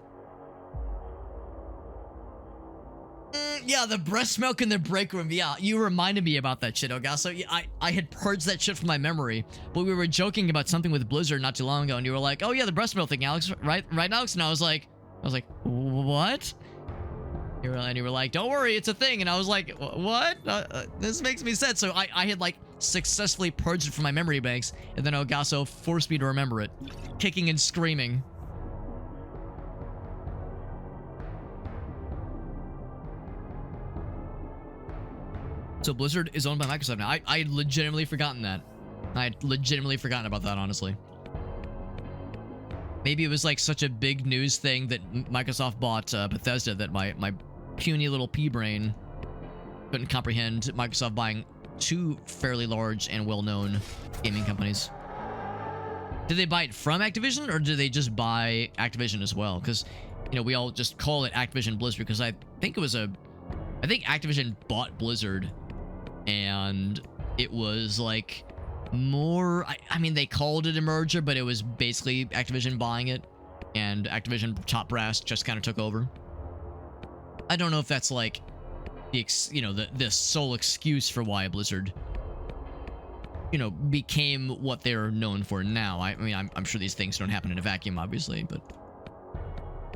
Yeah, the breast milk in the break room. Yeah, you reminded me about that shit, Ogasso. Yeah, I had purged that shit from my memory, but we were joking about something with Blizzard not too long ago, and you were like, "Oh yeah, the breast milk thing, Alex, right, Alex?" And I was like, "What?" You were like, "Don't worry, it's a thing." And I was like, "What? This makes me sad." So I had like successfully purged it from my memory banks, and then Ogasso forced me to remember it, kicking and screaming. So Blizzard is owned by Microsoft now. I had legitimately forgotten that. I had legitimately forgotten about that, honestly. Maybe it was like such a big news thing that Microsoft bought Bethesda that my puny little pea brain couldn't comprehend Microsoft buying two fairly large and well-known gaming companies. Did they buy it from Activision, or did they just buy Activision as well? Because, you know, we all just call it Activision Blizzard because I think Activision bought Blizzard, and it was like more, I mean, they called it a merger, but it was basically Activision buying it, and Activision top brass just kind of took over. I don't know if that's like the sole excuse for why Blizzard, you know, became what they're known for now. I mean, I'm sure these things don't happen in a vacuum, obviously, but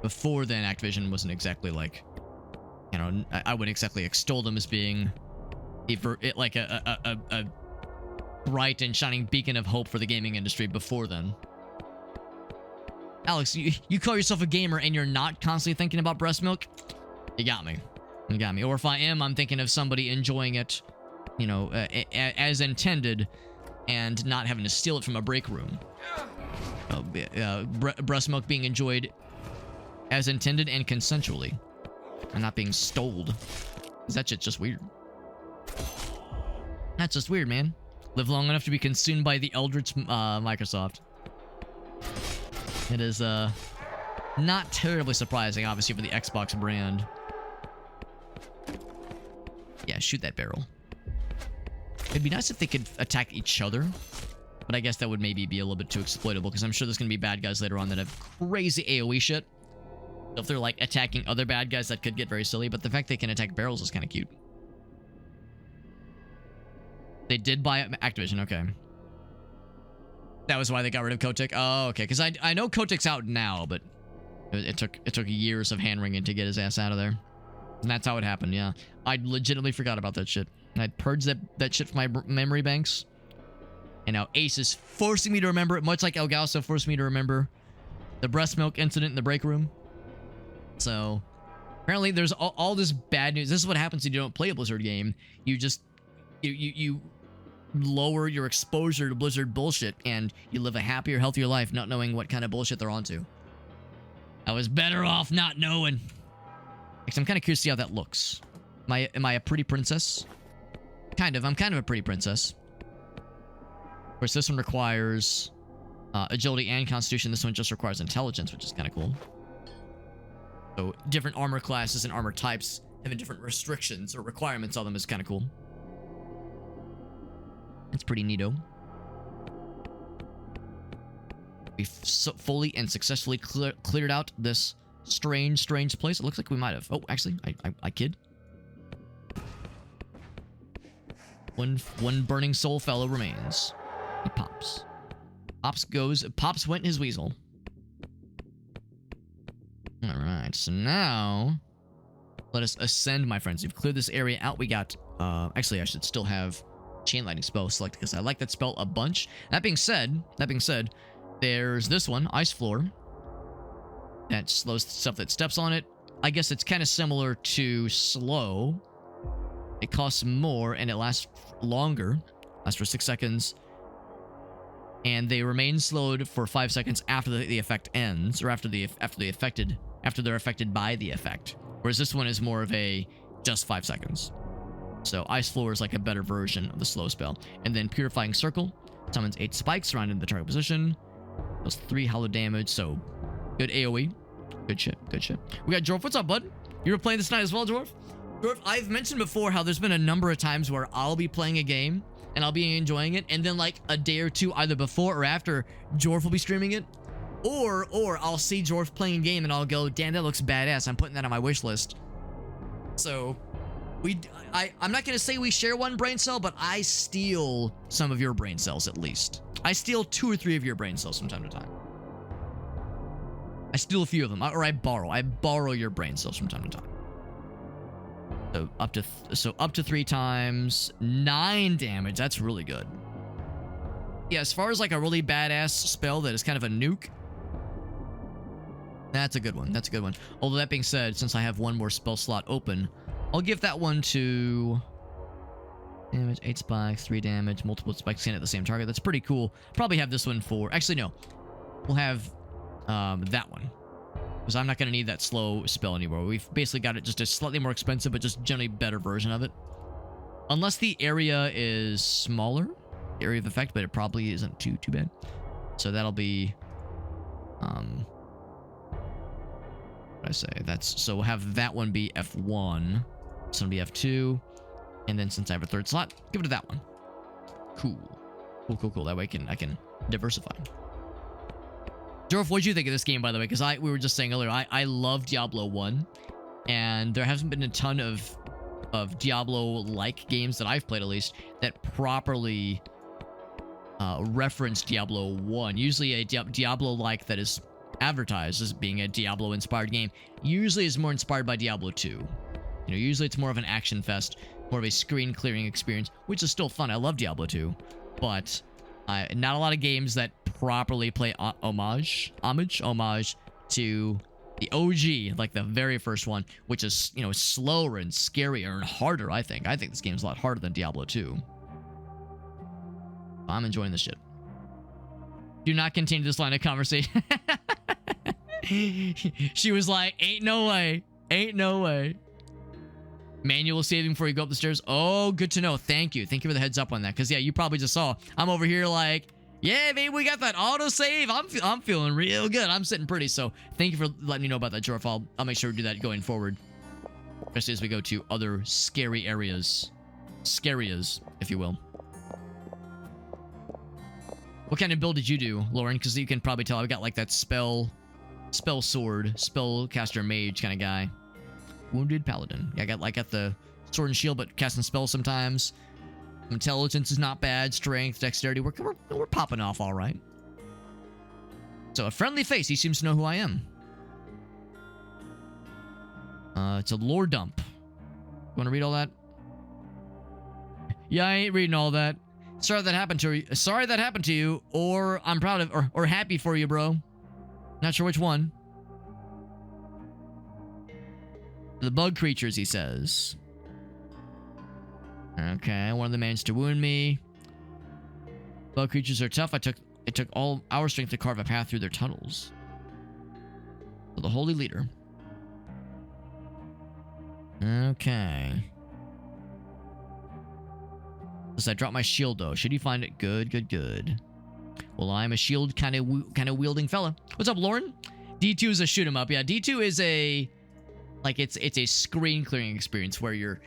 before then, Activision wasn't exactly like, you know, I wouldn't exactly extol them as being like a bright and shining beacon of hope for the gaming industry before then. Alex, you call yourself a gamer and you're not constantly thinking about breast milk? You got me. You got me. Or if I am, I'm thinking of somebody enjoying it, you know, as intended, and not having to steal it from a break room. Breast milk being enjoyed as intended and consensually, and not being stoled. That shit's just weird. That's just weird, man. Live long enough to be consumed by the eldritch Microsoft. It is not terribly surprising, obviously, for the Xbox brand. Yeah, shoot that barrel. It'd be nice if they could attack each other, but I guess that would maybe be a little bit too exploitable, because I'm sure there's going to be bad guys later on that have crazy AoE shit. So if they're, like, attacking other bad guys, that could get very silly, but the fact they can attack barrels is kind of cute. They did buy Activision, okay. That was why they got rid of Kotick? Oh, okay, because I know Kotick's out now, but it took years of hand-wringing to get his ass out of there. And that's how it happened, yeah. I legitimately forgot about that shit. I'd purged that shit from my memory banks. And now Ace is forcing me to remember it, much like El Gauso forced me to remember the breast milk incident in the break room. So, apparently there's all this bad news. This is what happens if you don't play a Blizzard game. You just, you lower your exposure to Blizzard bullshit, and you live a happier, healthier life not knowing what kind of bullshit they're onto. I was better off not knowing. Actually, I'm kind of curious to see how that looks. Am I a pretty princess? Kind of. I'm kind of a pretty princess. Of course, this one requires agility and constitution. This one just requires intelligence, which is kind of cool. So, different armor classes and armor types having different restrictions or requirements on them is kind of cool. It's pretty neato. We've fully and successfully cleared out this strange place. It looks like we might have. Oh, actually, I kid. One burning soul fellow remains. He pops. Pops went his weasel. Alright, so now let us ascend, my friends. We've cleared this area out. We got, actually, I should still have Chain Lightning spell selected because I like that spell a bunch. That being said, there's this one, Ice Floor. That slows stuff that steps on it. I guess it's kind of similar to Slow. It costs more and it lasts longer. Lasts for 6 seconds. And they remain slowed for 5 seconds after the effect ends, or after they're affected by the effect. Whereas this one is more of a just 5 seconds. So Ice Floor is like a better version of the slow spell. And then Purifying Circle summons 8 spikes surrounding the target position. Does 3 hollow damage, so good AoE. Good shit, good shit. We got Dwarf. What's up, bud? You were playing this night as well, Dwarf? Dwarf, I've mentioned before how there's been a number of times where I'll be playing a game and I'll be enjoying it, and then like a day or two either before or after, Dwarf will be streaming it. Or I'll see Dwarf playing a game and I'll go, damn, that looks badass. I'm putting that on my wish list. So I'm not gonna say we share one brain cell, but I steal some of your brain cells at least. I steal 2 or 3 of your brain cells from time to time. I steal a few of them, or I borrow your brain cells from time to time. So up to 3 times, 9 damage. That's really good. Yeah, as far as like a really badass spell that is kind of a nuke, that's a good one. That's a good one. Although that being said, since I have one more spell slot open, I'll give that one to Damage, 8 spikes, 3 damage, multiple spikes in at the same target. That's pretty cool. Probably have this one for... Actually, no. We'll have that one. Because I'm not going to need that slow spell anymore. We've basically got it just a slightly more expensive, but just generally better version of it. Unless the area is smaller. The area of effect, but it probably isn't too bad. So that'll be... what did I say? So we'll have that one be F1. This one be F2. And then since I have a third slot, give it to that one. Cool. Cool. That way I can diversify. Jorf, what did you think of this game, by the way? Because we were just saying earlier, I love Diablo 1. And there hasn't been a ton of Diablo-like games that I've played, at least, that properly reference Diablo 1. Usually a Diablo-like that is advertised as being a Diablo-inspired game usually is more inspired by Diablo 2. You know, usually it's more of an action fest, more of a screen-clearing experience, which is still fun. I love Diablo 2, but not a lot of games that properly play homage to the OG, like the very first one, which is, you know, slower and scarier and harder, I think. I think this game's a lot harder than Diablo 2. I'm enjoying this shit. Do not continue this line of conversation. She was like, ain't no way. Ain't no way. Manual saving before you go up the stairs. Oh, good to know. Thank you. Thank you for the heads up on that. Because, yeah, you probably just saw. I'm over here like, yeah, baby, we got that auto save. I'm feeling real good. I'm sitting pretty. So thank you for letting me know about that, Jorf. I'll make sure to do that going forward. Especially as we go to other scary areas. Scarias, if you will. What kind of build did you do, Lauren? Because you can probably tell I've got like that spell sword, spellcaster mage kind of guy. Wounded paladin. Yeah, I got the sword and shield, but casting spells sometimes. Intelligence is not bad. Strength, dexterity. We're popping off all right. So a friendly face. He seems to know who I am. It's a lore dump. You want to read all that? Yeah, I ain't reading all that. Sorry that happened to you. Or I'm proud of, or happy for you, bro. Not sure which one. The bug creatures, he says. Okay, one of them managed to wound me. Bug creatures are tough. It took all our strength to carve a path through their tunnels. So the holy leader. Okay. I dropped my shield though. Should you find it? Good. Well, I'm a shield kind of wielding fella. What's up, Lauren? D2 is a shoot 'em up. Yeah, D2 is a it's a screen clearing experience where you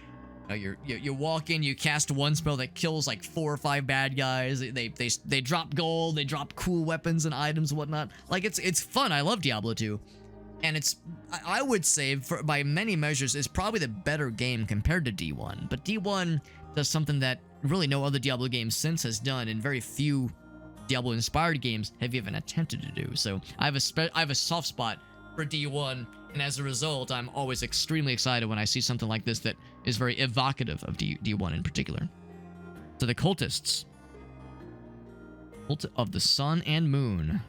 walk in, you cast one spell that kills like 4 or 5 bad guys. They drop gold, they drop cool weapons and items and whatnot. Like it's fun. I love Diablo 2. And I would say by many measures is probably the better game compared to D1. But D1 does something that really no other Diablo game since has done, and very few Diablo-inspired games have even attempted to do. So I have a soft spot for D1, and as a result, I'm always extremely excited when I see something like this that is very evocative of D1 in particular. So the cultists. Cult of the Sun and Moon.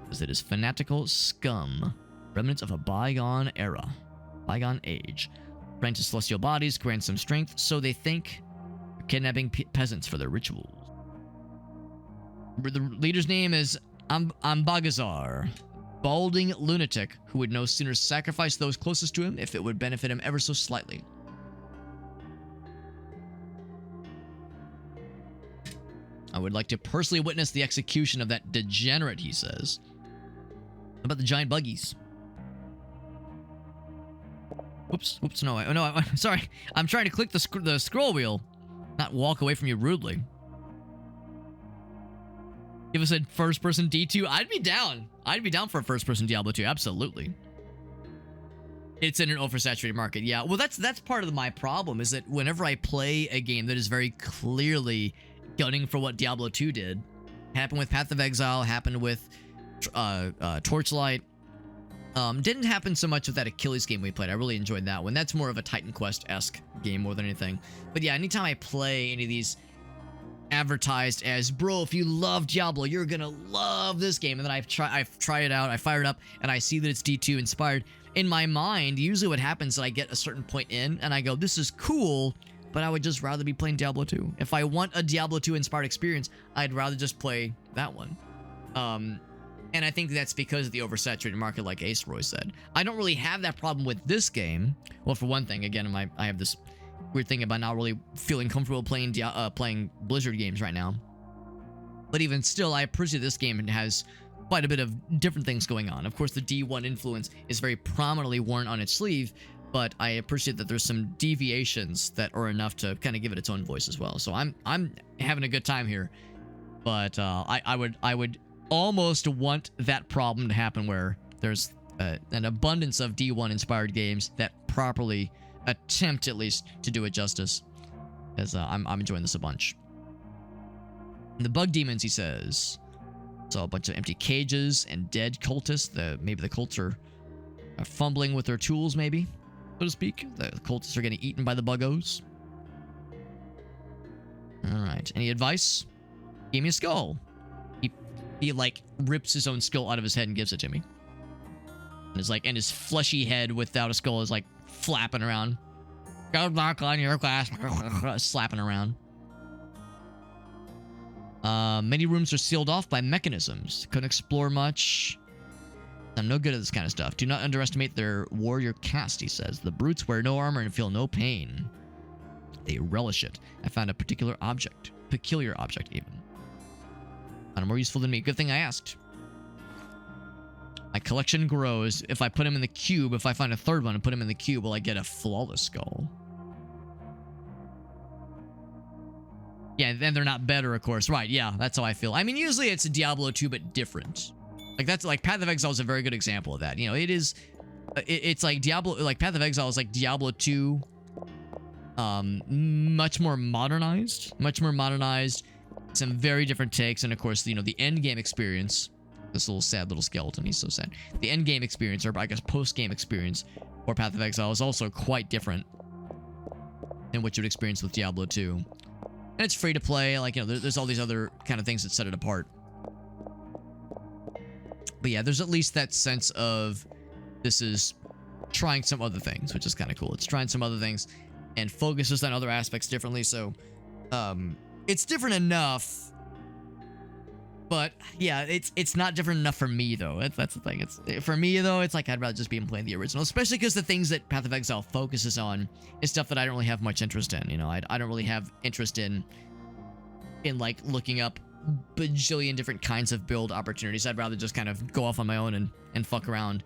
Because it is fanatical scum. Remnants of a bygone era. Bygone age. Trying to celestial bodies, grant some strength, so they think. Kidnapping peasants for their rituals. The leader's name is Ambagazar. Balding lunatic who would no sooner sacrifice those closest to him if it would benefit him ever so slightly. I would like to personally witness the execution of that degenerate, he says. How about the giant buggies? Whoops, no, sorry. I'm trying to click the scroll wheel, not walk away from you rudely. Give us a first-person D2. I'd be down. I'd be down for a first-person Diablo 2. Absolutely. It's in an oversaturated market. Yeah. Well, that's part of my problem is that whenever I play a game that is very clearly gunning for what Diablo 2 did, happened with Path of Exile, happened with Torchlight. Didn't happen so much with that Achilles game we played. I really enjoyed that one. That's more of a Titan Quest-esque game more than anything. But yeah, anytime I play any of these advertised as, bro, if you love Diablo, you're gonna love this game, and then I try it out, I fire it up, and I see that it's D2 inspired. In my mind, usually what happens is I get a certain point in, and I go, this is cool, but I would just rather be playing Diablo 2. If I want a Diablo 2 inspired experience, I'd rather just play that one. And I think that's because of the oversaturated market, like Ace Roy said. I don't really have that problem with this game. Well, for one thing, again, I have this weird thing about not really feeling comfortable playing Blizzard games right now. But even still, I appreciate this game and has quite a bit of different things going on. Of course, the D1 influence is very prominently worn on its sleeve, but I appreciate that there's some deviations that are enough to kind of give it its own voice as well. So I'm having a good time here, but I would almost want that problem to happen where there's an abundance of D1 inspired games that properly attempt at least to do it justice, as I'm enjoying this a bunch. And the bug demons, he says, so a bunch of empty cages and dead cultists. Maybe the cults are fumbling with their tools, maybe, so to speak. The cultists are getting eaten by the buggos. All right, any advice? Give me a skull. He like rips his own skull out of his head and gives it to me. And his fleshy head without a skull is like flapping around. Go back on your glass. Slapping around. Many rooms are sealed off by mechanisms. Couldn't explore much. I'm no good at this kind of stuff. Do not underestimate their warrior caste, he says. The brutes wear no armor and feel no pain. They relish it. I found a peculiar object even. More useful than me. Good thing I asked. My collection grows. If I put him in the cube, if I find a third one and put him in the cube, will I get a flawless skull? Yeah, then they're not better, of course. Right, yeah, that's how I feel. I mean, usually it's a Diablo 2, but different. Like, Path of Exile is a very good example of that. You know, it's like Diablo, like Path of Exile is like Diablo 2, much more modernized. Some very different takes, and of course, you know, the end game experience. This little sad little skeleton, he's so sad. The end game experience, or I guess post game experience, for Path of Exile is also quite different than what you would experience with Diablo 2. And it's free to play, like, you know, there's all these other kind of things that set it apart. But yeah, there's at least that sense of this is trying some other things, which is kind of cool. It's trying some other things and focuses on other aspects differently, so it's different enough, but yeah, it's not different enough for me though. That's the thing. For me though, it's like I'd rather just be playing the original, especially because the things that Path of Exile focuses on is stuff that I don't really have much interest in. You know, I don't really have interest in like looking up bajillion different kinds of build opportunities. I'd rather just kind of go off on my own and fuck around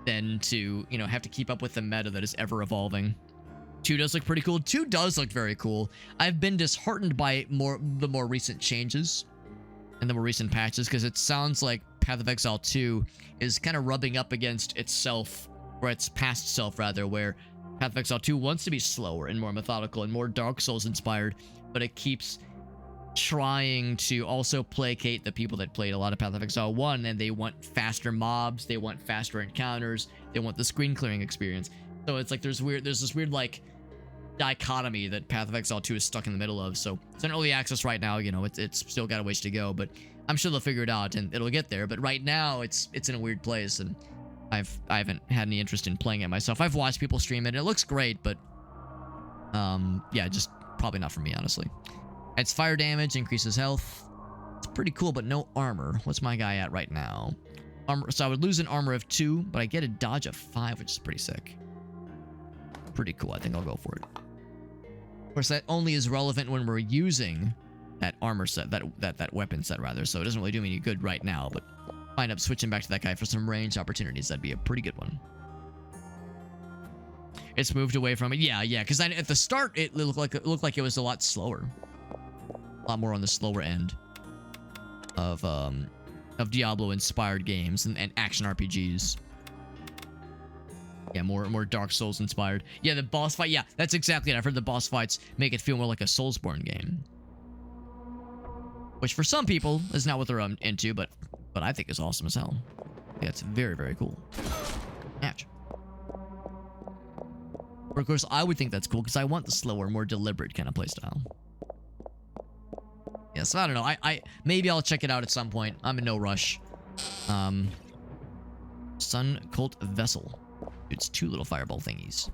than to, you know, have to keep up with the meta that is ever evolving. 2 does look pretty cool. 2 does look very cool. I've been disheartened by the more recent changes and the more recent patches, because it sounds like Path of Exile 2 is kind of rubbing up against itself, or its past self rather, where Path of Exile 2 wants to be slower and more methodical and more Dark Souls inspired, but it keeps trying to also placate the people that played a lot of Path of Exile 1, and they want faster mobs, they want faster encounters, they want the screen clearing experience. So it's like there's this weird like dichotomy that Path of Exile 2 is stuck in the middle of. So it's in early access right now, you know, it's still got a ways to go, but I'm sure they'll figure it out and it'll get there. But right now it's in a weird place, and I haven't had any interest in playing it myself. I've watched people stream it and it looks great, but yeah, just probably not for me, honestly. Adds fire damage, increases health. It's pretty cool, but no armor. What's my guy at right now? Armor, so I would lose an armor of 2, but I get a dodge of 5, which is pretty sick. Pretty cool. I think I'll go for it. Of course, that only is relevant when we're using that armor set, that weapon set rather. So it doesn't really do me any good right now. But if I end up switching back to that guy for some range opportunities, that'd be a pretty good one. It's moved away from it. Yeah. Because at the start, it looked like it was a lot slower, a lot more on the slower end of Diablo-inspired games and action RPGs. Yeah, more Dark Souls inspired. Yeah, the boss fight. Yeah, that's exactly it. I've heard the boss fights make it feel more like a Soulsborne game, which for some people is not what they're into, but I think is awesome as hell. Yeah, it's very, very cool. Ouch. Or of course, I would think that's cool because I want the slower, more deliberate kind of playstyle. Yeah, so I don't know. I maybe I'll check it out at some point. I'm in no rush. Sun Cult Vessel. It's 2 little fireball thingies.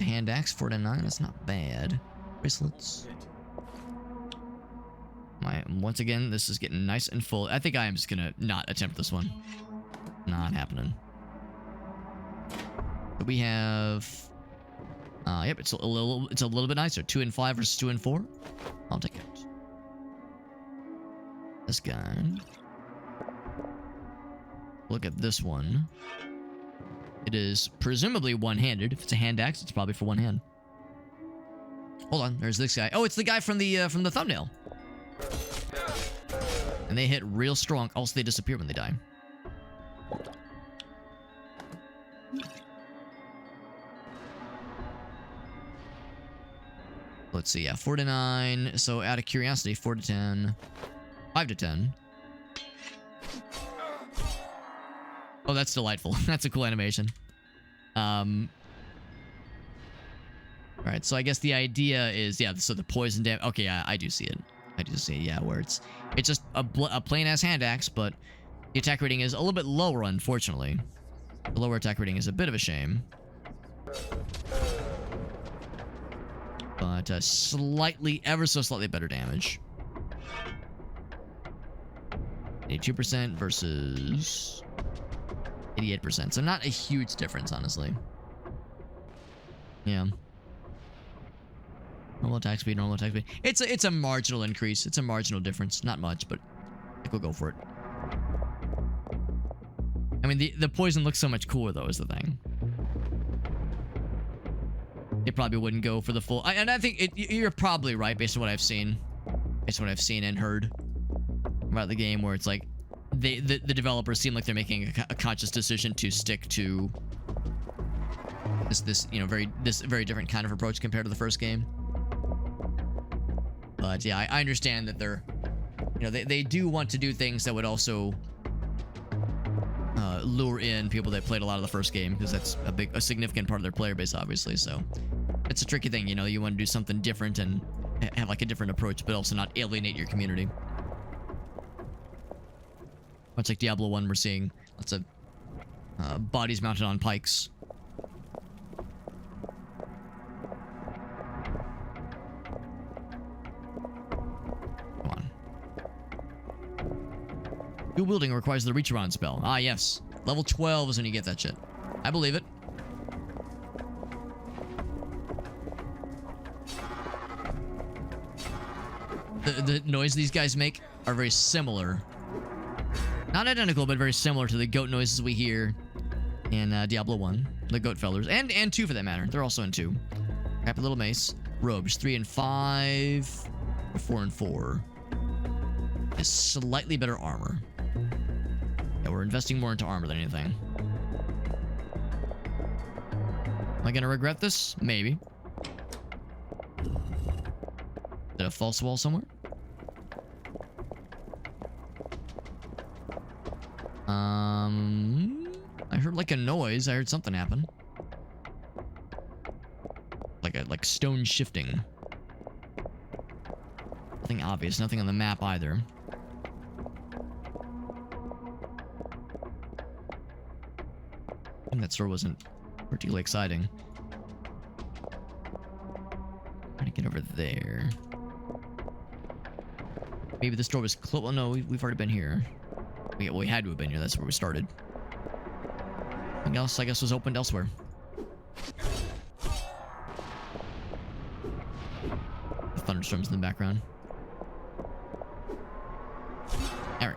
hand axe, 4 to 9. That's not bad. Bracelets. Once again, this is getting nice and full. I think I am just gonna not attempt this one. Not happening. But we have... yep, it's a little bit nicer. 2 and 5 versus 2 and 4. I'll take it. This guy. Look at this one. It is presumably one-handed. If it's a hand axe, it's probably for one hand. Hold on, there's this guy. Oh, it's the guy from the thumbnail. And they hit real strong. Also, they disappear when they die. Let's see, yeah, 4 to 9. So, out of curiosity, 4 to 10. 5 to 10. Oh, that's delightful. That's a cool animation. Alright, so I guess the idea is, yeah, so the poison damage... Okay, yeah, I do see it. I do see it, yeah, where it's just a plain-ass hand axe, but the attack rating is a little bit lower, unfortunately. The lower attack rating is a bit of a shame. But slightly, ever so slightly better damage. 82% versus 88%. So not a huge difference, honestly. Yeah. Normal attack speed, normal attack speed. It's a marginal increase. It's a marginal difference. Not much, but I think we'll go for it. I mean, the poison looks so much cooler, though, is the thing. It probably wouldn't go for the full... and I think you're probably right, based on what I've seen. Based on what I've seen and heard about the game, where it's like... the developers seem like they're making a conscious decision to stick to... this very different kind of approach compared to the first game. But yeah, I understand that they're... they do want to do things that would also... lure in people that played a lot of the first game, because that's a significant part of their player base, obviously. So it's a tricky thing, you want to do something different and have like a different approach, but also not alienate your community. Much like Diablo 1, we're seeing lots of bodies mounted on pikes. Come on. Dual wielding requires the reach around spell. Ah, yes. Level 12 is when you get that shit. I believe it. The noise these guys make are very similar. Not identical, but very similar to the goat noises we hear in Diablo 1. The goat fellers. And 2 for that matter. They're also in 2. Crappy little mace. Robes. 3 and 5. Or 4 and 4. Is slightly better armor. Yeah, we're investing more into armor than anything. Am I gonna regret this? Maybe. Is it a false wall somewhere? I heard like a noise. I heard something happen. Like stone shifting. Nothing obvious. Nothing on the map either. That store wasn't particularly exciting. Trying to get over there. Maybe the store was close. Well, no, we've already been here. We had to have been here. That's where we started. Anything else, I guess, was opened elsewhere. The thunderstorms in the background. All right.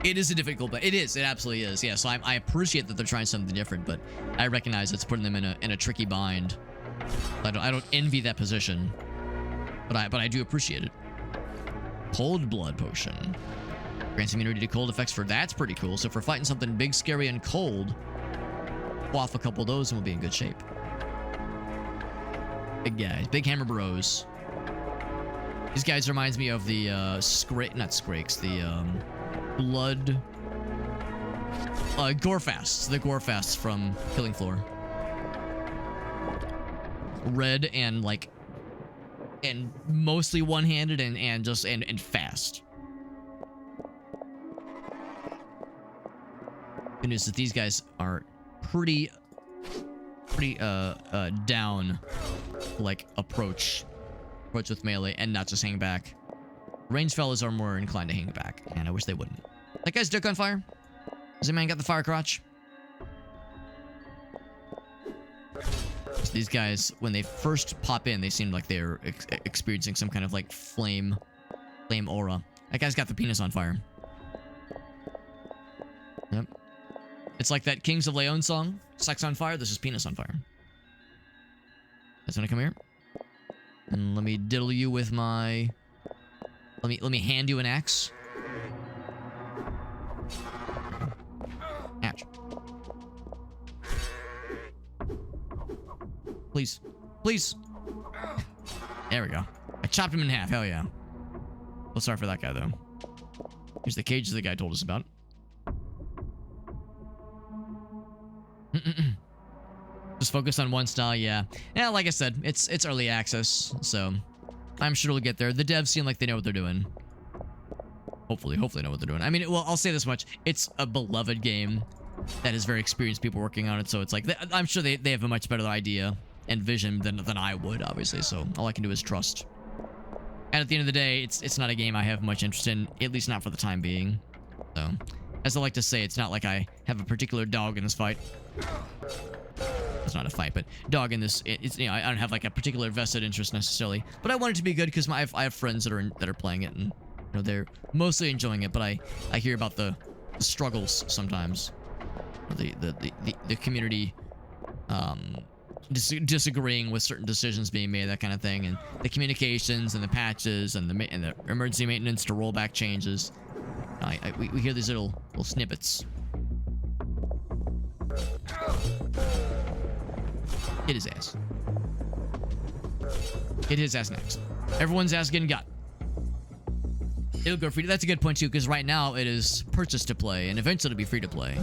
It is a difficult, but it absolutely is. Yeah, so I appreciate that they're trying something different, but I recognize it's putting them in a tricky bind. I don't envy that position, but I do appreciate it. Cold blood potion grants immunity to cold effects for that's pretty cool. So if we're fighting something big, scary, and cold, off a couple of those and we'll be in good shape. Big guys, big hammer bros. These guys reminds me of the not Skrakes, the blood Gorefasts, the Gorefasts from Killing Floor. Red and mostly one-handed and fast. Good news is that these guys are pretty down, like, approach with melee and not just hang back. Ranged fellas are more inclined to hang back, and I wish they wouldn't. That guy's dick on fire? Has the man got the fire crotch? So these guys, when they first pop in, they seem like they're experiencing some kind of like flame aura. That guy's got the penis on fire. Yep. It's like that Kings of Leon song, Sex on Fire. This is penis on fire. That's gonna come here. And let me diddle you with my... Let me hand you an axe. Ouch. Please. Please. There we go. I chopped him in half. Hell yeah. Well, sorry for that guy, though. Here's the cage the guy told us about. Just focus on one style, yeah. Yeah, like I said, it's early access, so I'm sure it'll get there. The devs seem like they know what they're doing. Hopefully know what they're doing. I mean, well, I'll say this much. It's a beloved game that has very experienced people working on it, so it's like, I'm sure they have a much better idea and vision than I would, obviously, so all I can do is trust. And at the end of the day, it's not a game I have much interest in, at least not for the time being. So, as I like to say, it's not like I have a particular dog in this fight. It's not a fight, but dog in this. It's, you know, I don't have like a particular vested interest necessarily, but I want it to be good because I have friends that are playing it, and you know they're mostly enjoying it. But I hear about the struggles sometimes, the community disagreeing with certain decisions being made, that kind of thing, and the communications and the patches and the emergency maintenance to rollback changes. We hear these little snippets. Hit his ass. Hit his ass next. Everyone's ass getting got. It'll go free. That's a good point too, because right now it is purchase to play, and eventually it'll be free to play.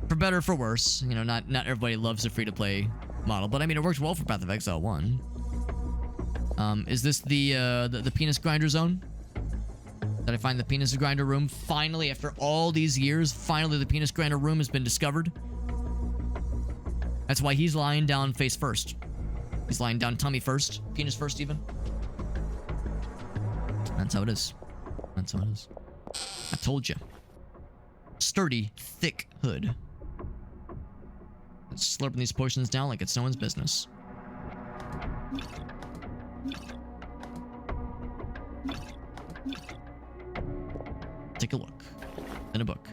For better or for worse, you know, not everybody loves the free to play model, but I mean it works well for Path of Exile 1. Is this the penis grinder zone? Did I find the penis grinder room? Finally, after all these years, finally the penis grinder room has been discovered. That's why he's lying down face first. He's lying down tummy first. Penis first, even. That's how it is. That's how it is. I told you. Sturdy, thick hood. Slurping these portions down like it's no one's business. Take a look. In a book.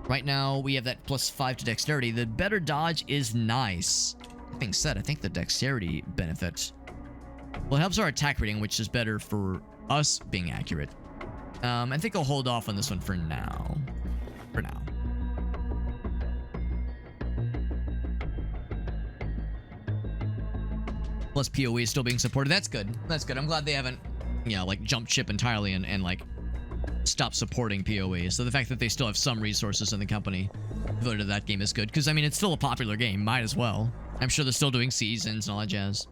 Right now, we have that +5 to dexterity. The better dodge is nice. That being said, I think the dexterity benefit... Well, it helps our attack rating, which is better for us being accurate. I think I'll hold off on this one for now. For now. Plus, PoE is still being supported. That's good. That's good. I'm glad they haven't, you know, like, jumped ship entirely and like... stop supporting PoE. So the fact that they still have some resources in the company devoted to that game is good. Because, I mean, it's still a popular game. Might as well. I'm sure they're still doing seasons and all that jazz.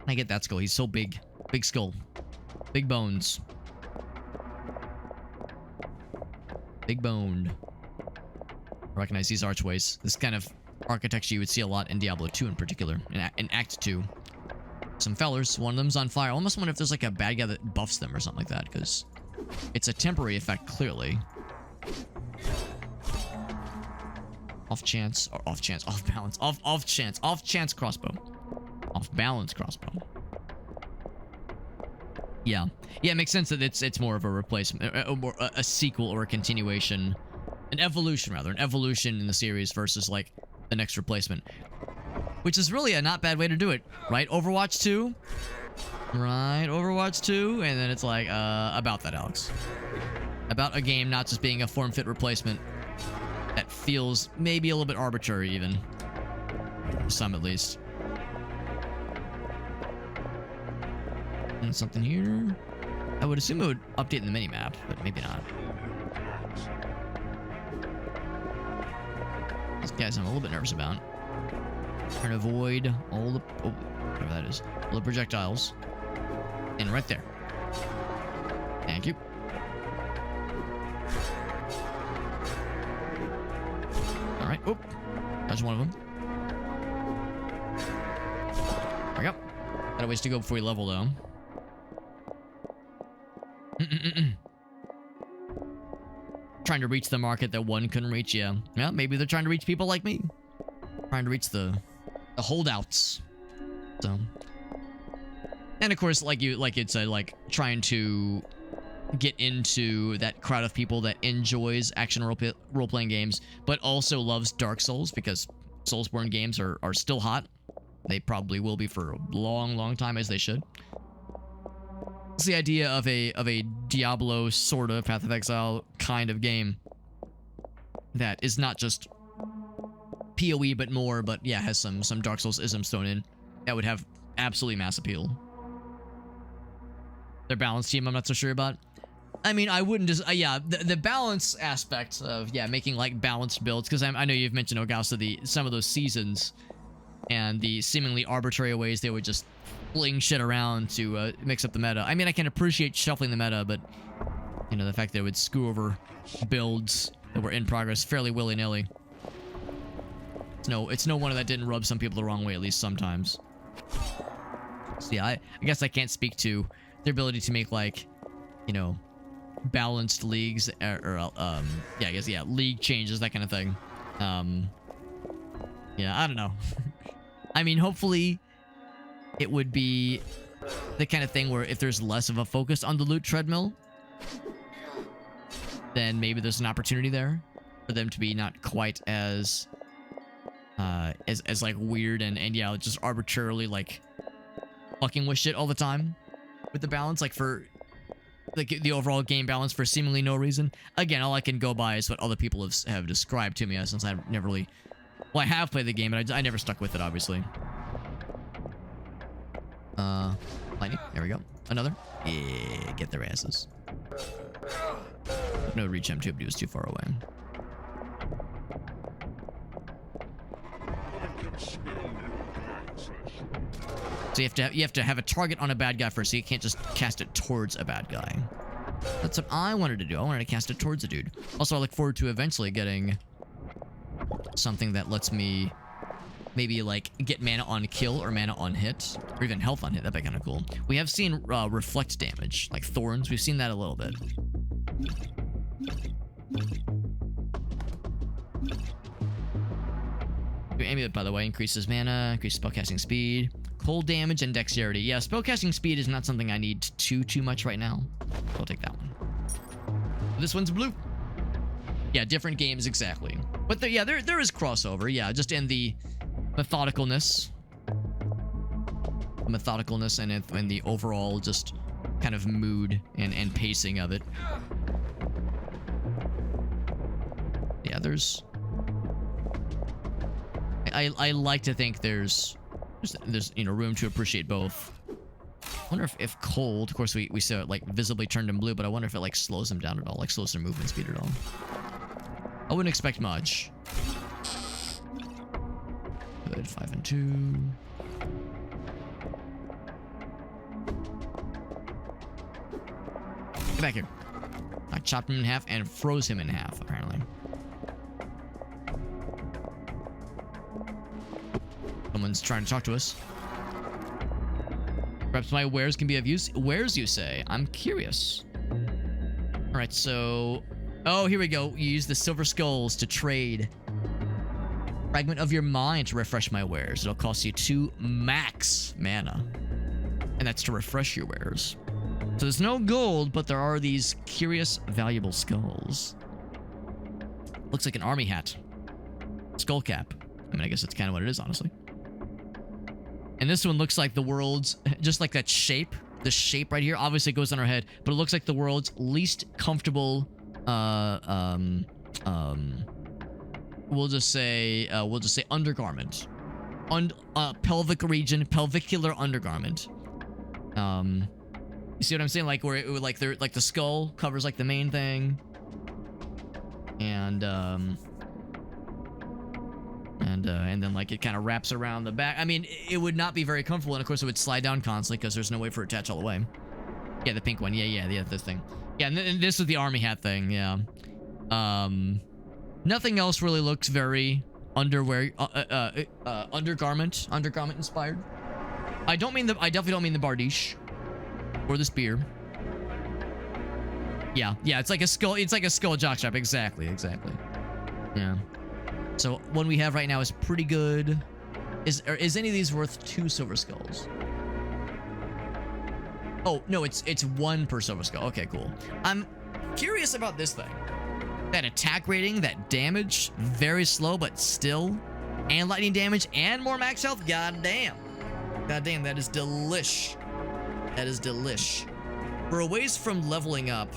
I get that skull. He's so big. Big skull. Big bones. Big boned. Recognize these archways. This kind of architecture you would see a lot in Diablo 2 in particular. In Act 2. Some fellers. One of them's on fire. I almost wonder if there's like a bad guy that buffs them or something like that, because it's a temporary effect, clearly. Off chance, or off chance, off balance, off chance crossbow. Off balance crossbow. Yeah. Yeah, it makes sense that it's more of a replacement, a sequel or a continuation. An evolution, rather. An evolution in the series versus, like, the next replacement. Which is really a not bad way to do it, right? Overwatch 2? Right, Overwatch 2? And then it's like, about that, Alex. About a game not just being a form-fit replacement that feels maybe a little bit arbitrary, even. For some, at least. And something here. I would assume it would update in the minimap, but maybe not. These guys I'm a little bit nervous about. Trying to avoid all the... oh, whatever that is. All the projectiles. And right there. Thank you. Oop. That's one of them. There we go. Got a ways to go before we level, though. Trying to reach the market that one couldn't reach, yeah. Yeah, maybe they're trying to reach people like me. Trying to reach the holdouts. So. And of course, like it said, like trying to get into that crowd of people that enjoys action role-playing games, but also loves Dark Souls, because Soulsborne games are still hot. They probably will be for a long, long time, as they should. It's the idea of a Diablo sort of Path of Exile kind of game that is not just PoE but more, but yeah, has some Dark Souls-isms thrown in. That would have absolutely mass appeal. Their balance team, I'm not so sure about. I mean, I wouldn't just yeah, the balance aspect of making like balanced builds, because I know you've mentioned, Ogausa, some of those seasons and the seemingly arbitrary ways they would just fling shit around to mix up the meta. I mean, I can appreciate shuffling the meta, but you know, the fact that it would screw over builds that were in progress fairly willy-nilly. It's no wonder that didn't rub some people the wrong way, at least sometimes. So yeah, I guess I can't speak to their ability to make, like, you know, balanced leagues league changes, that kind of thing. Yeah, I don't know. I mean, hopefully it would be the kind of thing where if there's less of a focus on the loot treadmill, then maybe there's an opportunity there for them to be not quite as like weird and yeah, just arbitrarily like fucking with shit all the time with the balance, like for like the overall game balance for seemingly no reason. Again, all I can go by is what other people have described to me, since I've never really, well, I have played the game, but I never stuck with it, obviously. Lightning, there we go. Another. Yeah, get their asses. No reach him too, but he was too far away. So you have to have a target on a bad guy first, so you can't just cast it towards a bad guy. That's what I wanted to do. I wanted to cast it towards a dude. Also, I look forward to eventually getting something that lets me maybe like get mana on kill or mana on hit, or even health on hit. That'd be kind of cool. We have seen reflect damage, like thorns. We've seen that a little bit. Your amulet, by the way, increases mana, increases spellcasting speed, cold damage, and dexterity. Yeah, spellcasting speed is not something I need too much right now. So I'll take that one. This one's blue. Yeah, different games exactly. But there is crossover. Yeah, just in the methodicalness and the overall just kind of mood and pacing of it. Yeah, there's I like to think there's you know, room to appreciate both. I wonder if cold, of course we saw it like visibly turned him blue, but I wonder if it like slows him down at all, like slows their movement speed at all. I wouldn't expect much. Good, 5 and 2. Get back here. I chopped him in half and froze him in half, apparently. Someone's trying to talk to us. Perhaps my wares can be of use. Wares, you say? I'm curious. Alright, so... Oh, here we go. You use the silver skulls to trade. Fragment of your mind to refresh my wares. It'll cost you 2 max mana. And that's to refresh your wares. So there's no gold, but there are these curious, valuable skulls. Looks like an army hat. Skull cap. I mean, I guess that's kind of what it is, honestly. And this one looks like the world's, just like that shape. The shape right here obviously goes on our head, but it looks like the world's least comfortable, we'll just say undergarment. Pelvic region, pelvicular undergarment. You see what I'm saying? Like where it would like the skull covers like the main thing. And then like it kind of wraps around the back. I mean, it would not be very comfortable, and of course it would slide down constantly because there's no way for it to attach all the way. Yeah, the pink one. Yeah, this thing. Yeah, and this is the army hat thing. Yeah. Nothing else really looks very underwear, undergarment inspired. I definitely don't mean the bardiche or the spear. Yeah, it's like a skull jockstrap. Exactly. Yeah. So one we have right now is pretty good. Is any of these worth 2 silver skulls? Oh, no, it's 1 per silver skull. Okay, cool. I'm curious about this thing. That attack rating, that damage, very slow, but still. And lightning damage and more max health. God damn, that is delish. That is delish. We're a ways from leveling up.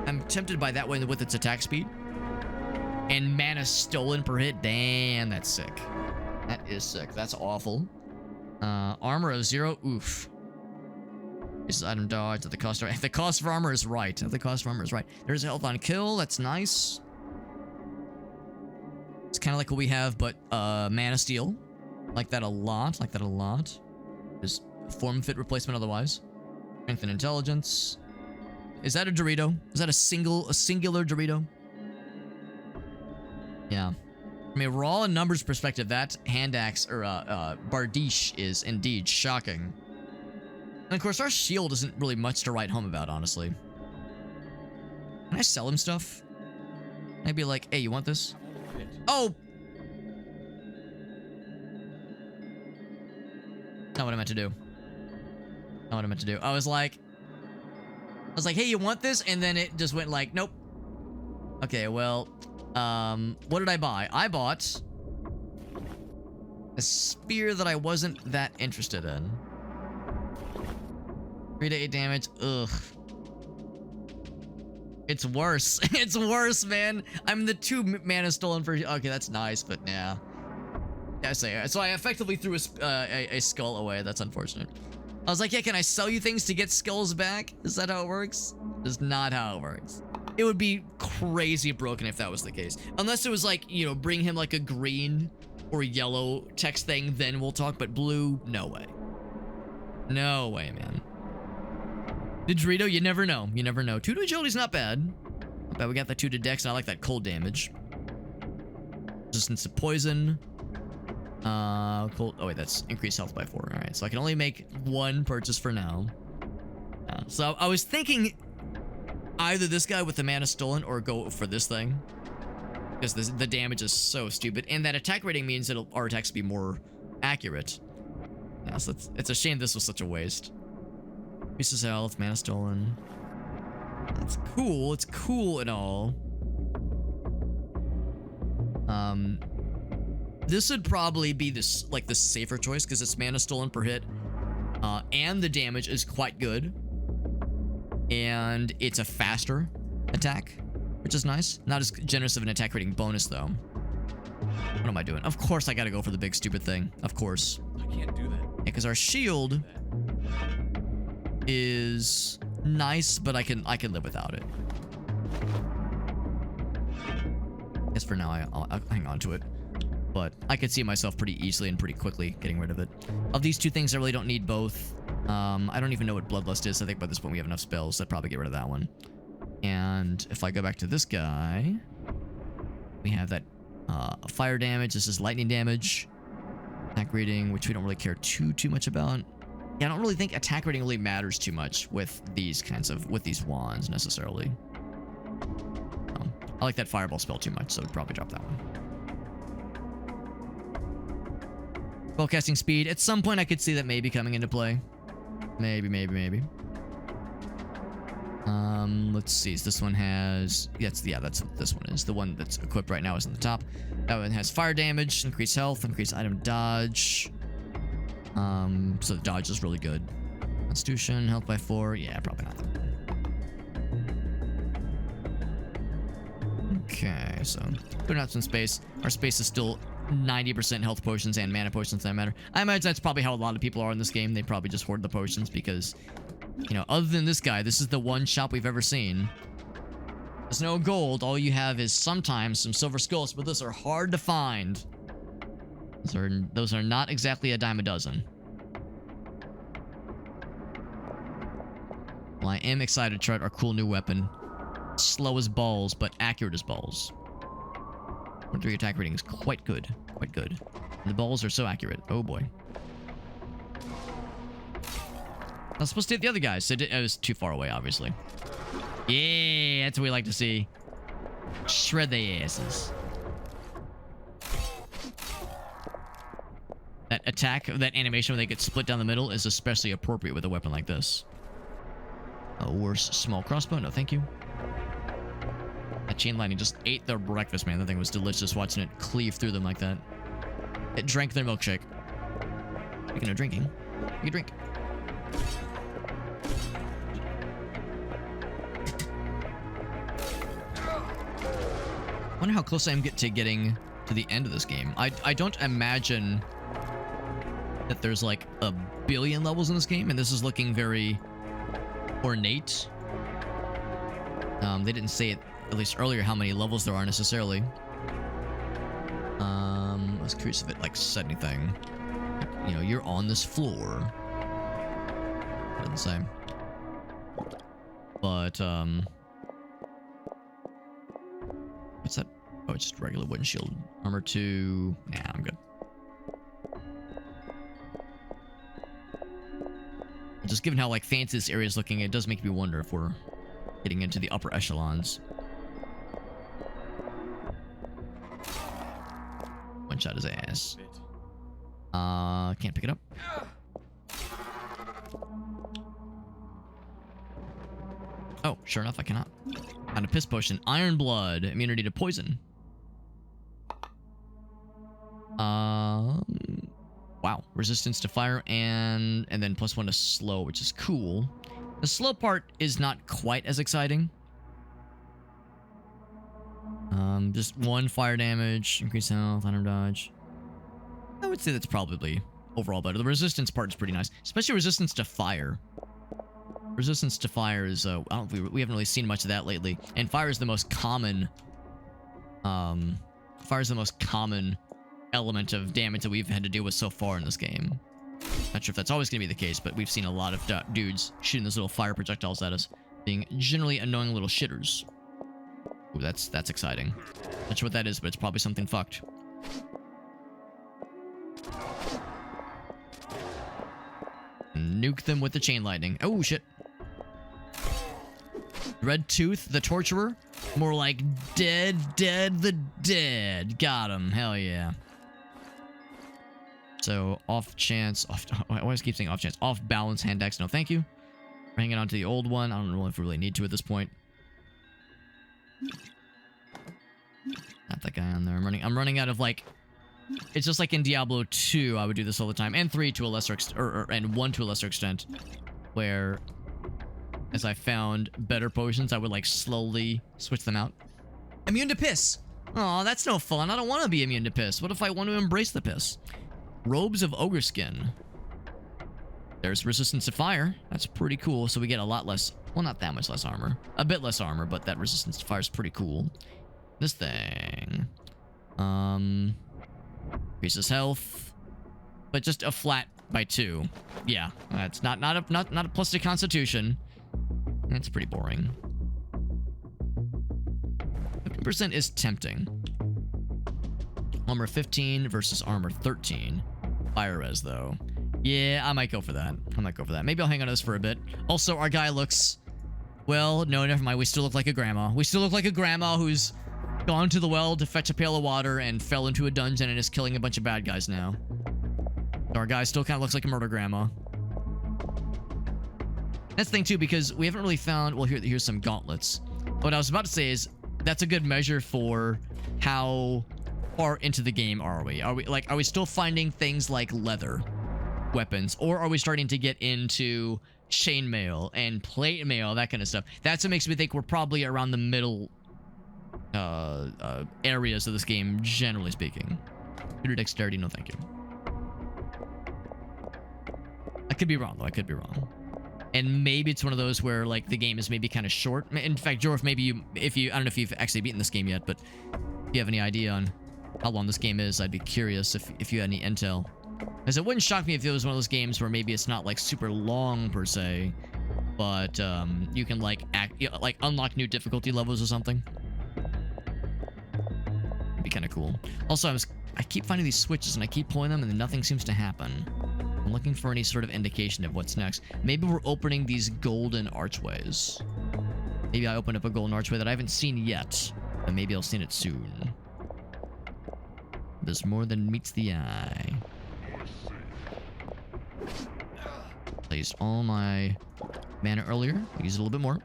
I'm tempted by that one with its attack speed. And mana stolen per hit. Damn, that's sick. That is sick. That's awful. Armor of 0. Oof. This is item dodge at the cost of... If the cost of armor is right. There's health on kill. That's nice. It's kind of like what we have, but mana steal. Like that a lot. There's form fit replacement otherwise. Strength and intelligence. Is that a Dorito? Is that a singular Dorito? Yeah. From a raw numbers perspective, that hand axe or bardiche is indeed shocking. And of course, our shield isn't really much to write home about, honestly. Can I sell him stuff? Can I be like, hey, you want this? Oh! Not what I meant to do. I was like, hey, you want this? And then it just went like, nope. Okay, well, what did I buy? I bought a spear that I wasn't that interested in. 3 to 8 damage. Ugh. It's worse. It's worse, man. I'm the 2 mana stolen for... Okay, that's nice, but yeah. Yeah, so I effectively threw a skull away. That's unfortunate. I was like, yeah, can I sell you things to get skulls back? Is that how it works? That's not how it works. It would be crazy broken if that was the case. Unless it was like, you know, bring him like a green or yellow text thing, then we'll talk. But blue, no way. No way, man. The Dorito, you never know. 2 to agility's not bad. We got that 2 to dex, and I like that cold damage. Resistance to poison. Cold. Oh wait, that's increased health by 4. All right, so I can only make 1 purchase for now. So I was thinking either this guy with the mana stolen or go for this thing, because the damage is so stupid, and that attack rating means our attacks will be more accurate. Yeah, so it's a shame this was such a waste. Increases health, mana stolen. It's cool. It's cool and all. This would probably be the safer choice because it's mana stolen per hit, and the damage is quite good, and it's a faster attack, which is nice. Not as generous of an attack rating bonus though. What am I doing? Of course I gotta go for the big stupid thing. Of course. I can't do that. Yeah, because our shield is nice, but I can live without it. I guess for now I'll hang on to it, but I could see myself pretty easily and pretty quickly getting rid of it. Of these 2 things, I really don't need both. I don't even know what Bloodlust is. I think by this point we have enough spells, so I'd probably get rid of that one. And if I go back to this guy, we have that fire damage. This is lightning damage. Attack rating, which we don't really care too much about. Yeah, I don't really think attack rating really matters too much with these wands necessarily. I like that fireball spell too much, so I'd probably drop that one. Spellcasting speed. At some point, I could see that maybe coming into play. Maybe. Let's see. So this one has... that's what this one is. The one that's equipped right now is on the top. That one has fire damage, increased health, increased item dodge. So the dodge is really good. Constitution, health by 4. Yeah, probably not. Okay, so putting out some space. Our space is still 90% health potions and mana potions that matter. I imagine that's probably how a lot of people are in this game. They probably just hoard the potions because, you know, other than this guy, this is the one shop we've ever seen. There's no gold. All you have is sometimes some silver skulls, but those are hard to find. Those are not exactly a dime a dozen. Well, I am excited to try out our cool new weapon. Slow as balls, but accurate as balls. 3 attack rating is quite good. Quite good. And the balls are so accurate. Oh boy. I was supposed to hit the other guys. So it was too far away, obviously. Yeah, that's what we like to see. Shred their asses. That attack, that animation where they get split down the middle is especially appropriate with a weapon like this. A worse small crossbow? No, thank you. That chain lightning just ate their breakfast, man. That thing was delicious watching it cleave through them like that. It drank their milkshake. Speaking of drinking, you can drink. I wonder how close I am to getting to the end of this game. I don't imagine that there's like a billion levels in this game, and this is looking very ornate. They didn't say it, at least earlier, how many levels there are necessarily. I was curious if it like said anything. You know, you're on this floor. Doesn't say. But what's that? Oh, it's just regular wooden shield. Armor 2. Nah, I'm good. Just given how like fancy this area is looking, it does make me wonder if we're getting into the upper echelons. One shot his ass. Can't pick it up. Oh, sure enough, I cannot. Found a piss potion. Iron blood. Immunity to poison. Wow. Resistance to fire and then +1 to slow, which is cool. The slow part is not quite as exciting. Just 1 fire damage, increase health, item dodge. I would say that's probably overall better. The resistance part is pretty nice, especially resistance to fire. Resistance to fire is, we haven't really seen much of that lately. And fire is the most common, element of damage that we've had to deal with so far in this game. Not sure if that's always going to be the case, but we've seen a lot of dudes shooting those little fire projectiles at us, being generally annoying little shitters. Ooh, that's exciting. Not sure what that is, but it's probably something fucked. Nuke them with the chain lightning. Oh, shit. Red Tooth, the Torturer. More like Dead the Dead. Got him. Hell yeah. So, off chance. I always keep saying off chance. Off balance hand axe. No, thank you. We're hanging on to the old one. I don't know if we really need to at this point. Not that guy on there. I'm running out of like. It's just like in Diablo 2, I would do this all the time, and 3 to a lesser extent, and 1 to a lesser extent, where as I found better potions, I would like slowly switch them out. Immune to piss. Oh, that's no fun. I don't want to be immune to piss. What if I want to embrace the piss? Robes of ogre skin. There's resistance to fire. That's pretty cool. So we get a lot less. Well, not that much less armor. A bit less armor, but that resistance to fire is pretty cool. This thing. Increases health, but just a flat by 2. Yeah, that's not a plus to Constitution. That's pretty boring. 50% is tempting. Armor 15 versus armor 13. Fire res though. Yeah, I might go for that. Maybe I'll hang on to this for a bit. Also, our guy looks. Well, no, never mind. We still look like a grandma. We still look like a grandma who's gone to the well to fetch a pail of water and fell into a dungeon and is killing a bunch of bad guys now. So our guy still kind of looks like a murder grandma. That's the thing too, because we haven't really found. Well, here's some gauntlets. What I was about to say is that's a good measure for how far into the game are we? Are we still finding things like leather weapons, or are we starting to get into chainmail and plate mail, that kind of stuff? That's what makes me think we're probably around the middle areas of this game, generally speaking. Shooter dexterity, no thank you. I could be wrong though. I could be wrong. And maybe it's one of those where like the game is maybe kind of short. In fact, Jorf, maybe I don't know if you've actually beaten this game yet, but if you have any idea on how long this game is, I'd be curious if you had any intel. Because it wouldn't shock me if it was one of those games where maybe it's not like super long per se, but you can like unlock new difficulty levels or something. It'd be kind of cool. Also, I keep finding these switches and I keep pulling them and then nothing seems to happen. I'm looking for any sort of indication of what's next. Maybe we're opening these golden archways. Maybe I opened up a golden archway that I haven't seen yet, but maybe I'll see it soon. There's more than meets the eye. I used all my mana earlier. I used a little bit more.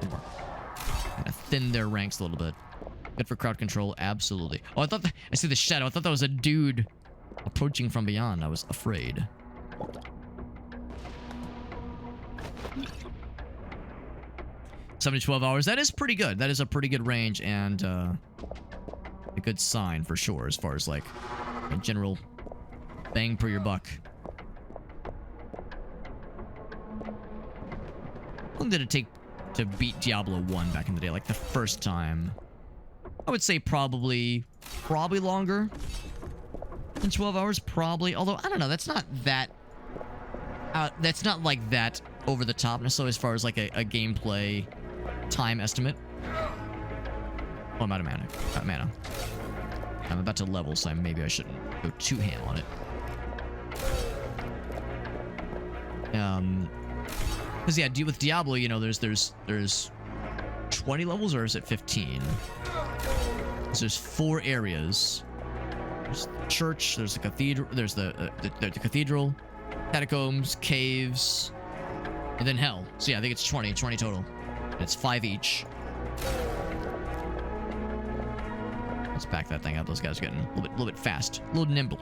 Kind of thin their ranks a little bit. Good for crowd control, absolutely. Oh, I see the shadow. I thought that was a dude approaching from beyond. I was afraid. 7 to 12 hours. That is pretty good. That is a pretty good range and a good sign for sure as far as like a general bang for your buck. How long did it take to beat Diablo 1 back in the day? Like the first time? I would say probably longer than 12 hours, probably. Although, I don't know, that's not like that over the top necessarily as far as like a gameplay time estimate. Oh, I'm out of mana. I'm about to level, so maybe I shouldn't go too ham on it. Because yeah, with Diablo, you know, there's 20 levels, or is it 15? So there's 4 areas. There's the church, there's the cathedral, there's the cathedral, catacombs, caves, and then hell. So yeah, I think it's 20 total. And it's 5 each. Let's back that thing up. Those guys are getting a little bit fast, a little nimble.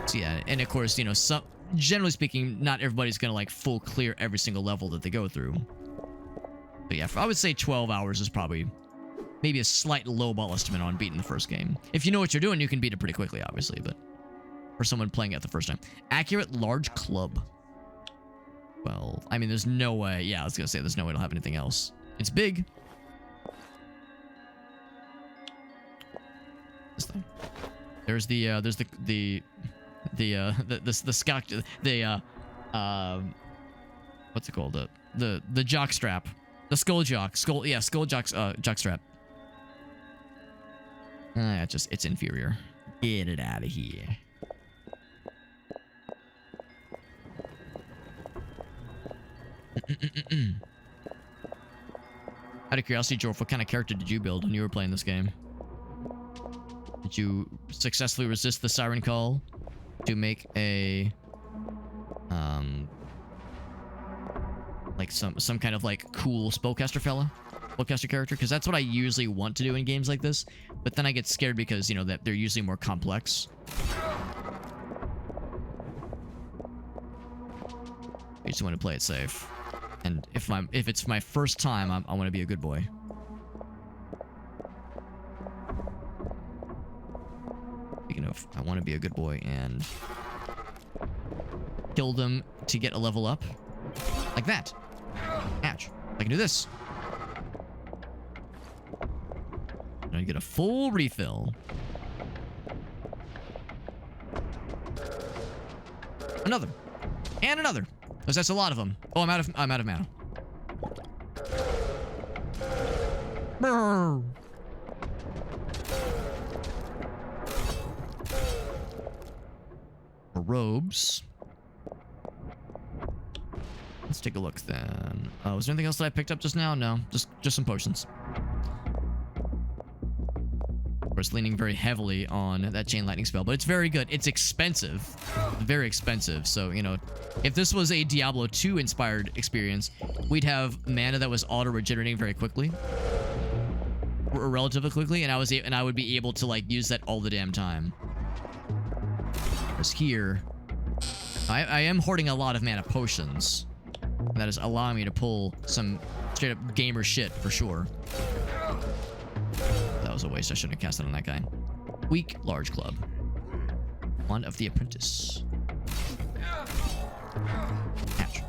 So yeah, and of course, you know, generally speaking, not everybody's gonna like full clear every single level that they go through. But yeah, I would say 12 hours is probably maybe a slight lowball estimate on beating the first game. If you know what you're doing, you can beat it pretty quickly, obviously, but for someone playing it the first time. Accurate large club. Well, I mean, there's no way. Yeah, I was gonna say there's no way it'll have anything else. It's big. This thing. There's the scout, what's it called? The jock strap. The skull jock jock strap. It's inferior. Get it out of here. Out of curiosity, Jorf, what kind of character did you build when you were playing this game? Did you successfully resist the siren call to make a like some kind of like cool spellcaster character? Because that's what I usually want to do in games like this, but then I get scared because, you know, that they're usually more complex. I just want to play it safe, and if it's my first time, I want to be a good boy. Speaking of, I want to be a good boy and kill them to get a level up, like that. Ouch! I can do this. And I get a full refill. Another, and another. Because that's a lot of them. Oh, I'm out of mana. Brrr. Robes. Let's take a look then. Was there anything else that I picked up just now? No, just some potions. Of course, leaning very heavily on that chain lightning spell, but it's very good. It's expensive, very expensive. So, you know, if this was a Diablo 2 inspired experience, we'd have mana that was auto regenerating very quickly, or relatively quickly, and I would be able to like use that all the damn time. Whereas here, I am hoarding a lot of mana potions. That is allowing me to pull some straight up gamer shit for sure. That was a waste. I shouldn't have cast it on that guy. Weak large club. Wand of the Apprentice. Hatch.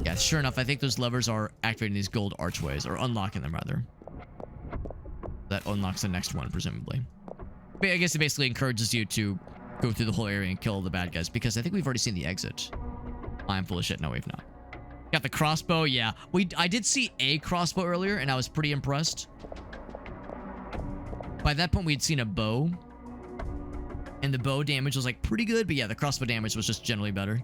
Yeah, sure enough, I think those levers are activating these gold archways, or unlocking them rather. That unlocks the next one, presumably. But I guess it basically encourages you to go through the whole area and kill all the bad guys, because I think we've already seen the exit. I'm full of shit. No, we've not. Got the crossbow, yeah. I did see a crossbow earlier, and I was pretty impressed. By that point, we'd seen a bow. And the bow damage was, like, pretty good. But yeah, the crossbow damage was just generally better.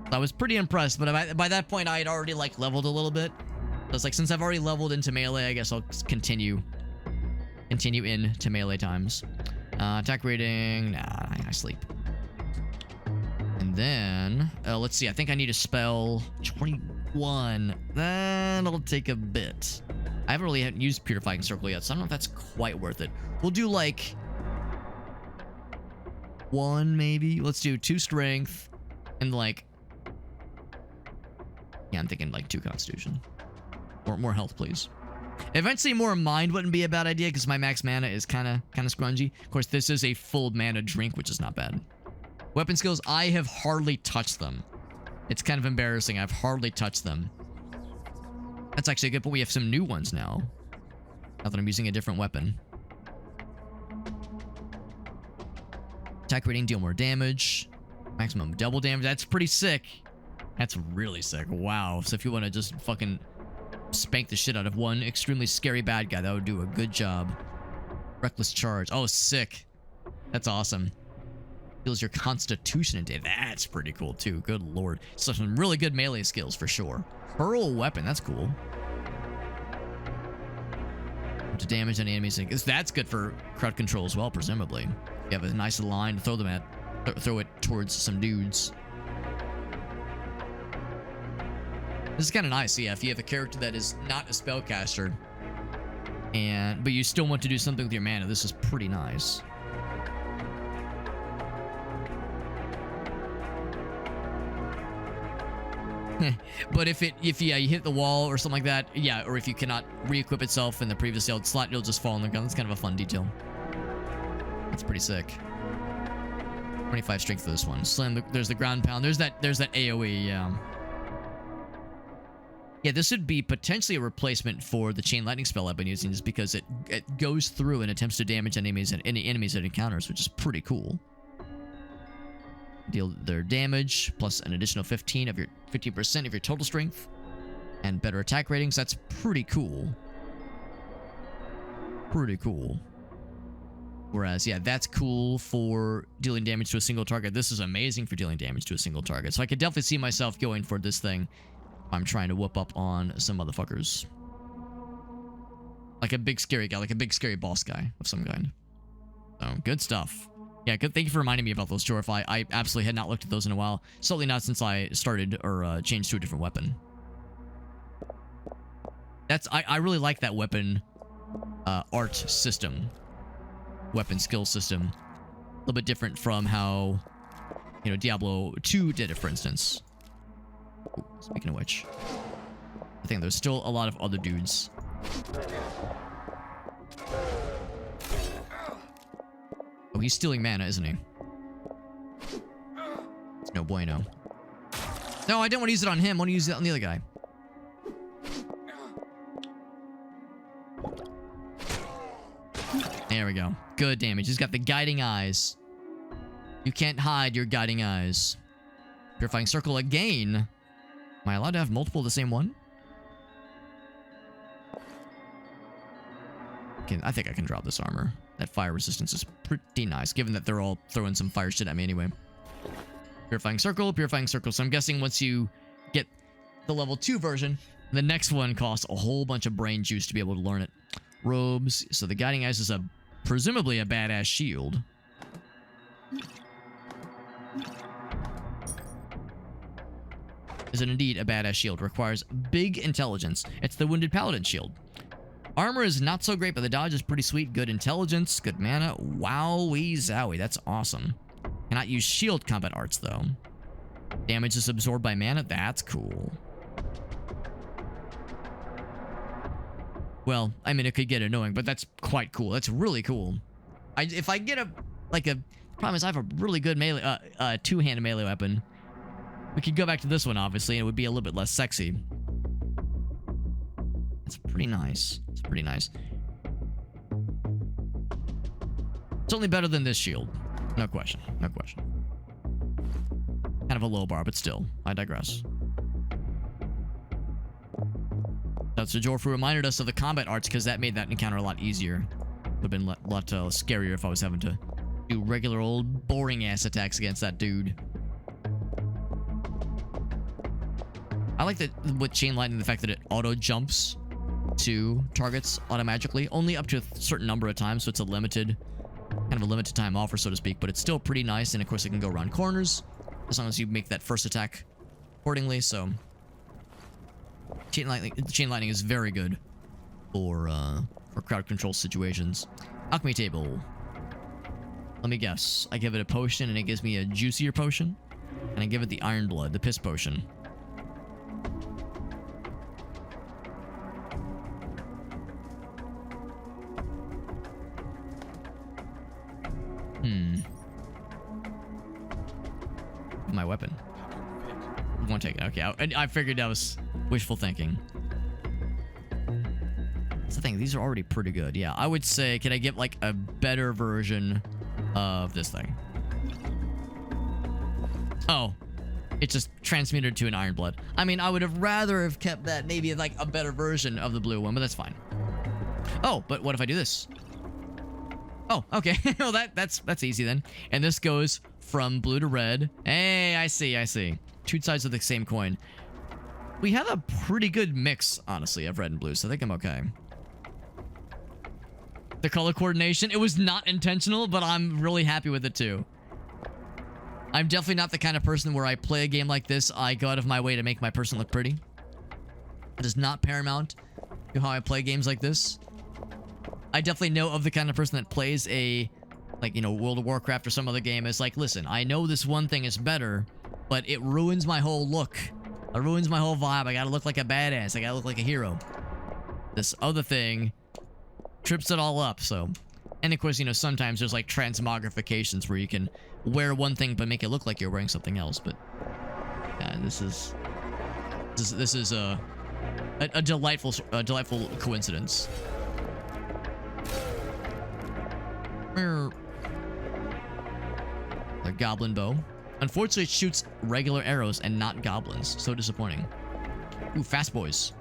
So I was pretty impressed. But by that point, I had already, like, leveled a little bit. So I was like, since I've already leveled into melee, I guess I'll continue into melee times. Attack rating, nah, I sleep. And then, let's see, I think I need a spell 21. That'll take a bit. I haven't really used Purifying Circle yet, so I don't know if that's quite worth it. We'll do like 1 maybe. Let's do 2 strength and like, yeah, I'm thinking like 2 constitution. Or more health, please. Eventually, more mind wouldn't be a bad idea because my max mana is kind of scrungy. Of course, this is a full mana drink, which is not bad. Weapon skills, I have hardly touched them. It's kind of embarrassing. I've hardly touched them. That's actually good, but we have some new ones now. Now that I'm using a different weapon. Attack rating, deal more damage. Maximum double damage. That's pretty sick. That's really sick. Wow. So if you want to just fucking spank the shit out of one extremely scary bad guy, that would do a good job. Reckless charge. Oh, sick. That's awesome. Heals your constitution into it. That's pretty cool too. Good lord. So some really good melee skills for sure. Hurl weapon. That's cool. To damage any enemies. That's good for crowd control as well, presumably. You have a nice line to throw them at. Throw it towards some dudes. This is kind of nice, yeah, if you have a character that is not a spellcaster, but you still want to do something with your mana, this is pretty nice. But if you hit the wall or something like that, yeah, or if you cannot re-equip itself in the previously held slot, you'll just fall in the gun. That's kind of a fun detail. That's pretty sick. 25 strength for this one. Slam. There's the ground pound. There's that AoE. Yeah. Yeah, this would be potentially a replacement for the chain lightning spell I've been using, just because it goes through and attempts to damage enemies and any enemies it encounters, which is pretty cool. Deal their damage plus an additional 15% of your total strength and better attack ratings. That's pretty cool. Pretty cool. Whereas, yeah, that's cool for dealing damage to a single target. This is amazing for dealing damage to a single target. So I could definitely see myself going for this thing. I'm trying to whoop up on some motherfuckers. Like a big scary guy, like a big scary boss guy of some kind. So, good stuff. Yeah, good. Thank you for reminding me about those, Jorf. I absolutely had not looked at those in a while. Certainly not since I started or changed to a different weapon. I really like that weapon art system. Weapon skill system. A little bit different from how, you know, Diablo 2 did it, for instance. Ooh, speaking of which, I think there's still a lot of other dudes. Oh, he's stealing mana, isn't he? It's no bueno. No, I don't want to use it on him. I want to use it on the other guy. There we go. Good damage. He's got the guiding eyes. You can't hide your guiding eyes. Purifying Circle again. Am I allowed to have multiple of the same one? Okay, I think I can drop this armor. That fire resistance is pretty nice, given that they're all throwing some fire shit at me anyway. Purifying Circle, Purifying Circle. So I'm guessing once you get the level 2 version, the next one costs a whole bunch of brain juice to be able to learn it. Robes. So the guiding eyes is presumably a badass shield. Is it indeed a badass shield? Requires big intelligence. It's the Wounded Paladin shield. Armor is not so great, but the dodge is pretty sweet. Good intelligence, good mana. Wowie zowie, that's awesome. Cannot use shield combat arts, though. Damage is absorbed by mana. That's cool. Well, I mean, it could get annoying, but that's quite cool. That's really cool. If I get problem is I have a really good melee, two-handed melee weapon. We could go back to this one, obviously, and it would be a little bit less sexy. It's pretty nice. It's pretty nice. It's only better than this shield. No question. No question. Kind of a low bar, but still, I digress. So Jorfu reminded us of the combat arts because that made that encounter a lot easier. Would have been a lot scarier if I was having to do regular old boring ass attacks against that dude. I like that with Chain Lightning, the fact that it auto jumps to targets automatically, only up to a certain number of times, so it's a limited, kind of a limited time offer, so to speak, but it's still pretty nice, and of course it can go around corners, as long as you make that first attack accordingly, so... Chain Lightning is very good for crowd control situations. Alchemy table. Let me guess. I give it a potion, and it gives me a juicier potion, and I give it the Iron Blood, the piss potion. My weapon. Won't take it. Okay, I figured that was wishful thinking. That's the thing. These are already pretty good. Yeah, I would say, can I get like a better version of this thing? Oh, it just transmuted to an Iron Blood. I mean, I would have rather have kept that, maybe like a better version of the blue one, but that's fine. Oh, but what if I do this? Oh, okay. Well, that's easy then. And this goes from blue to red. Hey, I see. Two sides of the same coin. We have a pretty good mix, honestly, of red and blue, so I think I'm okay. The color coordination, it was not intentional, but I'm really happy with it too. I'm definitely not the kind of person where I play a game like this, I go out of my way to make my person look pretty. It is not paramount to how I play games like this. I definitely know of the kind of person that plays a, like, you know, World of Warcraft or some other game. It's like, listen, I know this one thing is better, but it ruins my whole look. It ruins my whole vibe. I gotta look like a badass. I gotta look like a hero. This other thing trips it all up, so. And of course, you know, sometimes there's like transmogrifications where you can wear one thing but make it look like you're wearing something else, but yeah, this is a delightful coincidence. The goblin bow. Unfortunately, it shoots regular arrows and not goblins. So disappointing. Ooh, fast boys.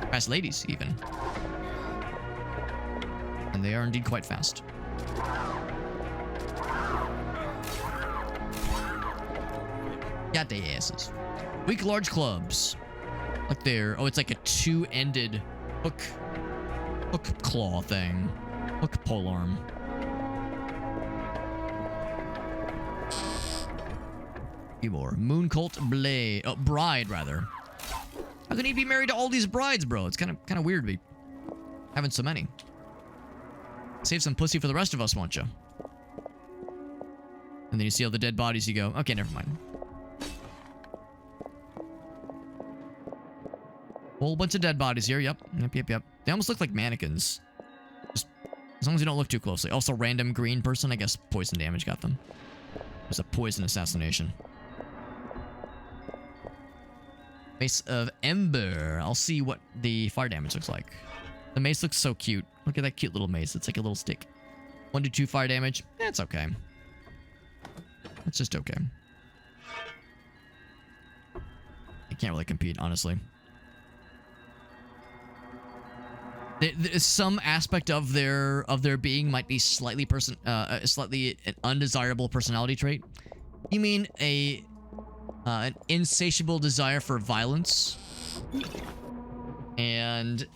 Fast ladies, even. And they are indeed quite fast. Got their asses. Weak large clubs. Like there. Oh, it's like a two-ended hook claw thing. Hook polearm. More. Moon Cult Blade. Oh, Bride, rather. How can he be married to all these brides, bro? It's kind of weird to be having so many. Save some pussy for the rest of us, won't you? And then you see all the dead bodies, you go, okay, never mind. Whole bunch of dead bodies here, yep. They almost look like mannequins. Just as long as you don't look too closely. Also, random green person, I guess poison damage got them. It was a poison assassination. Mace of Ember. I'll see what the fire damage looks like. The mace looks so cute. Look at that cute little mace. It's like a little stick. 1 to 2 fire damage. It's okay. It's just okay. I can't really compete, honestly. Some aspect of their being might be slightly slightly an undesirable personality trait. You mean an insatiable desire for violence and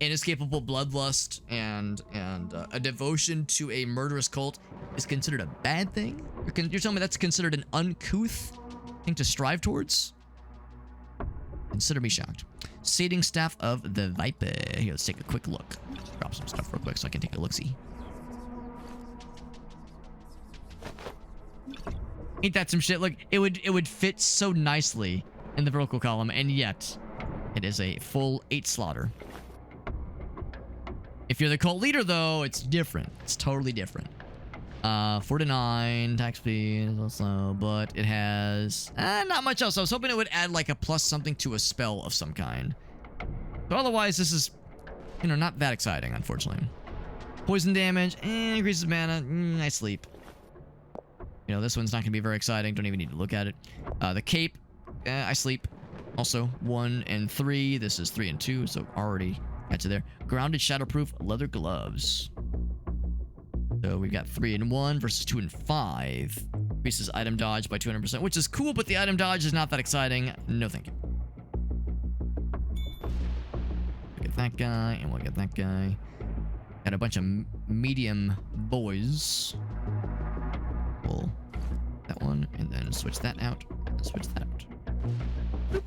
inescapable bloodlust and a devotion to a murderous cult is considered a bad thing? You're telling me that's considered an uncouth thing to strive towards? Consider me shocked. Sating Staff of the Viper. Here, let's take a quick look. Drop some stuff real quick so I can take a look-see. Ain't that some shit? Look, it would fit so nicely in the vertical column, and yet it is a full 8 slaughter. If you're the cult leader, though, it's different. It's totally different. 4 to 9, attack speed is also, but it has not much else. I was hoping it would add like a plus something to a spell of some kind. But otherwise, this is, you know, not that exciting, unfortunately. Poison damage, increases mana, I sleep. You know, this one's not going to be very exciting. Don't even need to look at it. The cape, I sleep. Also 1 and 3. This is 3 and 2, so already got to there. Grounded shatterproof leather gloves. So we've got 3 and 1 versus 2 and 5. Increases item dodge by 200%, which is cool, but the item dodge is not that exciting. No thank you. We'll get that guy, and we'll get that guy. Got a bunch of medium boys. We'll that one, and then switch that out, and then switch that out. Boop.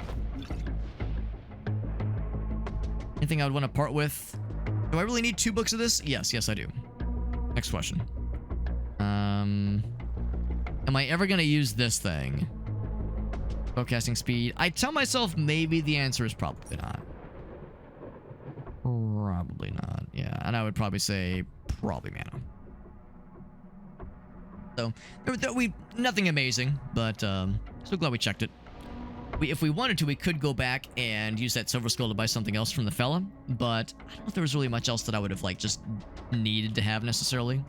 Anything I would want to part with? Do I really need 2 books of this? Yes, I do. Next question. Am I ever gonna use this thing? Spellcasting speed. I tell myself maybe the answer is probably not. Probably not. Yeah, and I would probably say probably mana. So nothing amazing, but so glad we checked it. If we wanted to, we could go back and use that silver skull to buy something else from the fella, but I don't know if there was really much else that I would have like just needed to have necessarily.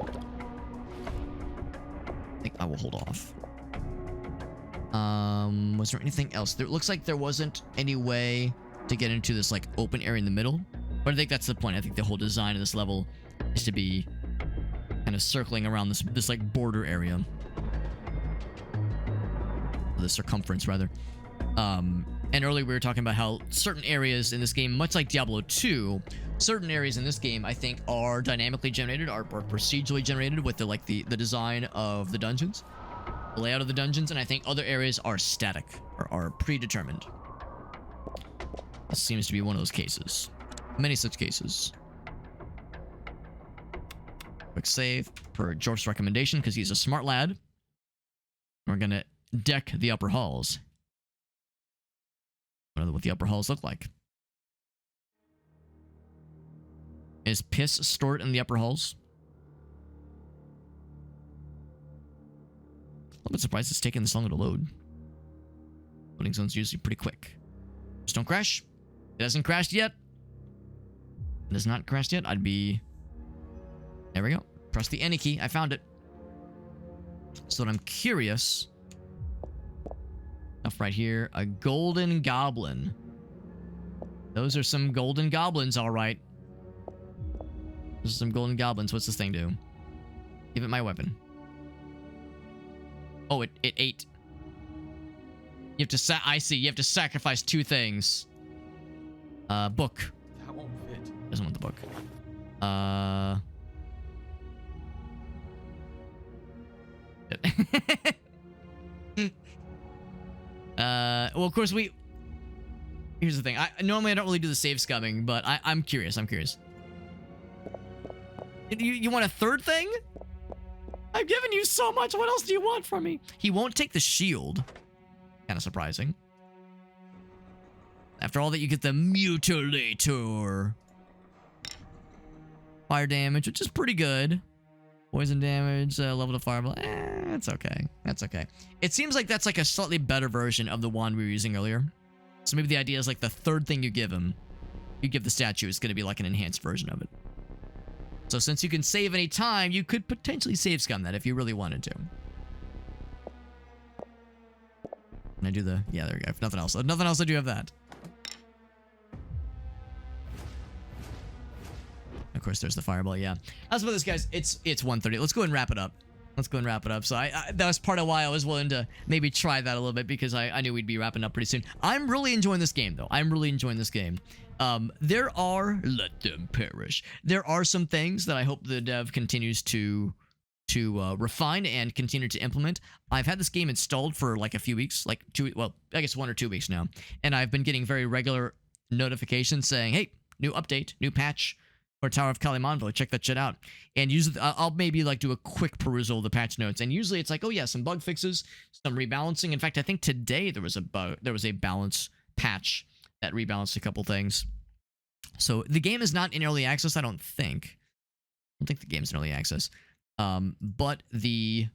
I think I will hold off. Was there anything else? There looks like there wasn't any way to get into this like open area in the middle, but I think that's the point. I think the whole design of this level is to be kind of circling around this like border area. The circumference rather. And earlier we were talking about how certain areas in this game, much like Diablo 2, certain areas in this game I think are dynamically generated, are procedurally generated with the design of the dungeons, the layout of the dungeons, and I think other areas are static or are predetermined. This seems to be one of those cases. Many such cases. Quick save per Jorf's recommendation because he's a smart lad. We're gonna deck the upper halls. I don't know what the upper halls look like. Is piss stored in the upper halls? A little bit surprised it's taking this long to load. Loading zone's usually pretty quick. Just don't crash. It hasn't crashed yet. It has not crashed yet. I'd be... There we go. Press the any key. I found it. So I'm curious... Stuff right here. A golden goblin. Those are some golden goblins, all right. Those are some golden goblins. What's this thing do? Give it my weapon. Oh, it ate. You have to I see. You have to sacrifice 2 things. Book. That won't fit. Doesn't want the book. Well, of course, here's the thing. Normally I don't really do the save scumming, but I'm curious. You want a 3rd thing? I've given you so much. What else do you want from me? He won't take the shield. Kind of surprising. After all that, you get the Mutilator. Fire damage, which is pretty good. Poison damage, level to fireball. That's okay. That's okay. It seems like that's like a slightly better version of the wand we were using earlier. So maybe the idea is like the 3rd thing you give him, you give the statue, is going to be like an enhanced version of it. So since you can save any time, you could potentially save scum that if you really wanted to. Can I do the... Yeah, there we go. If nothing else. Nothing else, I do have that. Of course, there's the fireball, yeah. As for this, guys, it's 1:30. Let's go and wrap it up. So that was part of why I was willing to maybe try that a little bit, because I knew we'd be wrapping up pretty soon. I'm really enjoying this game, though. There are... Let them perish. There are some things that I hope the dev continues to refine and continue to implement. I've had this game installed for like a few weeks, like 1 or 2 weeks now, and I've been getting very regular notifications saying, hey, new update, new patch for Tower of Kalemonvo, check that shit out. And usually I'll maybe like do a quick perusal of the patch notes, and usually it's like, oh yeah, some bug fixes, some rebalancing. In fact, I think today there was a balance patch that rebalanced a couple things. So the game is not in early access, I don't think. I don't think the game's in early access. But the...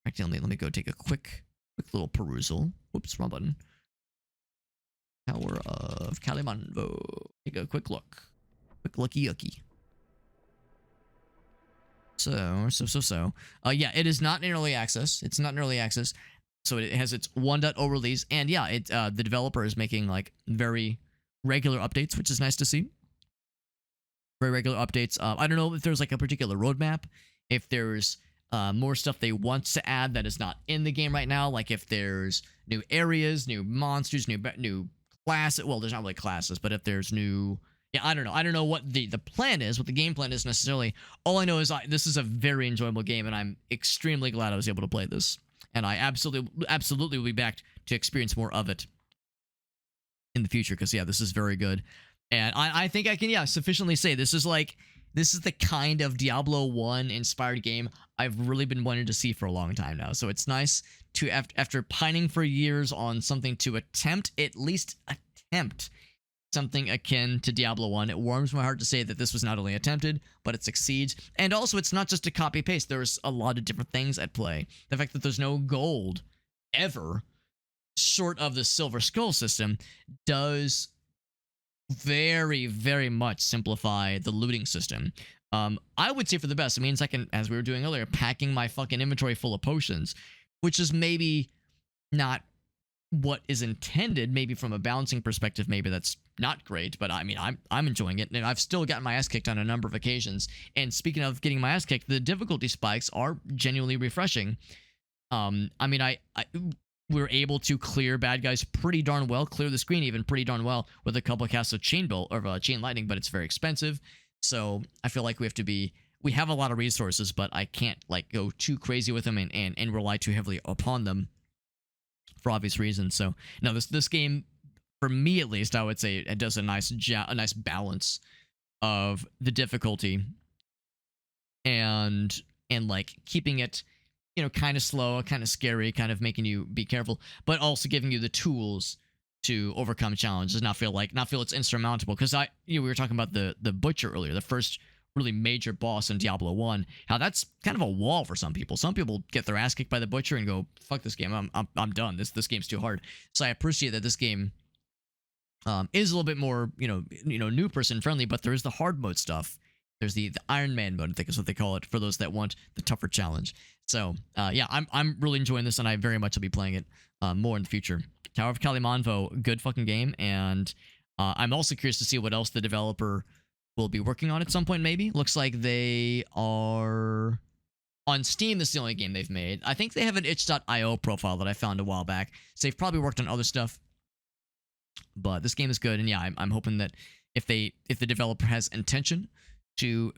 Actually, let me go take a quick little perusal. Whoops, wrong button. Tower of Kalemonvo. Take a quick look. Quick looky yucky. So. Yeah, it is not in early access. It's not in early access. So it has its 1.0 release, and yeah, the developer is making like very regular updates, which is nice to see. Very regular updates. I don't know if there's like a particular roadmap, if there's more stuff they want to add that is not in the game right now, like if there's new areas, new monsters, new classes. Well, there's not really classes, but if there's new, yeah, I don't know. I don't know what the plan is, what the game plan is necessarily. All I know is this is a very enjoyable game, and I'm extremely glad I was able to play this. And I absolutely will be back to experience more of it in the future, because yeah, this is very good. And I think I can, sufficiently say this is the kind of Diablo 1 inspired game I've really been wanting to see for a long time now. So it's nice to, after pining for years on something, to at least attempt something akin to Diablo 1. It warms my heart to say that this was not only attempted, but it succeeds. And also, it's not just a copy-paste. There's a lot of different things at play. The fact that there's no gold ever, short of the Silver Skull system, does very, very much simplify the looting system. I would say for the best. It means I can, as we were doing earlier, packing my fucking inventory full of potions, which is maybe not what is intended. Maybe from a balancing perspective, maybe that's not great, but I mean, I'm enjoying it, and I've still gotten my ass kicked on a number of occasions. And speaking of getting my ass kicked, the difficulty spikes are genuinely refreshing. I mean, we were able to clear bad guys pretty darn well, clear the screen even pretty darn well with a couple of casts of chain lightning, but it's very expensive. So I feel like we have a lot of resources, but I can't like go too crazy with them and rely too heavily upon them for obvious reasons. So no, this game, for me at least, I would say it does a nice balance of the difficulty and like keeping it, kind of slow, kind of scary, kind of making you be careful, but also giving you the tools to overcome challenges, not feel it's insurmountable. Because we were talking about the Butcher earlier, the first really major boss in Diablo 1, how that's kind of a wall for some people. Some people get their ass kicked by the Butcher and go, fuck this game, I'm done. This game's too hard. So I appreciate that this game is a little bit more, new person friendly, but there is the hard mode stuff. There's the Iron Man mode, I think is what they call it, for those that want the tougher challenge. So, yeah, I'm really enjoying this, and I very much will be playing it more in the future. Tower of Kalemonvo, good fucking game, and I'm also curious to see what else the developer will be working on at some point, maybe. Looks like they are... On Steam, this is the only game they've made. I think they have an itch.io profile that I found a while back, so they've probably worked on other stuff. But this game is good, and yeah, I'm hoping that if the developer has intention to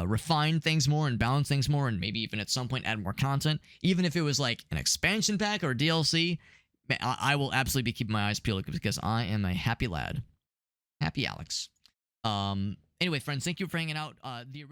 refine things more and balance things more, and maybe even at some point add more content, even if it was like an expansion pack or DLC, I will absolutely be keeping my eyes peeled, because I am a happy lad. Happy Alex. Anyway, friends, thank you for hanging out. The original